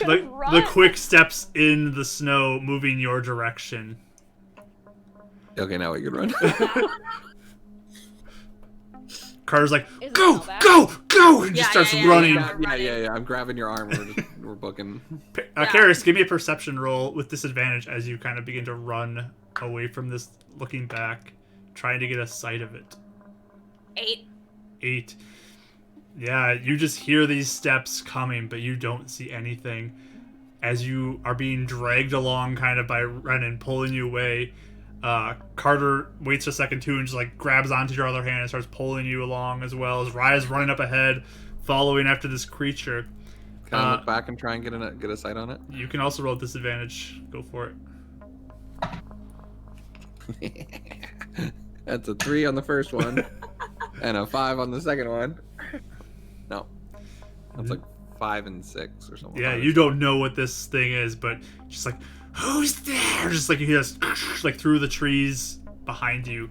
The quick steps in the snow moving your direction.
Okay, now we can run.
Carter's like,
Is it
"Go,
so bad?
go!" And just
Yeah,
starts
yeah,
running.
yeah.
I'm grabbing your arm. We're booking.
Karis, give me a perception roll with disadvantage as you kind of begin to run away from this, looking back, trying to get a sight of it.
8.
8. Yeah, you just hear these steps coming, but you don't see anything. As you are being dragged along kind of by Renan, pulling you away, Carter waits a second too and just like grabs onto your other hand and starts pulling you along, as well as Raya's running up ahead, following after this creature.
Can I look back and try and get a sight on it?
You can also roll disadvantage. Go for it.
That's a 3 on the first one, and a 5 on the second one. No, that's like 5 and 6 or something.
Yeah, you don't know what this thing is, but just like, "Who's there?" Just like you hear this, like through the trees behind you.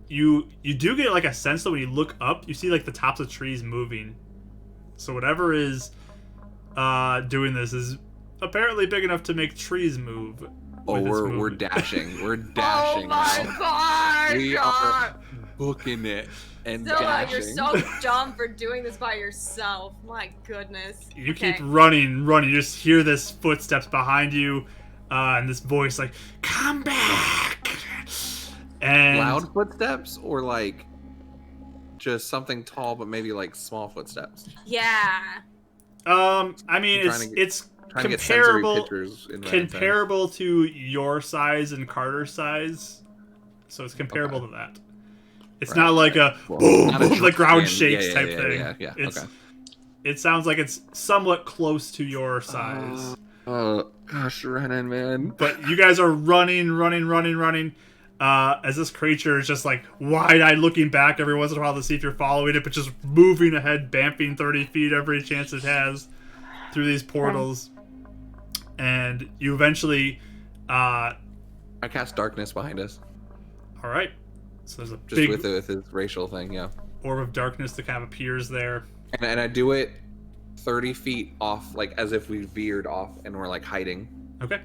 You do get like a sense that when you look up, you see like the tops of trees moving. So whatever is doing this is apparently big enough to make trees move.
Oh,
with its
we're
movement.
dashing. We're dashing.
Oh my
now.
god!
We are booking it and
Zilla,
dashing.
you're so dumb for doing this by yourself. My goodness.
You
Okay.
keep running. You just hear this footsteps behind you, and this voice like, "Come back!" And
Loud footsteps or like just something tall, but maybe like small footsteps.
Yeah.
I mean,
I'm trying
it's
Trying to get sensory
comparable
pictures in Reddit's eyes.
comparable to your size and Carter's size, so it's comparable to that. It's
Right.
not like a
Well,
boom,
not a
boom, the ground
giant-
shakes type thing.
Yeah.
It's
Okay.
it sounds like it's somewhat close to your size.
Oh gosh, Renan, man.
But you guys are running, as this creature is just like wide-eyed looking back every once in a while to see if you're following it, but just moving ahead, bamping 30 feet every chance it has through these portals. And you eventually,
I cast darkness behind us,
all right. So there's a
just
big
with his racial thing, yeah.
orb of darkness that kind of appears there.
And I do it 30 feet off, like as if we veered off and we're like hiding,
Okay.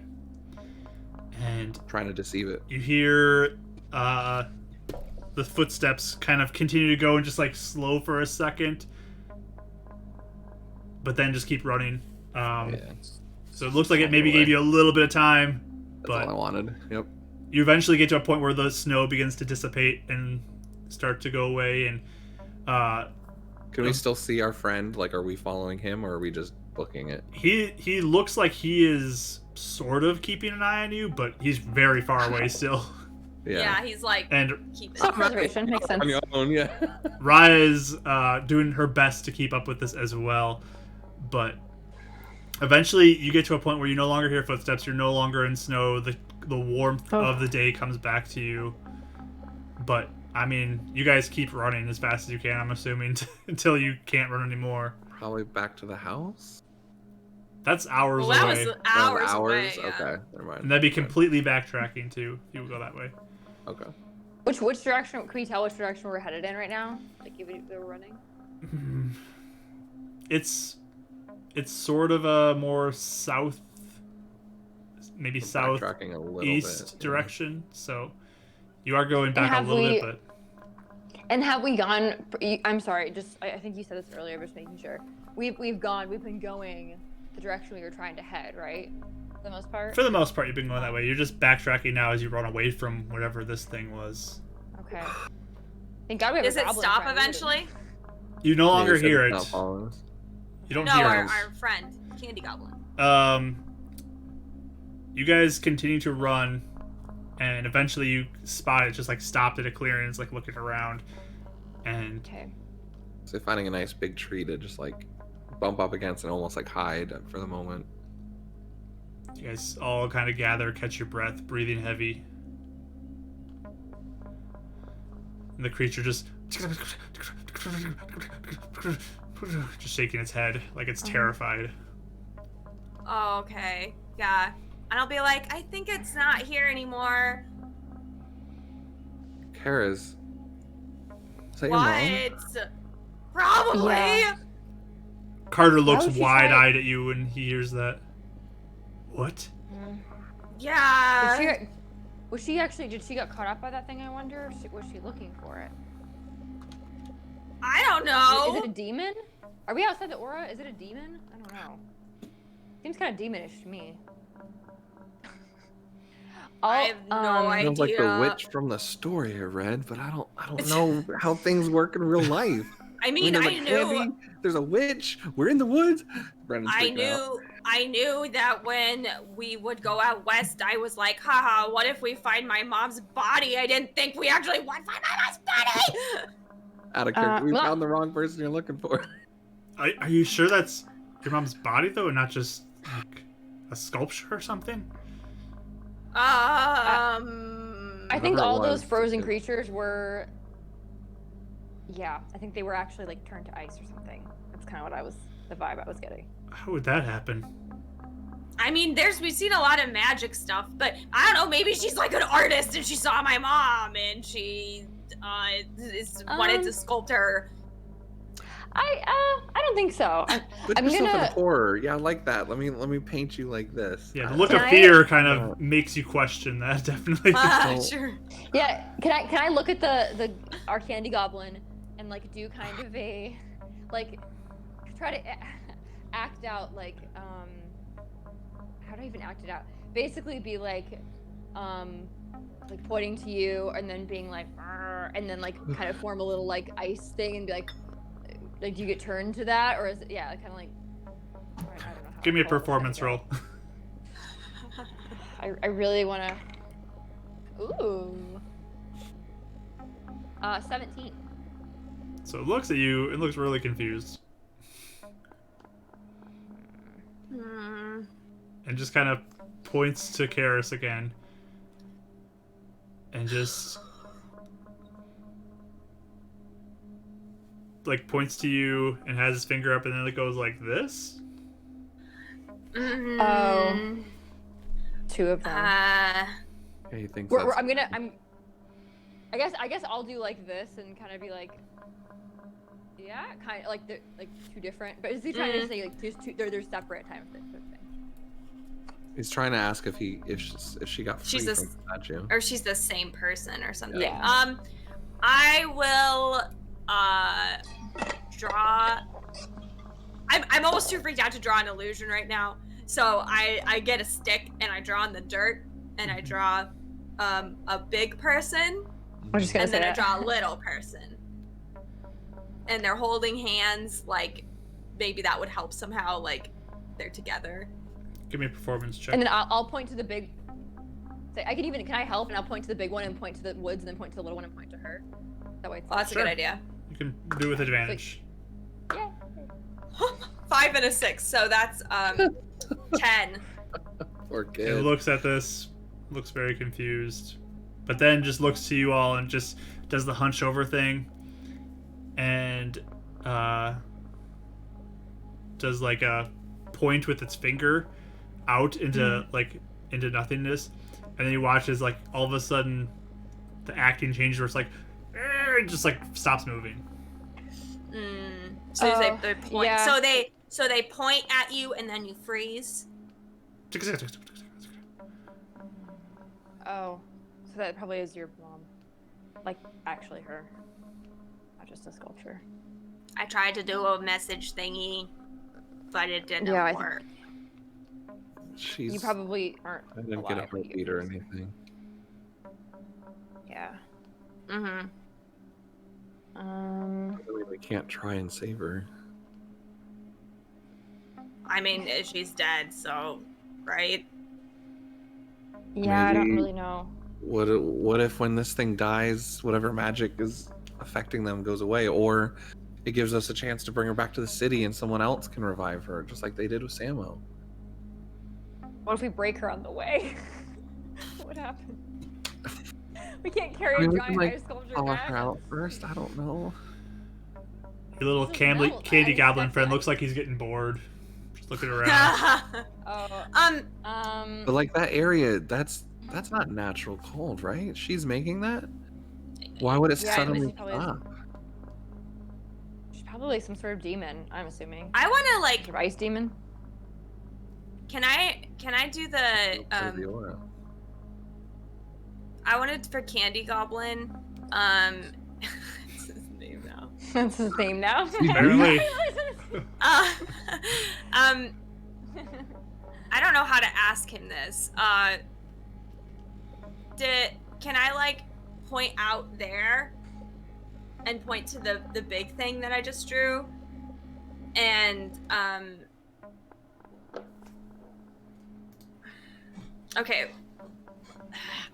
And
trying to deceive it.
you hear the footsteps kind of continue to go and just like slow for a second, but then just keep running.
Yeah,
So it looks like it maybe gave you a little bit of time,
that's all I
but
wanted. Yep.
you eventually get to a point where the snow begins to dissipate and start to go away. And
Can we still see our friend? Like, are we following him or are we just booking it?
he looks like he is sort of keeping an eye on you, but he's very far away still.
Yeah, he's like,
And
keep it.
Self-preservation makes sense.
On your own, yeah.
Raya is doing her best to keep up with this as well, but eventually you get to a point where you no longer hear footsteps. You're no longer in snow. The warmth of the day comes back to you, but I mean, you guys keep running as fast as you can, I'm assuming, until you can't run anymore.
Probably back to the house.
That's hours
Well, that
away.
was hours,
Hours?
away. Yeah.
Okay, never mind.
And that'd be completely backtracking too, if you would go that way.
Okay.
Which direction? Can we tell which direction we're headed in right now? Like if we were running.
It's sort of a more south, maybe south
Backtracking a little
east
bit.
direction. So you are going back a
have
little
we-
bit, but
And have we gone? I'm sorry. I think you said this earlier. Just making sure. We've been going the direction we were trying to head, right? the most part?
For the most part, you've been going that way. You're just backtracking now as you run away from whatever this thing was.
Okay. Thank God we have
Does
a
it
goblin
stop
friend.
eventually?
You no longer
you said
hear
it's
it.
not following us.
You don't
No,
hear
our,
it.
our friend, Candy Goblin.
You guys continue to run, and eventually you spot it just like stopped at a clearance, like looking around, and
Okay.
So finding a nice big tree to just like bump up against and almost like hide for the moment.
you guys all kind of gather, catch your breath, breathing heavy, and the creature just shaking its head like it's terrified.
Oh, okay. Yeah. And I'll be like, I think it's not here anymore.
Kara's. Is that your mom?
What? Probably.
Yeah.
Carter looks
would she
wide-eyed at you when he hears that. What?
Yeah.
Was she actually, did she get caught up by that thing, I wonder? Or was she looking for it?
I don't know.
Is it a demon? Are we outside the aura? Is it a demon? I don't know. Seems kind of demonish to me.
I have no idea.
Sounds like the witch from the story I read, but I don't know how things work in real life.
I mean,
there's
I
a
knew.
candy, there's a witch. We're in the woods. Brandon's
I
freaking out.
knew that when we would go out west, I was like, haha, what if we find my mom's body? I didn't think we actually would find my mom's body!
Out of character. We
well-
found the wrong person you're looking for.
Are you sure that's your mom's body though, and not just like a sculpture or something?
I
I think
Whatever it
all
was,
those frozen
it-
creatures were. Yeah, I think they were actually like turned to ice or something. That's kind of the vibe I was getting.
How would that happen?
I mean, we've seen a lot of magic stuff, but I don't know, maybe she's like an artist and she saw my mom and she wanted to sculpt her.
I don't think so.
Put
I'm
yourself in
gonna-
horror. Yeah, I like that. Let me paint you like this.
Yeah, the look of
Can I-
fear kind of makes you question that, definitely.
Sure.
Yeah, can I look at the our candy goblin and like do kind of a like try to act out like how do I even act it out? Basically be like pointing to you and then being like "Arr," and then like kind of form a little like ice thing and be like do you get turned to that or is it kind of like I don't know how
Give me a
to call it,
performance roll.
I really want to. Ooh. 17.
So it looks at you and looks really confused. And just kind of points to Karis again. And just like points to you and has his finger up and then it goes like this.
Oh. Two of them.
Yeah, he thinks that's...
I guess I'll do like this and kind of be like, yeah, kind of like they're like two different, but is he trying to say like they're separate type of thing?
He's trying to ask if she got free
She's
from the statue.
Or she's the same person or something.
Yeah.
I will draw. I'm almost too freaked out to draw an illusion right now. So I get a stick and I draw in the dirt and I draw a big person
I'm just gonna
and
say
then I
that.
draw a little person. And they're holding hands, like maybe that would help somehow, like they're together.
Give me a performance check.
And then I'll point to the big. Say can I help? And I'll point to the big one and point to the woods and then point to the little one and point to her. That way. It's
Well, that's
Sure.
a good idea.
You can do it with advantage.
yeah.
5 and a 6, so that's 10.
Poor
He
kid.
looks at this, looks very confused, but then just looks to you all and just does the hunch over thing, and does like a point with its finger out into into nothingness, and then you watch as like all of a sudden the acting changes where it's like it just like stops moving.
So they point.
yeah.
So they point at you and then you freeze.
Oh, so that probably is your mom, like actually her, not just a sculpture.
I tried to do a message thingy, but it didn't
Yeah, I think-
work.
She's.
You probably aren't.
I didn't get a
alive when you
heartbeat or
frozen.
anything.
Yeah.
Mm-hmm.
We can't try and save her.
I mean, she's dead, so right.
Yeah, I don't
Maybe-
really know.
What if when this thing dies, whatever magic is affecting them goes away, or it gives us a chance to bring her back to the city and someone else can revive her, just like they did with Samo.
What if we break her on the way? What happened? We can't carry
I mean,
a
we
giant
can, like,
ice sculpture
Follow
back.
her out first. I don't know.
Your little
This is
candy,
no-
candy
I
goblin
expect
friend
that.
looks like he's getting bored. Just looking around.
Oh,
But like that area, that's not natural cold, right? She's making that. Why would it
Yeah,
suddenly
she's probably-
stop?
she's probably some sort of demon. I'm assuming.
I want to like.
Some ice demon.
Can I do the
Or the aura.
I wanted for Candy Goblin. It's his name now.
That's his name now.
Apparently.
I don't know how to ask him this. Can I like point out there and point to the big thing that I just drew? And okay.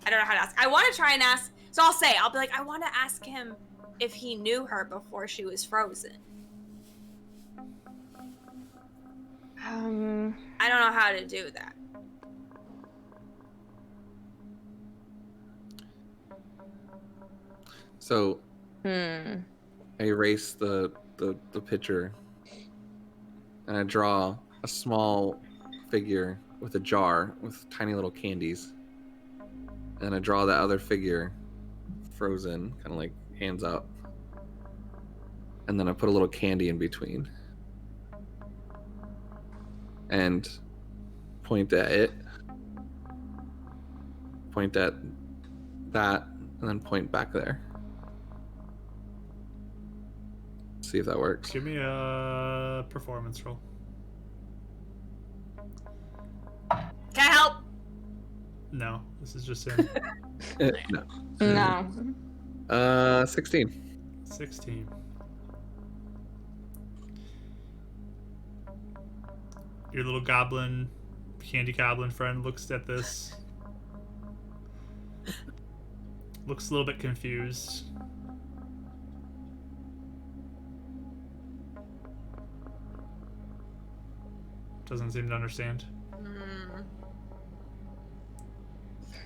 I don't know how to ask. I want to try and ask. So I'll be like, I want to ask him if he knew her before she was frozen. I don't know how to do that.
So
Hmm.
I erase the picture and I draw a small figure with a jar with tiny little candies. And I draw that other figure frozen, kind of like hands up. And then I put a little candy in between. And point at it. Point at that, and then point back there. See if that works.
Give me a performance roll.
Can I help?
No, this is just him.
No.
No.
16.
16. Your little goblin, candy goblin friend looks at this. Looks a little bit confused. Doesn't seem to understand.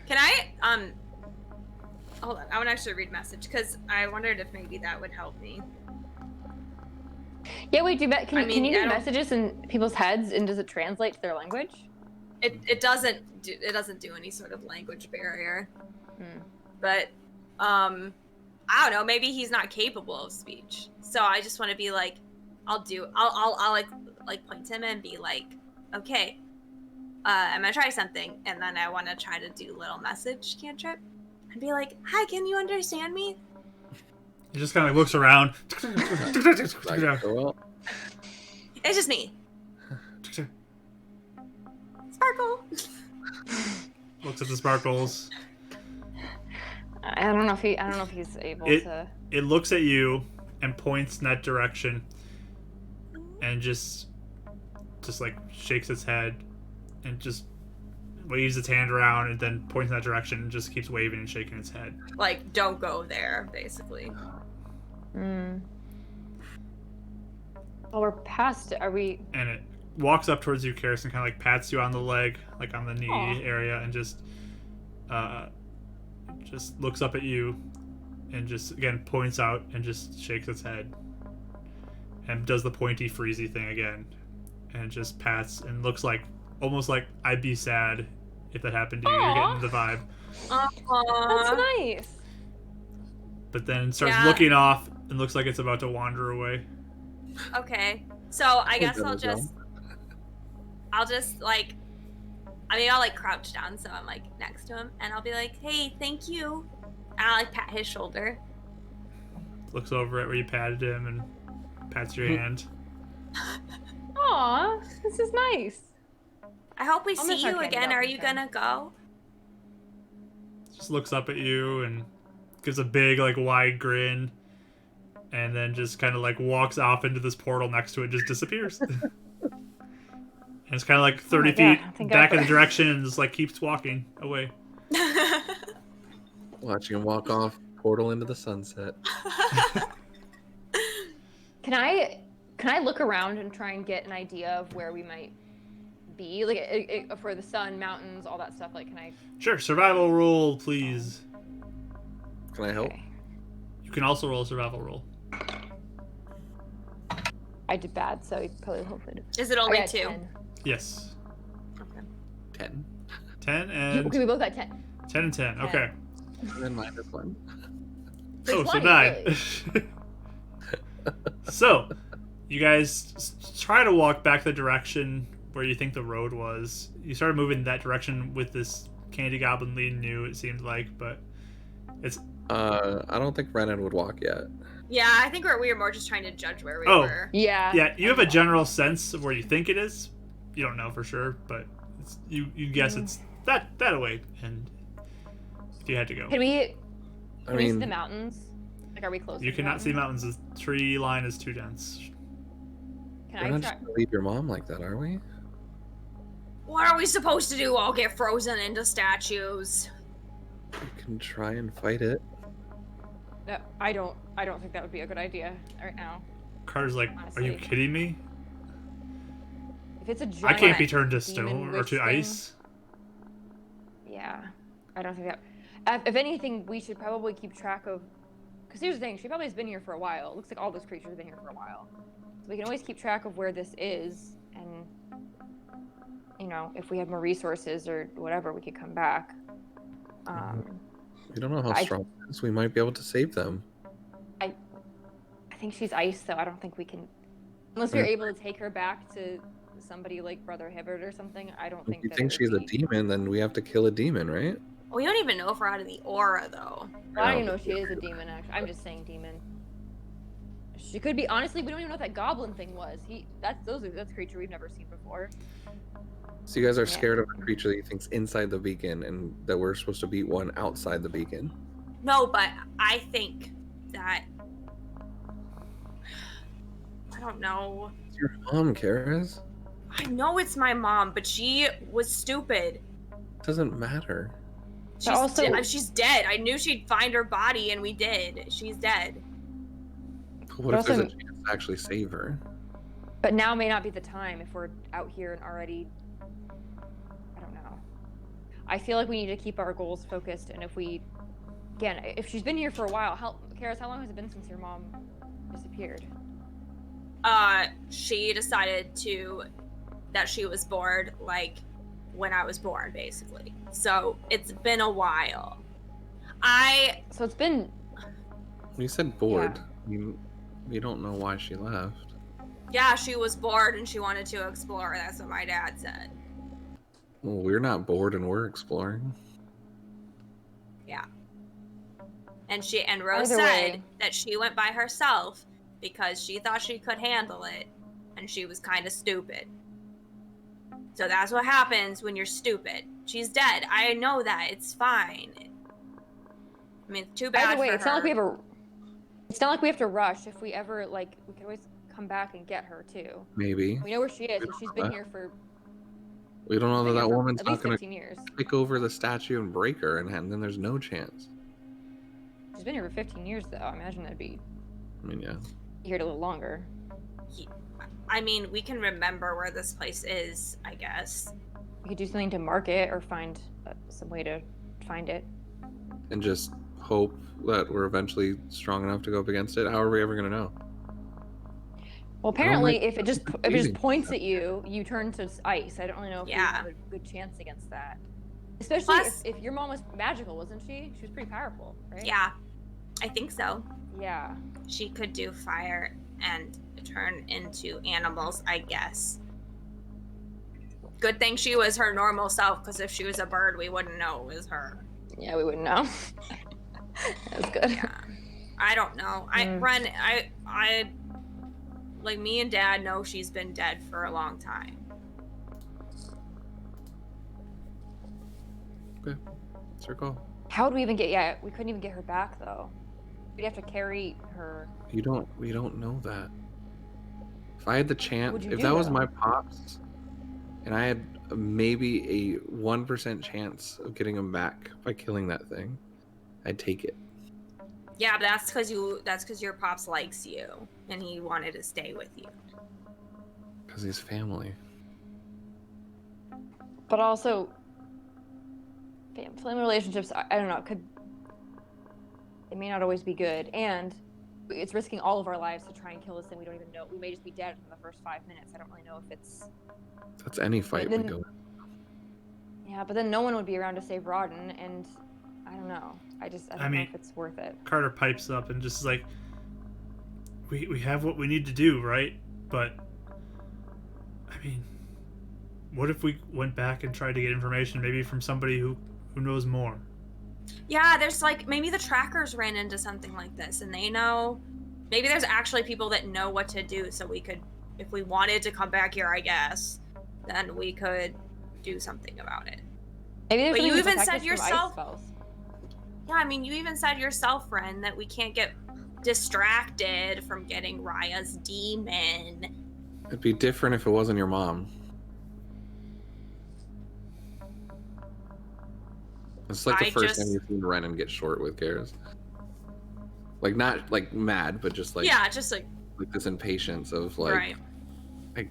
Can I hold on, I want to actually read message because I wondered if maybe that would help me.
Yeah, wait. Can
I mean,
you
I
do
don't-
messages in people's heads, and does it translate to their language?
It doesn't do any sort of language barrier.
Hmm.
But I don't know, maybe he's not capable of speech. So I just want to be like, I'll like point to him and be like, okay, I'm gonna try something, and then I want to try to do little message cantrip and be like, hi, can you understand me?
He just kind of looks around.
Like, well,
It's just me. Sparkle.
Looks at the sparkles.
I don't know if he's able to.
It looks at you and points in that direction, and just like shakes its head, and just waves its hand around, and then points in that direction, and just keeps waving and shaking its head.
Like, don't go there, basically.
Hmm. Oh, we're past it. Are we?
And it walks up towards you, Karis, and kind of like pats you on the leg, like on the knee
Aw.
area, and just looks up at you, and just again points out and just shakes its head, and does the pointy freezy thing again, and just pats and looks like almost like I'd be sad if that happened to you. You're
Aw.
getting the vibe,
That's nice.
but then starts
Yeah.
looking off and looks like it's about to wander away.
Okay. So I guess I'll just like, I'll like crouch down so I'm like next to him, and I'll be like, hey, thank you. And I'll like pat his shoulder.
Looks over at where you patted him and pats your hand.
Aw, this is nice.
I hope we
I'll
see
miss our
you
candy
again. Are
goblin
you
friend.
gonna go?
Just looks up at you and gives a big, like, wide grin. And then just kind of, like, walks off into this portal next to it, just disappears. And it's kind of like 30
my God,
feet
thank God
back
for
in the
that.
direction and just, like, keeps walking away.
Watching him walk off, portal into the sunset.
Can I look around and try and get an idea of where we might be, like for the sun, mountains, all that stuff? Like, can I?
Sure, survival roll, please.
Can I help?
Okay.
You can also roll a survival roll.
I did bad, so you probably hopefully.
Is it
I
only
got
2?
10.
Yes.
Okay.
10.
10 and
Okay, we both got 10.
10 and 10. Okay.
And then -1.
Oh, so
20,
9.
really.
So, you guys try to walk back the direction where you think the road was. You started moving that direction with this candy goblin leading you, it seemed like, but it's...
I don't think Renan would walk yet.
Yeah, I think we were more just trying to judge where we
Oh.
were.
Yeah.
Yeah, you have
I
a
know.
general sense of where you think it is. You don't know for sure, but you guess it's that away, and if you had to go.
Can we?
I
Can we see the
mean,
mountains? Like, are we close?
You
to the
cannot see mountains. The tree line is too dense.
Can
we're
I
not
try?
just gonna leave your mom like that, are we?
What are we supposed to do? All get frozen into statues?
We can try and fight it.
No, I don't think that would be a good idea right now.
Carter's like, are you
Honestly.
kidding me?
If it's a
I
giant
can't be turned to
demon
stone or
witch
to
thing,
ice.
Yeah, I don't think that. If anything, we should probably keep track of. Because here's the thing, she probably has been here for a while. It looks like all those creatures have been here for a while. So we can always keep track of where this is, and if we have more resources or whatever, we could come back.
We don't know how
I-
strong it is. We might be able to save them.
I think she's ice, so I don't think we can. Unless we're
Yeah.
able to take her back to somebody like Brother Hibbert or something, I don't
If
think
you
that
think
it
she's
would
a
be...
demon, then we have to kill a demon, right?
We don't even know if we're out of the aura, though.
Well, I don't even know if she is a demon, actually. I'm just saying demon. She could be. Honestly, we don't even know what that goblin thing was. That's a creature we've never seen before.
So you guys are
Yeah.
scared of a creature that you think's inside the beacon, and that we're supposed to beat one outside the beacon.
No, but I think that... I don't know.
It's your mom, Karis.
I know it's my mom, but she was stupid.
It doesn't matter.
She's,
also-
she's dead. I knew she'd find her body, and we did. She's dead.
But what
But
if there's a
also-
chance to actually save her?
But now may not be the time if we're out here and already. I don't know. I feel like we need to keep our goals focused, and if she's been here for a while, Karis, how long has it been since your mom disappeared?
She decided that she was bored, like, when I was born, basically. So, it's been a while.
So it's been.
You said bored. You don't know why she left.
Yeah, she was bored and she wanted to explore. That's what my dad said.
Well, we're not bored and we're exploring.
Yeah. And Rose
Either
said
way.
that she went by herself because she thought she could handle it, and she was kind of stupid. So that's what happens when you're stupid. She's dead. I know that. It's fine. I mean, it's too bad
Either way,
for
it's
her.
not like we have a. It's not like we have to rush. If we ever we can always come back and get her too.
Maybe.
We know where she is, and she's been
What?
here for.
We don't know that
been here
that
for
woman's
at
not
least
going
15 years.
to pick over the statue and break her, and then there's no chance.
She's been here for 15 years, though. I imagine that'd be
I mean, yeah.
here a little longer.
I mean, we can remember where this place is, I guess.
We could do something to mark it or find some way to find it.
And just hope that we're eventually strong enough to go up against it. How are we ever going to know?
Well, apparently,
my-
if it just
confusing.
points at you, you turn to ice. I don't really know if
Yeah.
we have a good chance against that. Especially
Plus-
if your mom was magical, wasn't she? She was pretty powerful, right?
Yeah, I think so.
Yeah.
She could do fire and turn into animals, I guess. Good thing she was her normal self, because if she was a bird, we wouldn't know it was her.
Yeah, we wouldn't know. That was good.
Yeah. I don't know. I like, me and Dad know she's been dead for a long time.
Okay. It's her call.
How would we even get? Yeah, we couldn't even get her back though. We'd have to carry her.
We don't know that. If I had the chance,
What'd you
if
do,
that was
though?
my pops, and I had maybe a 1% chance of getting him back by killing that thing, I'd take it.
Yeah, but that's because your pops likes you and he wanted to stay with you.
Because he's family.
But also, family relationships. I don't know. It may not always be good, and it's risking all of our lives to try and kill this thing. We don't even know. We may just be dead in the first 5 minutes. I don't really know if it's.
That's any fight we go in.
Yeah, but then no one would be around to save Rodden, and I don't know. I don't know if it's worth it.
Carter pipes up and just is like, we have what we need to do, right? But, I mean, what if we went back and tried to get information maybe from somebody who knows more?
Yeah, there's like, maybe the trackers ran into something like this and they know. Maybe there's actually people that know what to do, so we could, if we wanted to come back here, I guess, then we could do something about it.
Maybe there's
But you
something to
even
protect
said
us from
yourself.
ice spells.
Yeah, I mean, you even said yourself, Ren, that we can't get distracted from getting Raya's demon.
It'd be different if it wasn't your mom. It's like the first time you've seen Renan get short with Garrus. Like, not like mad, but just like,
yeah, just like
this impatience of like,
right.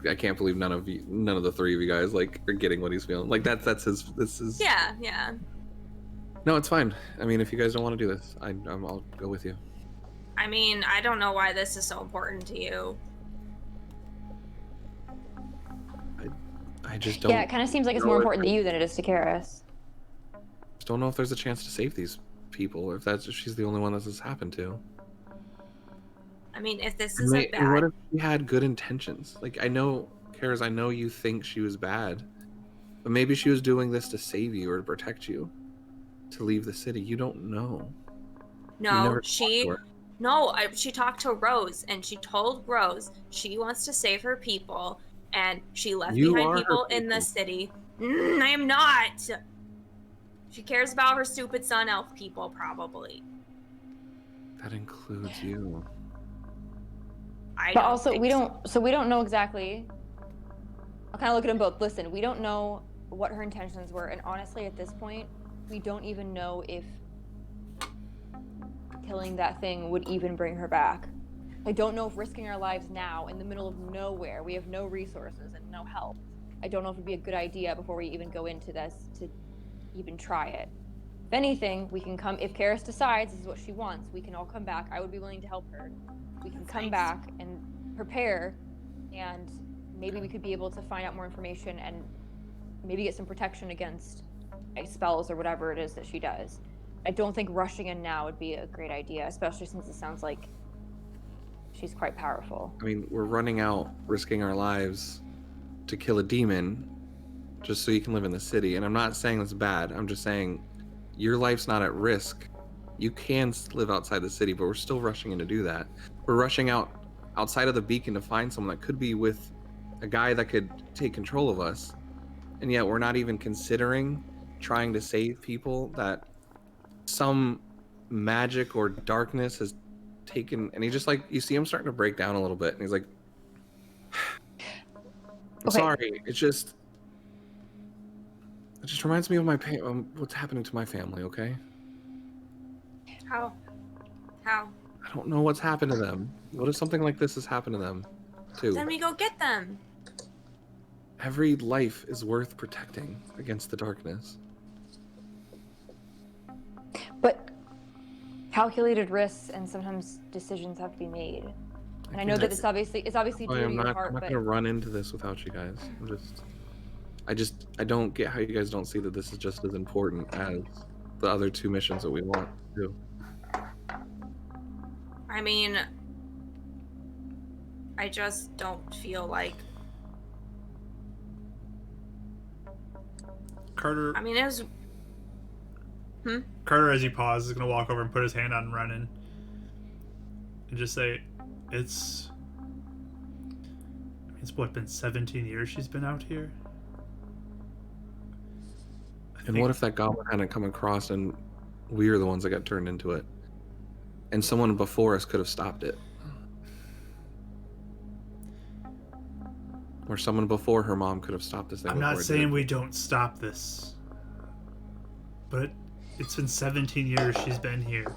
I can't believe none of the three of you guys like are getting what he's feeling. Like that's his. This is.
Yeah.
No, it's fine. I mean, if you guys don't want to do this, I'll go with you.
I mean, I don't know why this is so important to you.
I just don't.
Yeah, it kind of seems like it's more important to you than it is to Karis.
Just don't know if there's a chance to save these people. If she's the only one this has happened to.
I mean, if this isn't bad.
What if she had good intentions? Like, I know, Karis, I know you think she was bad, but maybe she was doing this to save you or to protect you, to leave the city. You don't know.
No, she talked to Rose, and she told Rose she wants to save her people, and she left behind people in the city. I am not. She cares about her stupid sun elf people, probably.
That includes you.
But also, we don't know exactly. I'll kind of look at them both. Listen, we don't know what her intentions were, and honestly, at this point, we don't even know if killing that thing would even bring her back. I don't know if risking our lives now in the middle of nowhere, we have no resources and no help. I don't know if it'd be a good idea before we even go into this to even try it. If anything, we can come, if Karis decides this is what she wants, we can all come back. I would be willing to help her. We can come back and prepare, and maybe we could be able to find out more information and maybe get some protection against ice spells or whatever it is that she does. I don't think rushing in now would be a great idea, especially since it sounds like she's quite powerful.
I mean, we're running out, risking our lives to kill a demon just so you can live in the city. And I'm not saying that's bad. I'm just saying your life's not at risk. You can live outside the city, but we're still rushing in to do that. We're rushing outside of the beacon to find someone that could be with a guy that could take control of us. And yet we're not even considering trying to save people that some magic or darkness has taken. And he just like, you see him starting to break down a little bit. And he's like, I'm sorry. It just reminds me of what's happening to my family, okay?
How?
I don't know what's happened to them. What if something like this has happened to them, too?
Then we go get them.
Every life is worth protecting against the darkness.
But calculated risks and sometimes decisions have to be made. And I know that it's obviously dear to your heart,
I'm not gonna run into this without you guys. I don't get how you guys don't see that this is just as important as the other two missions that we want to do.
I mean, I just don't feel like.
Carter.
I mean, it was.
Carter, as he pauses, is gonna walk over and put his hand on Renan and just say, it's what, been 17 years she's been out here? I
And what if that goblin hadn't come across and we were the ones that got turned into it? And someone before us could have stopped it. Or someone before her mom could have stopped this thing.
I'm not saying we don't stop this. But it's been 17 years she's been here.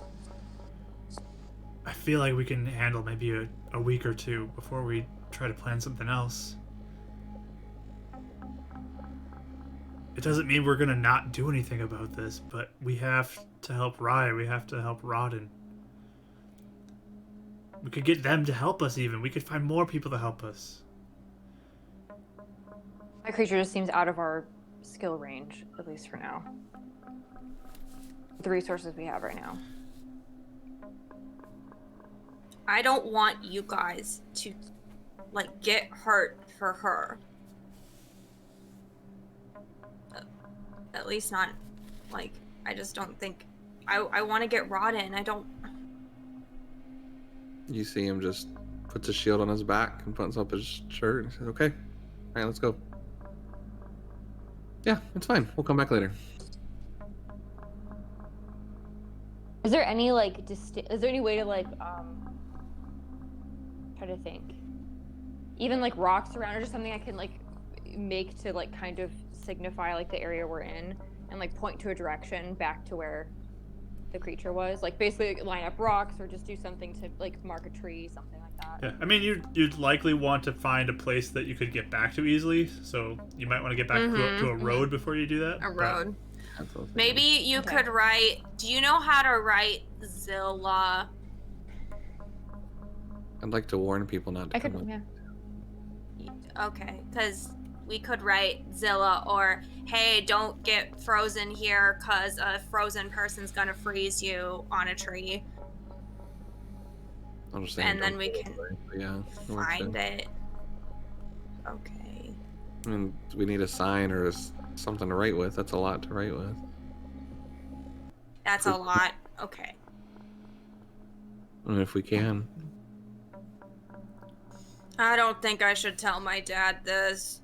I feel like we can handle maybe a week or two before we try to plan something else. It doesn't mean we're gonna not do anything about this, but we have to help Raya, we have to help Rodden. We could get them to help us even. We could find more people to help us.
My creature just seems out of our skill range, at least for now. The resources we have right now.
I don't want you guys to, like, get hurt for her. At least not, like, I just don't think... I want to get Rodden. I don't...
You see him just puts a shield on his back and puts up his shirt and says, okay, all right, let's go. Yeah, it's fine. We'll come back later.
Is there any, like, is there any way to, like, try to think? Even, like, rocks around or just something I can, like, make to, like, kind of signify, like, the area we're in and, like, point to a direction back to where the creature was? Like, basically, like, line up rocks or just do something to, like, mark a tree, something like that.
Yeah, I mean, you'd likely want to find a place that you could get back to easily, so you might want to get back to a road before you do that.
A road.
But...
Maybe you could write... Do you know how to write Zilla?
I'd like to warn people not to
I could,
come up.
yeah.
Okay, because we could write Zilla, or, hey, don't get frozen here because a frozen person's gonna freeze you on a tree.
I'm just saying,
And then we can
yeah,
find it. Okay.
I mean, we need a sign or something to write with. That's a lot to write with.
That's a lot. Okay.
I mean, if we can.
I don't think I should tell my dad this.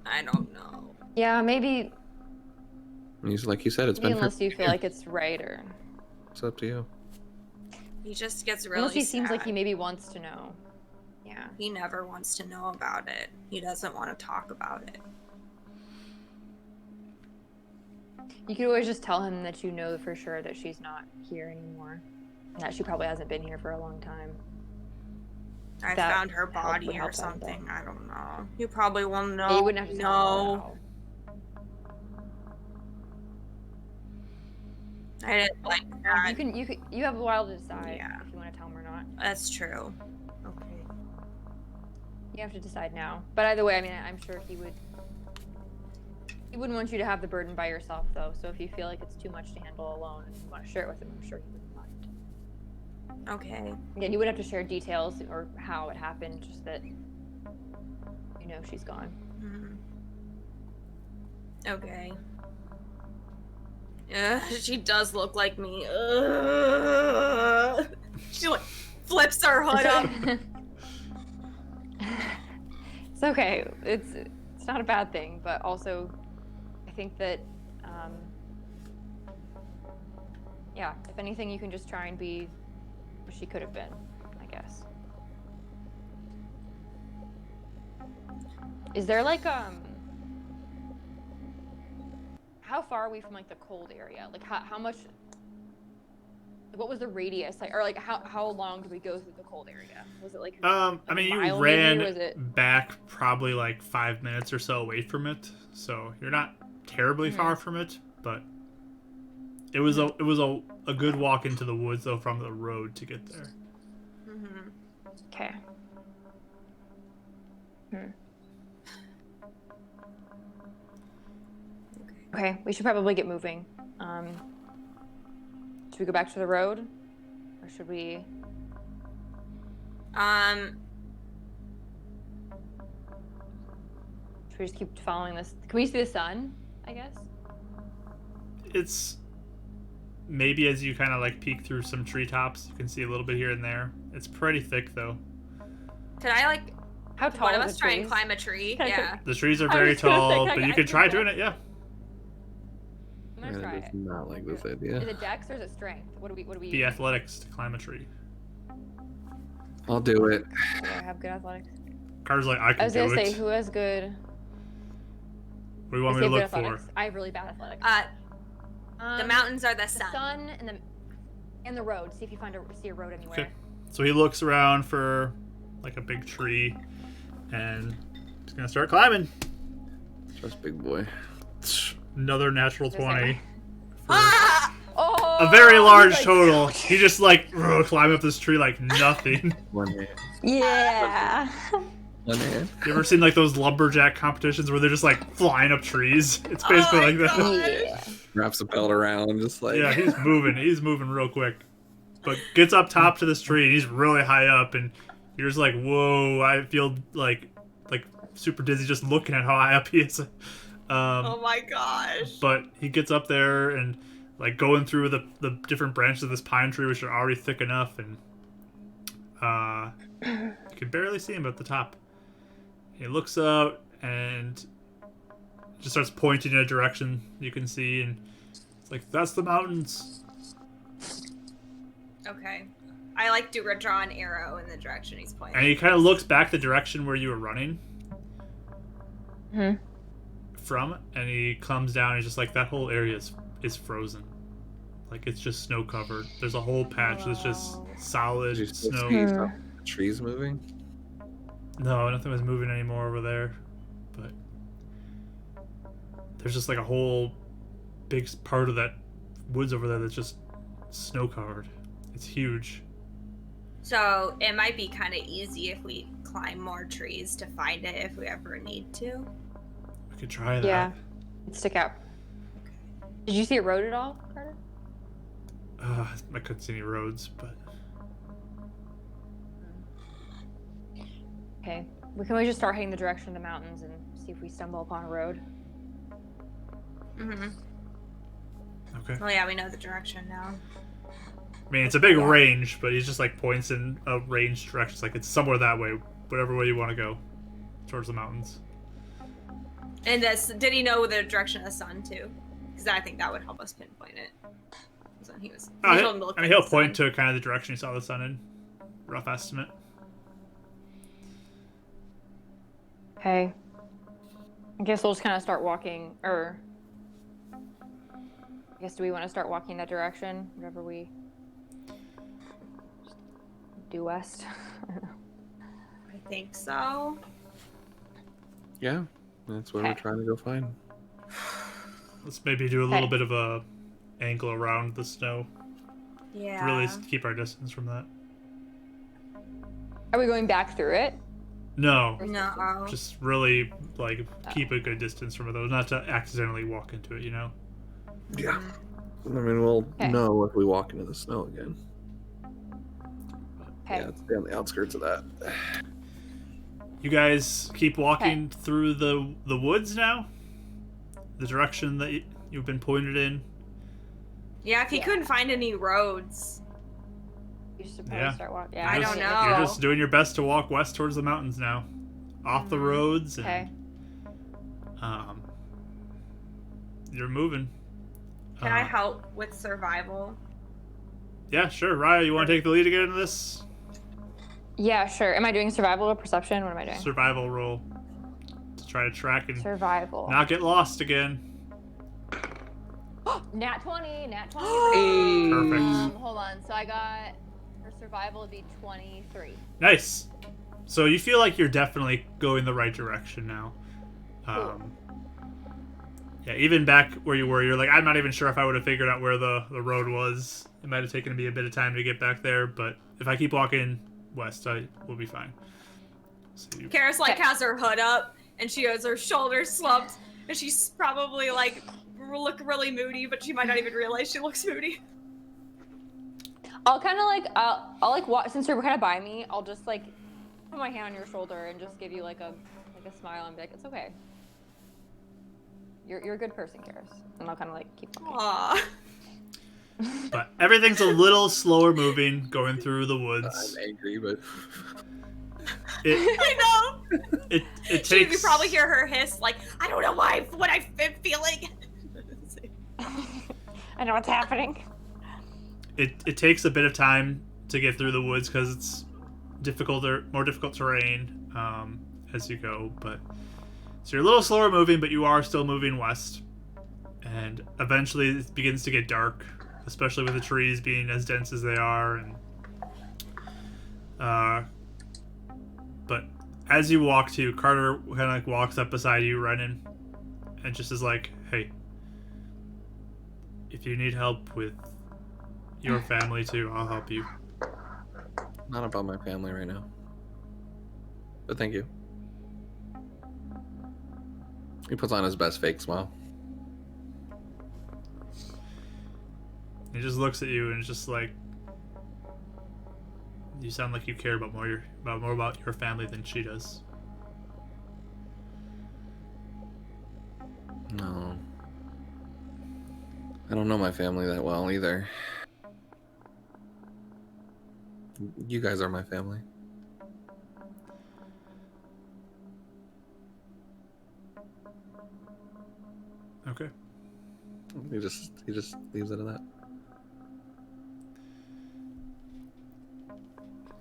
I don't know.
Yeah, maybe.
And he's like you said, it's
Maybe
been.
unless you feel like it's right, or
It's up to you.
He just gets really
unless he seems like
sad.
he maybe wants to know. Yeah.
He never wants to know about it. He doesn't want to talk about it.
You could always just tell him that you know for sure that she's not here anymore, and that she probably hasn't been here for a long time.
I
That
found her
would
body or
help that,
something. I don't know. You probably won't know.
Yeah, you wouldn't have to tell him
No. I didn't like
how.
that.
You have a while to decide
Yeah.
if you want to tell him or not.
That's true. Okay.
You have to decide now. But either way, I mean, I'm sure he wouldn't want you to have the burden by yourself, though. So if you feel like it's too much to handle alone and you want to share it with him, I'm sure he wouldn't mind.
Okay.
Again, you wouldn't have to share details or how it happened, just that you know she's gone.
Okay. She does look like me. She like flips her hood up.
It's okay. It's not a bad thing, but also I think that yeah, if anything, you can just try and be what she could have been, I guess. Is there like how far are we from like the cold area? Like how much? What was the radius? Like, or like how long did we go through the cold area? Was it like?
I mean, you
mile
ran
maybe? Was it...
back probably like 5 minutes or so away from it, so you're not terribly far from it, but it was a good walk into the woods though from the road to get there.
Okay. Okay, we should probably get moving. Should we go back to the road, or should we? Should we just keep following this? Can we see the sun? I guess.
It's maybe as you kind of like peek through some treetops, you can see a little bit here and there. It's pretty thick though.
Could I like
How tall
One of
are
us
the
try and
trees?
climb a tree.
Can I
Yeah.
The trees are
I
very
was gonna say,
tall,
can
but
I
you can
do
try
that?
doing it. Yeah.
I'm gonna
Man,
try
it does
it.
not like this
Is
idea.
it dex or is it strength? What do we
Be
using?
athletics to climb a tree.
I'll do it.
Do I have good athletics?
Carter's like, I
I
can
was
do
gonna
it.
say, who has good?
What do you want
Does
me
he
to
have good
look for?
athletics? I have really bad athletics.
The mountains are the
the
sun.
sun and the road. See if you see a road anywhere.
Okay. So he looks around for like a big tree, and he's gonna start climbing.
Trust big boy.
Another natural
Just like-
20. For
Ah!
Oh,
a very large
he's like-
total. He just like climb up this tree like nothing.
One hand.
Yeah.
One hand.
You ever seen like those lumberjack competitions where they're just like flying up trees? It's basically like that.
Yeah.
Wraps the belt around, just like.
Yeah, he's moving. He's moving real quick. But gets up top to this tree, and he's really high up, and you're just like, whoa, I feel like super dizzy just looking at how high up he is.
Oh my gosh.
But he gets up there and like going through the different branches of this pine tree, which are already thick enough, and you can barely see him at the top. He looks up and just starts pointing in a direction you can see, and it's like, that's the mountains.
Okay. I like to draw an arrow in the direction he's pointing.
And he kind of looks back the direction where you were running from, and he comes down and he's just like, that whole area is frozen. Like, it's just snow covered. There's a whole patch that's just solid
Did you still
snow.
see some trees moving?
No, nothing was moving anymore over there. But there's just like a whole big part of that woods over there that's just snow covered. It's huge.
So it might be kind of easy if we climb more trees to find it if we ever need to.
We could try that.
Yeah. Stick out. Did you see a road at all, Carter?
I couldn't see any roads, but
Okay. We can always just start heading the direction of the mountains and see if we stumble upon a road.
Mm-hmm.
okay.
Well, yeah, we know the direction now.
I mean, it's a big range, but he's just like points in a range direction. It's like it's somewhere that way, whatever way you want to go, towards the mountains.
And did he know the direction of the sun too? Because I think that would help us pinpoint it. So he was. He told him to look
he'll
for the
point
sun.
to kind of the direction he saw the sun in. Rough estimate.
Okay. I guess we'll just kind of start walking, or I guess do we want to start walking that direction? Whatever we due west. I don't know.
I think so.
Yeah, that's what we're
Okay.
trying to go find.
Let's maybe do a little
Okay.
bit of a angle around the snow.
Yeah.
Really keep our distance from that.
Are we going back through it?
No,
No.
just really like keep a good distance from it though, not to accidentally walk into it. You know.
Yeah. I mean, we'll
Okay.
know if we walk into the snow again.
Okay.
Yeah, it's on the outskirts of that.
You guys keep walking through the woods now. The direction that you've been pointed in.
Yeah, if he
Yeah.
couldn't find any roads.
You should probably
Yeah.
start walking.
I
Just-
don't
You're
know.
just doing your best to walk west towards the mountains now, off the roads, and
Okay.
You're moving.
Can I help with survival?
Yeah, sure. Raya, you want to take the lead again in this
Yeah, sure. Am I doing survival or perception? What am I doing?
survival roll to try to track and
Survival.
not get lost again?
Nat 20. Nat 20.
Perfect.
Hold on. So I got for survival would be 23.
Nice. So you feel like you're definitely going the right direction now. Yeah, even back where you were, you're like, I'm not even sure if I would have figured out where the road was. It might have taken me a bit of time to get back there, but if I keep walking west, I will be fine. So you,
Karis like has her hood up and she has her shoulders slumped and she's probably like look really moody, but she might not even realize she looks moody.
I'll kind of like I'll like walk since you're kind of by me. I'll just like put my hand on your shoulder and just give you like a smile and be like, it's okay. You're a good person, Karis. And I'll kind of like keep walking.
Aww.
but everything's a little slower moving going through the woods.
I'm angry, but
I know.
It
You
takes.
probably hear her hiss, like, I don't know what I've been feeling.
I know what's happening.
It takes a bit of time to get through the woods because it's more difficult terrain as you go. But so you're a little slower moving, but you are still moving west. And eventually it begins to get dark, especially with the trees being as dense as they are. But as you walk to, Carter kind of like walks up beside you, running, and just is like, "Hey, if you need help with your family too, I'll help you."
Not about my family right now. But thank you. He puts on his best fake smile.
He just looks at you and is just like, "You sound like you care about more about your family than she does."
No. I don't know my family that well either. You guys are my family.
Okay.
He just leaves it at that.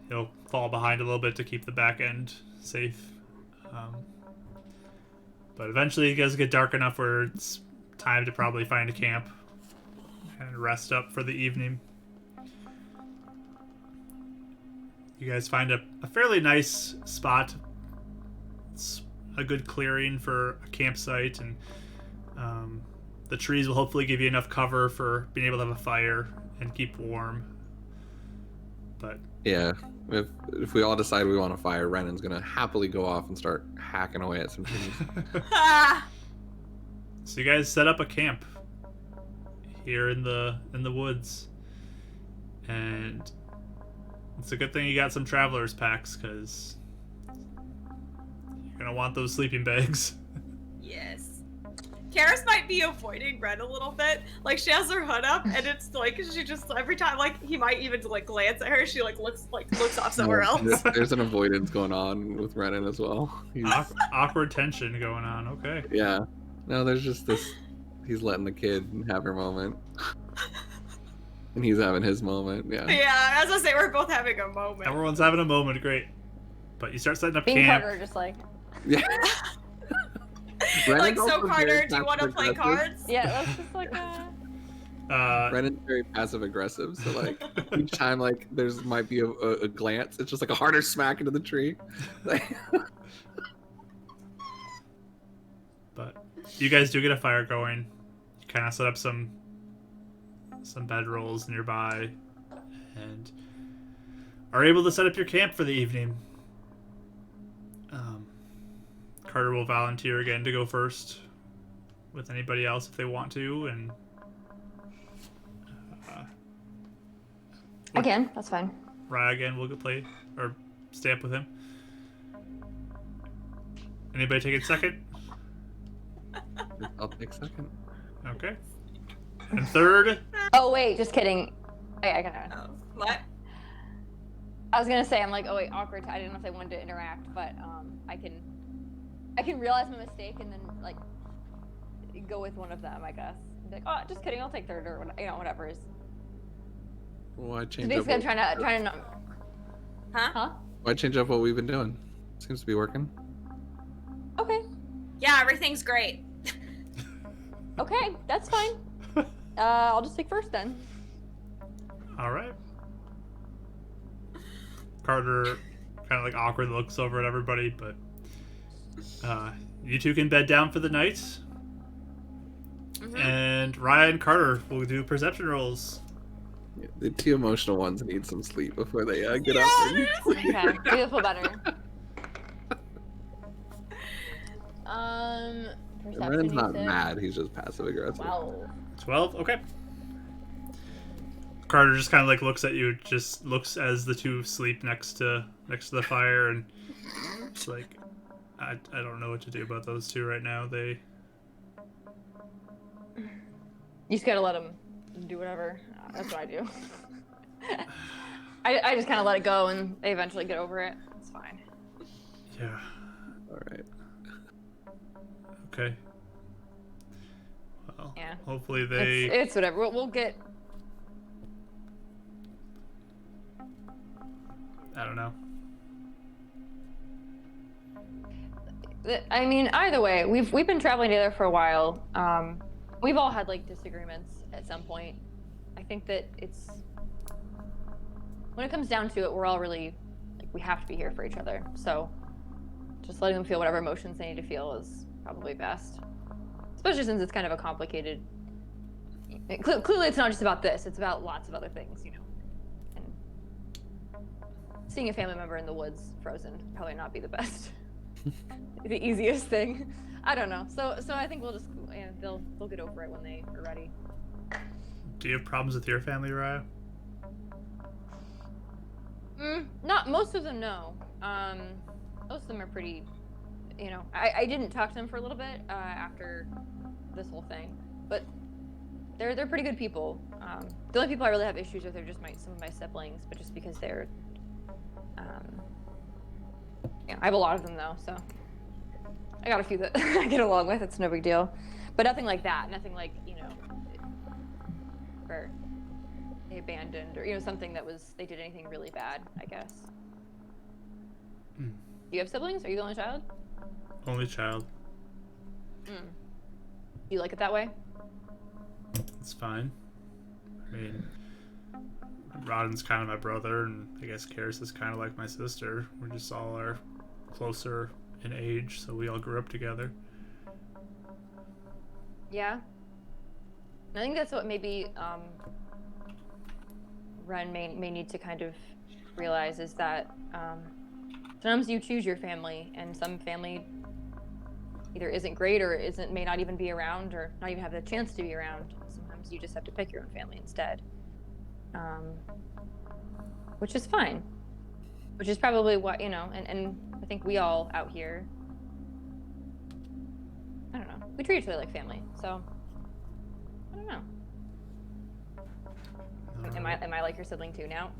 He'll fall behind a little bit to keep the back end safe. But eventually it does get dark enough where it's time to probably find a camp and rest up for the evening. You guys find a fairly nice spot. It's a good clearing for a campsite, and the trees will hopefully give you enough cover for being able to have a fire and keep warm. But
Yeah, if we all decide we want a fire, Renan's gonna happily go off and start hacking away at some trees.
So you guys set up a camp here in the woods, and it's a good thing you got some traveler's packs because you're gonna want those sleeping bags.
Yes. Karis might be avoiding Ren a little bit. Like, she has her hood up, and it's like she just every time, like, he might even like glance at her, she looks off somewhere else.
There's an avoidance going on with Renan as well.
Awkward tension going on. Okay.
Yeah. No, there's just this. He's letting the kid have her moment, and he's having his moment. Yeah.
Yeah, as I say, we're both having a moment.
Everyone's having a moment. Great. But you start setting up
Being
camp.
Carter, just like,
Yeah.
Like,
Renan's
so
also
Carter,
very
do you want to play
passive-aggressive.
cards?
yeah, that's just like,
Renan's very passive aggressive, so like each time like there's might be a glance, it's just like a harder smack into the tree.
But you guys do get a fire going. You kind of set up some bed rolls nearby, and are able to set up your camp for the evening. Carter will volunteer again to go first with anybody else if they want to, and
again, that's fine.
Raya again will play or stay up with him. Anybody taking second?
I'll take second.
Okay. And third?
Oh wait, just kidding. I can.
Oh, what?
I was gonna say, I'm like, oh wait, awkward. I didn't know if they wanted to interact, but I can realize my mistake and then like go with one of them, I guess. Be like, oh, just kidding, I'll take third or whatever is.
Why change
Basically,
up?
I'm trying to not. Huh?
Why change up what we've been doing? Seems to be working.
Okay.
Yeah, everything's great.
Okay, that's fine. I'll just take first then.
All right. Carter kind of like awkward looks over at everybody, but you two can bed down for the night.
Mm-hmm.
And Ryan and Carter will do perception rolls.
Yeah, the two emotional ones need some sleep before they get up.
Yeah,
And...
Okay, beautiful better. Perception.
Renan's
you
not
said?
mad. He's just passive aggressive.
12? Okay. Carter just kind of like looks at you, just looks as the two sleep next to the fire, and it's like, I don't know what to do about those two right now. They.
You just gotta let them do whatever. That's what I do. I just kind of let it go, and they eventually get over it. It's fine.
Yeah.
All right.
Okay. Well,
Yeah.
hopefully they...
It's whatever. We'll get...
I don't know.
I mean, either way, we've been traveling together for a while. We've all had like disagreements at some point. I think that it's when it comes down to it, we're all really like we have to be here for each other. So just letting them feel whatever emotions they need to feel is probably best. Especially since it's kind of a complicated. Clearly, it's not just about this. It's about lots of other things, you know. And seeing a family member in the woods, frozen, would probably not be the best. The easiest thing. I don't know. So I think we'll just they'll get over it when they are ready.
Do you have problems with your family, Raya?
Not most of them. No. Most of them are pretty. You know, I didn't talk to them for a little bit after this whole thing, but they're pretty good people. The only people I really have issues with are just some of my siblings, but just because they're. Yeah, I have a lot of them though, so I got a few that I get along with. It's no big deal, but nothing like that. Nothing like where they abandoned or something that was they did anything really bad. I guess. Do you have siblings? Are you the only child?
Only child.
Do you like it that way?
It's fine. I mean, Rodden's kind of my brother, and I guess Karis is kind of like my sister. We're just all are closer in age, so we all grew up together.
Yeah. I think that's what maybe Ren may need to kind of realize is that sometimes you choose your family, and some family either isn't great or may not even be around or not even have the chance to be around. Sometimes you just have to pick your own family instead. Which is fine. Which is probably what, and I think we all out here, I don't know, we treat each other like family, so, I don't know. Am I like your sibling too now?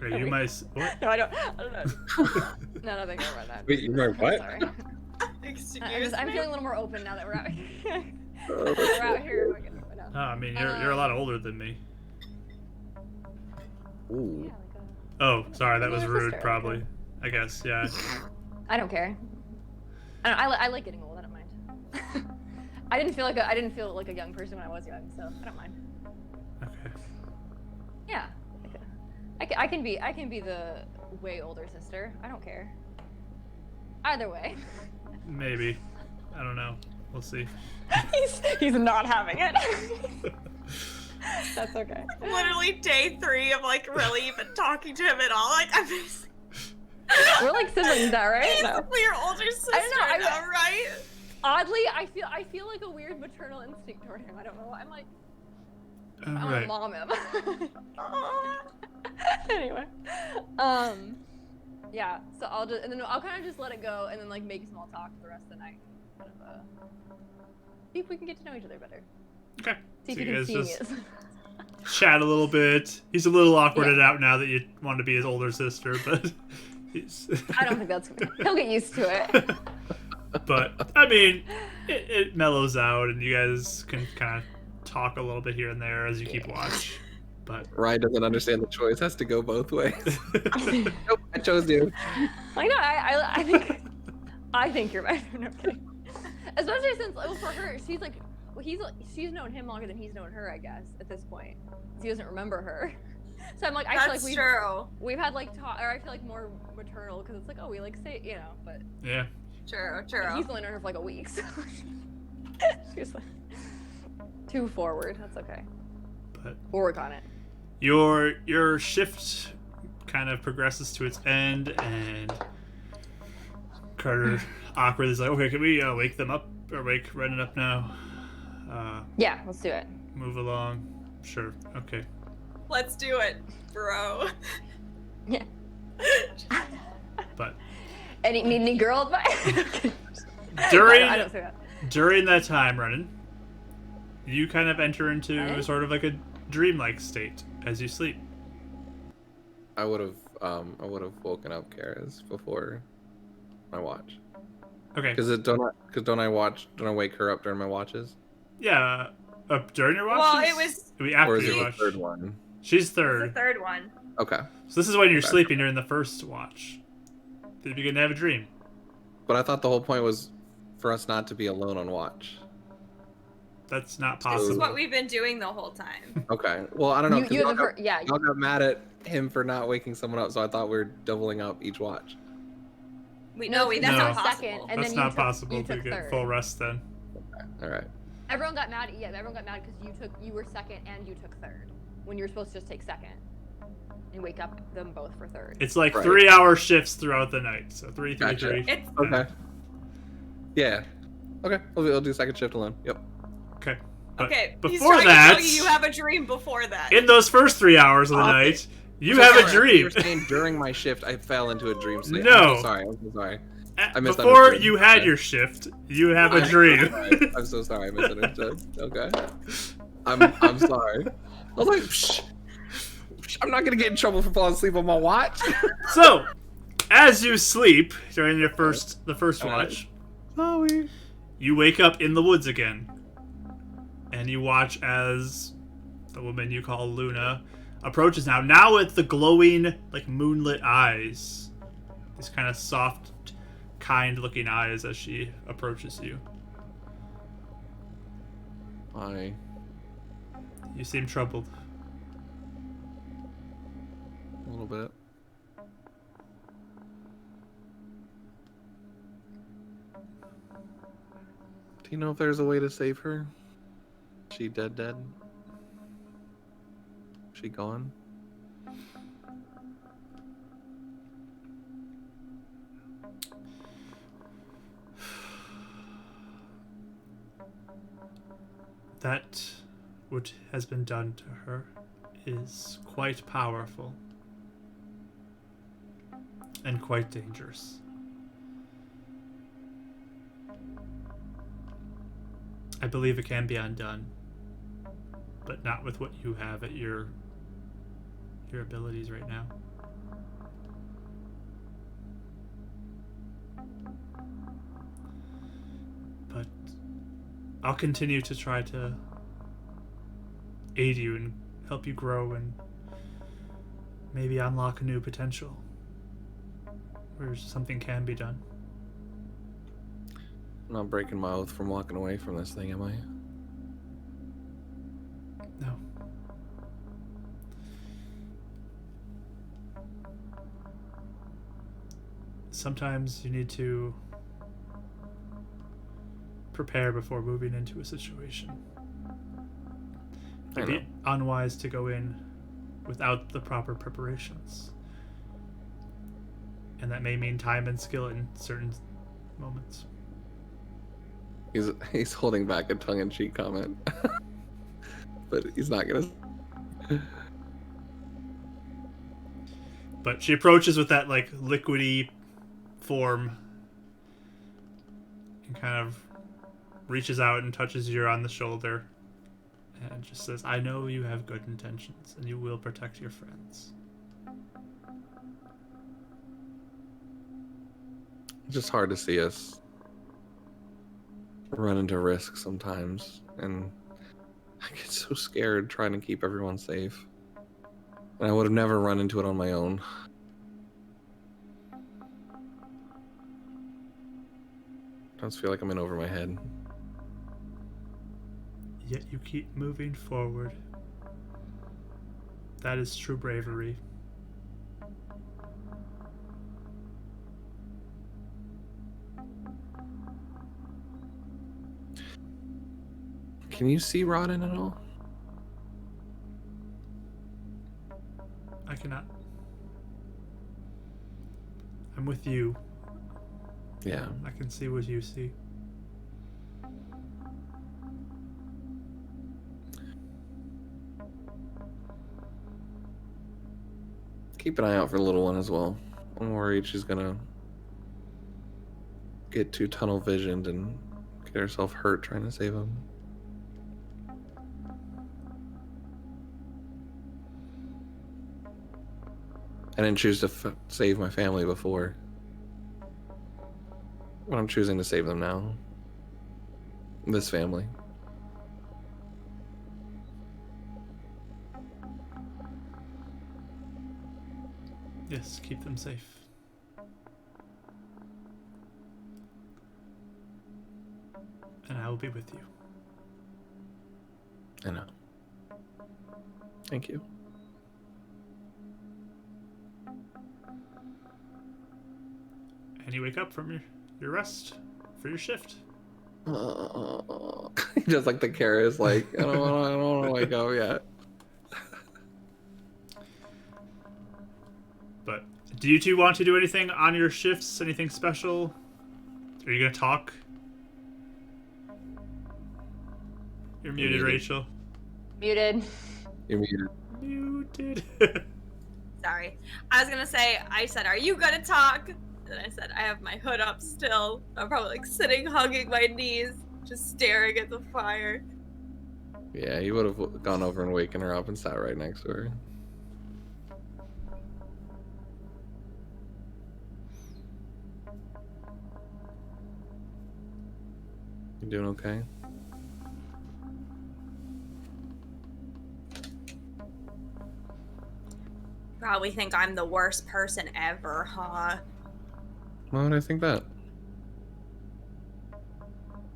Are you my... What?
No, I don't know. No, nothing about that.
Wait, you know what?
Sorry.
Excuse
I'm
me?
feeling a little more open now that we're out here. We're out here.
No, I mean, you're a lot older than me.
Ooh.
Yeah,
Oh, sorry, that was
Younger
rude,
sister,
probably.
okay.
I guess, yeah.
I don't care. I like getting old. I don't mind. I didn't feel like a young person when I was young, so I don't mind.
Okay.
Yeah. I can be the way older sister. I don't care. Either way.
Maybe. I don't know. We'll see.
he's not having it. That's okay.
Literally day 3 of like really even talking to him at all. Like I'm just.
We're like siblings now, right?
Basically your older sister, right?
Oddly, I feel like a weird maternal instinct toward him. I don't know. I'm like. I want
Right.
to mom him. Anyway, yeah. So I'll kind of just let it go, and then like make small talk for the rest of the night. Kind of, see if we can get to know each other better.
Okay.
See if
So
you
you
can
guys
see
just
me.
chat a little bit. He's a little awkwarded out now that you want to be his older sister, but he's...
I don't think that's gonna. He'll get used to it.
But, I mean, it mellows out, and you guys can kind of talk a little bit here and there as you keep watch. But
Ryan doesn't understand the choice. Has to go both ways. Nope, I chose you.
Like no, I think you're better. No, I'm kidding. Especially since for her, she's like, she's known him longer than he's known her, I guess, at this point. He doesn't remember her. So I'm like, I feel like
true.
we've had like talk, or I feel like more maternal because it's like, oh, we like say, but
yeah.
True.
he's only known her for like a week, so she's like too forward. That's okay.
But
We'll work on it.
your shift kind of progresses to its end, and Carter awkwardly is like, okay, can we wake them up or wake Renan up now?
Yeah, let's do it.
Move along. Sure. Okay.
Let's do it, bro.
Yeah.
But
Need any girl advice?
during
I don't say that.
during that time, Renan, you kind of enter into
Okay.
sort of like a dreamlike state as you sleep.
I would have I would have woken up Karis before my watch.
Okay.
Because don't I wake her up during my watches?
Yeah. During your watches?
Well, it was
After
Or is
your
it the
watch.
third one?
She's
the
third.
third one.
Okay.
So this is when you're
Okay.
sleeping during the first watch. Then you begin to have a dream.
But I thought the whole point was for us not to be alone on watch.
That's not
This
possible.
is what we've been doing the whole time.
Okay. Well, I don't know. 'Cause
You
y'all
have the
got, y'all got mad at him for not waking someone up, so I thought we were doubling up each watch.
That's
No.
not
No.
possible.
Second, and
That's
then you
not
took,
possible
you
to
took
get
third.
full rest then.
All right.
Everyone got mad. Yeah, everyone got mad because you were second and you took third when you were supposed to just take second and wake up them both for third.
It's like
Right.
3-hour shifts throughout the night. So 3, 3,
Gotcha.
3.
It's
Okay. Yeah. Okay. We'll do second shift alone. Yep.
Okay. But
okay. He's
before
trying
that,
to tell you have a dream before that.
in those first 3 hours of the
Okay.
night, you
So
have a
sorry,
dream.
You were saying during my shift, I fell into a dream sleep.
No.
I'm so sorry. I'm so sorry. I
Before
misunderstood.
you had
Okay.
your shift, you have a
I'm
dream.
so sorry. I'm so sorry. I misunderstood. Okay. I'm sorry. I was like, Psh, I'm not gonna get in trouble for falling asleep on my watch.
So, as you sleep during the first
Alright.
watch,
Sorry.
you wake up in the woods again, and you watch as the woman you call Luna approaches now with the glowing, like moonlit eyes, these kind of soft, kind-looking eyes as she approaches you.
Hi.
You seem troubled.
A little bit. Do you know if there's a way to save her? She dead? She gone?
That what has been done to her is quite powerful and quite dangerous. I believe it can be undone, but not with what you have at your abilities right now. But I'll continue to try to aid you and help you grow and maybe unlock a new potential where something can be done.
I'm not breaking my oath from walking away from this thing, am I?
No. Sometimes you need to prepare before moving into a situation. It'd be unwise to go in without the proper preparations. And that may mean time and skill in certain moments.
He's holding back a tongue-in-cheek comment. But he's not gonna.
But she approaches with that like liquidy form and kind of reaches out and touches you on the shoulder and just says, I know you have good intentions and you will protect your friends.
It's just hard to see us run into risk sometimes, and I get so scared trying to keep everyone safe. And I would have never run into it on my own. I just feel like I'm in over my head.
Yet you keep moving forward. That is true bravery.
Can you see Rodden at all?
I cannot. I'm with you.
Yeah.
I can see what you see.
Keep an eye out for the little one as well. I'm worried she's gonna get too tunnel visioned and get herself hurt trying to save him. I didn't choose to save my family before. But I'm choosing to save them now. This family.
Yes, keep them safe. And I will be with you.
I know. Thank you.
And you wake up from your rest for your shift.
Just like the Kara is like, I don't want to wake up yet.
But do you two want to do anything on your shifts? Anything special? Are you gonna talk? You're muted, Rachel.
Muted.
You're muted.
Muted.
Sorry. I was gonna say, I said, are you gonna talk? And I said, I have my hood up still. I'm probably like sitting, hugging my knees, just staring at the fire.
Yeah, you would have gone over and waken her up and sat right next to her. You doing okay?
Probably think I'm the worst person ever, huh?
Why would I think that?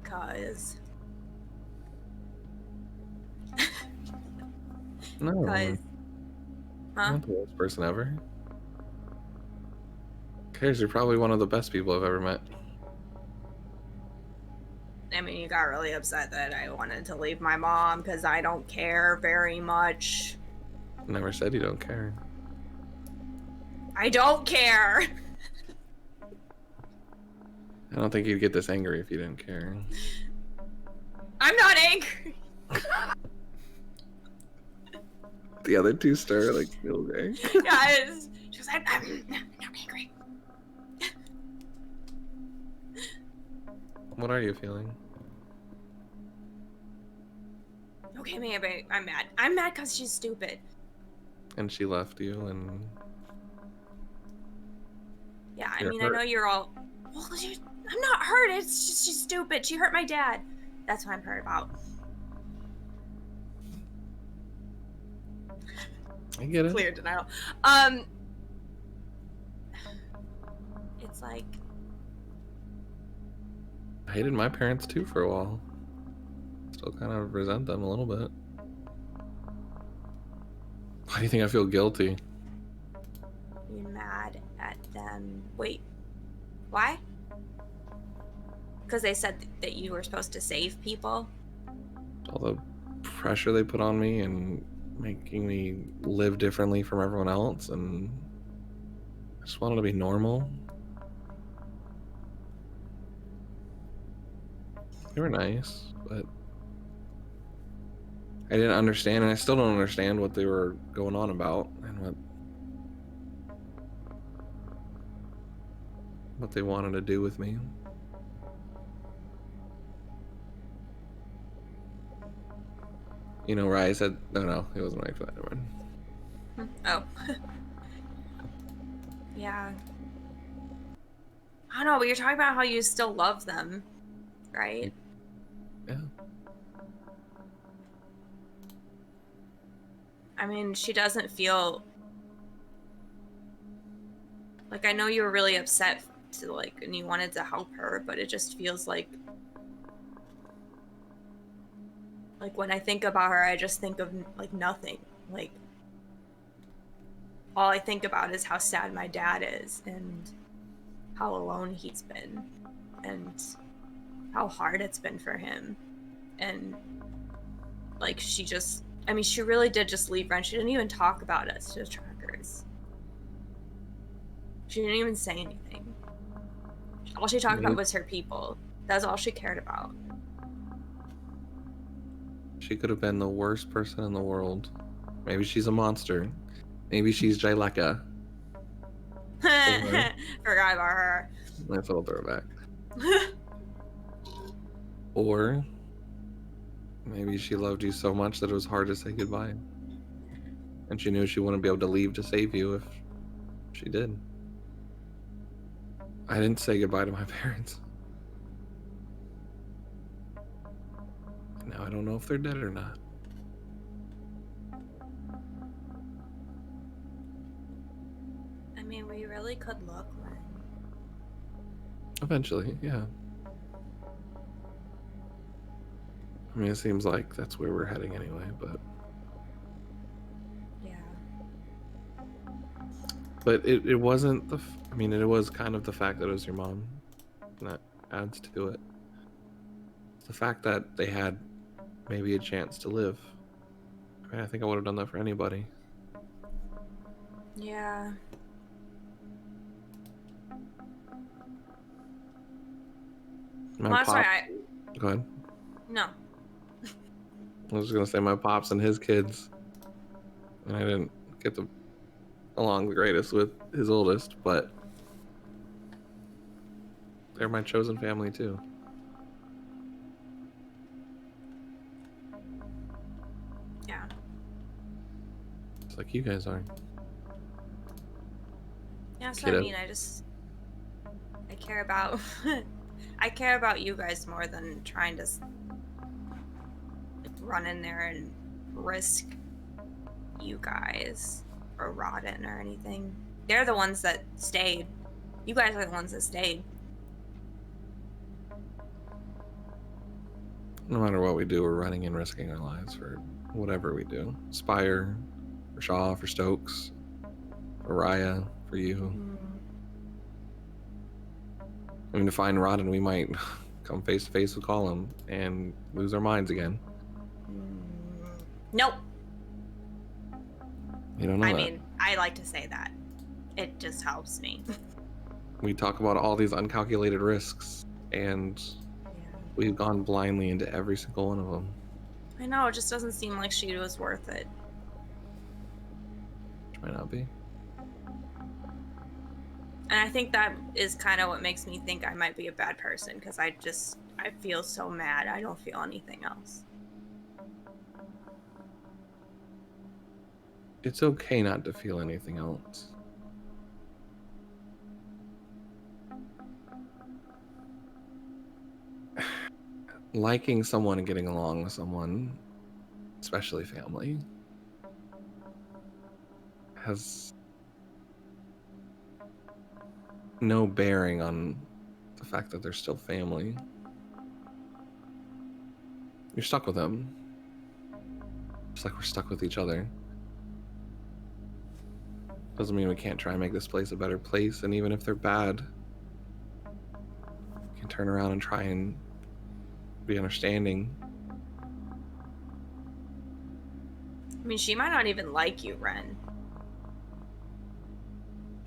Cause.
No.
Cause.
I'm
Huh?
not the worst person ever. Cares, you're probably one of the best people I've ever met.
I mean, you got really upset that I wanted to leave my mom because I don't care very much.
Never said you don't care.
I don't care.
I don't think you'd get this angry if you didn't care.
I'm not angry.
The other two stir like, okay.
Yeah, she was like, I'm not angry.
What are you feeling?
Okay, maybe I'm mad. I'm mad because she's stupid.
And she left you, and
Yeah, I
You're
mean,
hurt.
I know you're all. Well, I'm not hurt. It's just she's stupid. She hurt my dad. That's what I'm hurt about.
I get it.
Clear denial. It's like
I hated my parents too for a while. Still kind of resent them a little bit. Why do you think I feel guilty?
you're mad at them. Wait, why? Because they said that you were supposed to save people.
All the pressure they put on me and making me live differently from everyone else, and I just wanted to be normal. They were nice, but I didn't understand, and I still don't understand what they were going on about and what they wanted to do with me. You know, Rye said, no, it wasn't right for that. Never mind.
Oh. Yeah. I don't know, but you're talking about how you still love them, right?
Yeah.
I mean, she doesn't feel like, I know you were really upset to like, and you wanted to help her, but it just feels like when I think about her, I just think of like nothing. Like all I think about is how sad my dad is and how alone he's been and how hard it's been for him. And like she really did just leave Ren. She didn't even talk about us to the trackers. She didn't even say anything. All she talked about was her people. That's all she cared about.
She could have been the worst person in the world. Maybe she's a monster. Maybe she's Jaileka.
Forgot about her.
That's a little throwback. Or maybe she loved you so much that it was hard to say goodbye. And she knew she wouldn't be able to leave to save you if She did. I didn't say goodbye to my parents. Now I don't know if they're dead or not.
I mean, we really could look, Ren.
Eventually, yeah. I mean, it seems like that's where we're heading anyway, but...
Yeah.
But it wasn't the... I mean, it was kind of the fact that it was your mom. And that adds to it. The fact that they had maybe a chance to live. I mean, I think I would have done that for anybody.
Yeah.
My
Well, sorry,
Go ahead.
No.
I was gonna say my pops and his kids, and I didn't get along the greatest with his oldest, but they're my chosen family too.
Yeah.
Just like you guys are.
Yeah, that's what I
Kiddo.
mean. I care about I care about you guys more than trying to run in there and risk you guys or Rodden or anything. They're the ones that stayed. You guys are the ones that stayed.
No matter what we do, we're running and risking our lives for whatever we do. Spire, for Shaw, for Stokes, for Raya, for you. I mean, to find Rodden, we might come face to face with Column and lose our minds again.
Nope.
You don't know
I
that.
mean, I like to say that. It just helps me.
We talk about all these uncalculated risks, and we've gone blindly into every single one of them.
I know, it just doesn't seem like she was worth it.
Try not be.
And I think that is kind of what makes me think I might be a bad person, because I feel so mad. I don't feel anything else.
It's okay not to feel anything else. Liking someone and getting along with someone, especially family, has no bearing on the fact that they're still family. You're stuck with them, just like we're stuck with each other. Doesn't mean we can't try and make this place a better place, and even if they're bad, we can turn around and try and be understanding.
I mean, she might not even like you, Ren.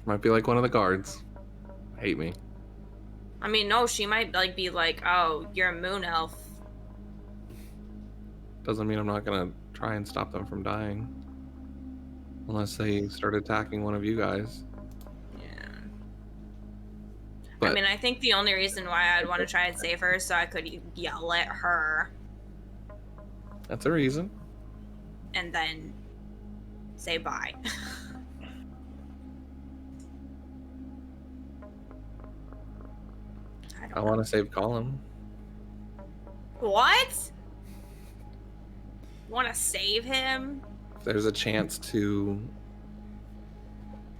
Might be like one of the guards. Hate me.
I mean, no, she might be like, oh, you're a moon elf.
Doesn't mean I'm not gonna try and stop them from dying. Unless they start attacking one of you guys.
Yeah.
But
I mean, I think the only reason why I'd want to try and save her is so I could yell at her
that's a reason.
and then say bye.
I want to save Colin.
What? Want to save him?
If there's a chance to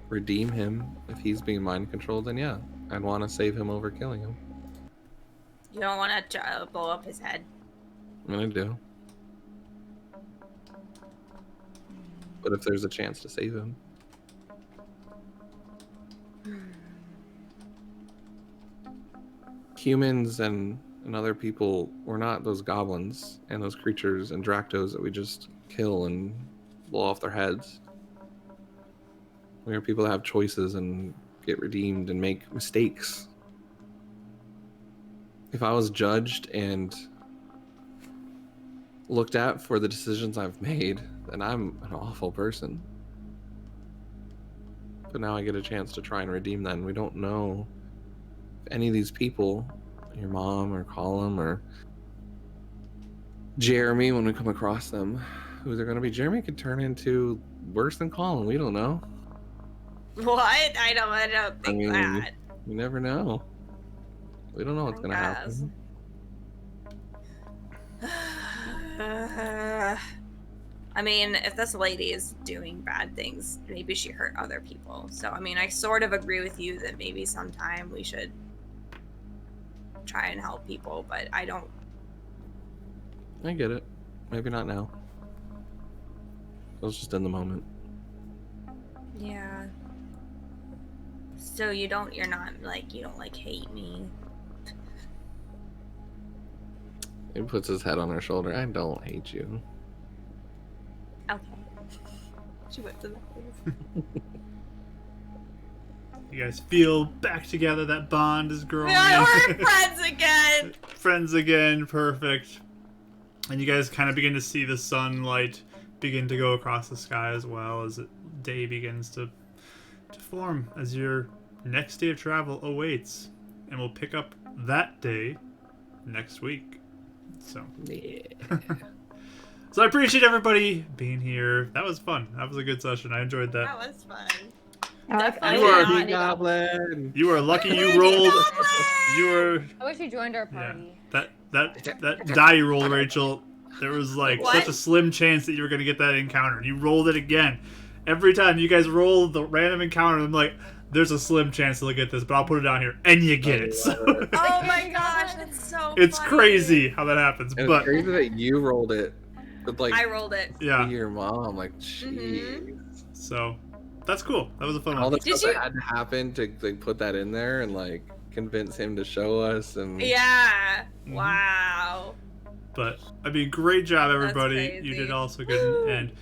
redeem him if he's being mind controlled, then yeah, I'd want to save him over killing him.
You don't want to blow up his head?
I'm gonna do. But if there's a chance to save him. Humans and other people, we're not those goblins and those creatures and Dractos that we just kill and blow off their heads. We are people that have choices and get redeemed and make mistakes. If I was judged and looked at for the decisions I've made, then I'm an awful person. But now I get a chance to try and redeem that, and we don't know if any of these people, your mom or Colum or Jeremy, when we come across them, who they're going to be. Jeremy could turn into worse than Colin. We don't know.
What? I don't think
mean,
that.
You never know. We don't know what's
I
gonna happen.
I mean, if this lady is doing bad things, maybe she hurt other people. So, I mean, I sort of agree with you that maybe sometime we should try and help people, but I don't.
I get it. Maybe not now. I was just in the moment.
Yeah. So you don't hate me.
He puts his head on her shoulder. I don't hate you.
Okay. She went to the
You guys feel back together. That bond is growing.
Yeah, we're friends again.
Friends again. Perfect. And you guys kind of begin to see the sunlight begin to go across the sky as well as day begins to form as your next day of travel awaits. And we'll pick up that day next week. So,
Yeah.
so I appreciate everybody being here. That was fun. That was a good session. I enjoyed that.
That was fun.
You are-
Lucky Goblin.
You were lucky you rolled. You were.
I wish you joined our party.
That die you rolled, Rachel. There was like
What?
such a slim chance that you were gonna get that encounter. You rolled it again. Every time you guys roll the random encounter, I'm like, there's a slim chance they'll get this, but I'll put it down here, and you get it. So
Oh my gosh, that's so
it's
funny.
crazy how that happens.
And
But
it's crazy that you rolled it. With, like,
I rolled it.
yeah,
your mom. Like, jeez.
so that's cool. That was a fun
All
one.
the stuff that had to happen to like put that in there and like convince him to show us and
Yeah.
Mhm.
Wow.
But I mean, great job, everybody.
That's
You
crazy.
did also good. And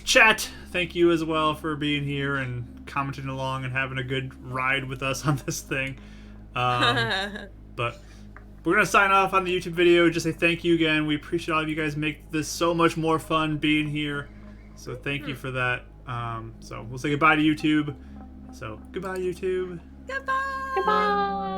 chat, thank you as well for being here and commenting along and having a good ride with us on this thing. But we're going to sign off on the YouTube video. Just say thank you again. We appreciate all of you guys make this so much more fun being here. So thank you for that. So we'll say goodbye to YouTube. So goodbye, YouTube.
Goodbye.
Goodbye.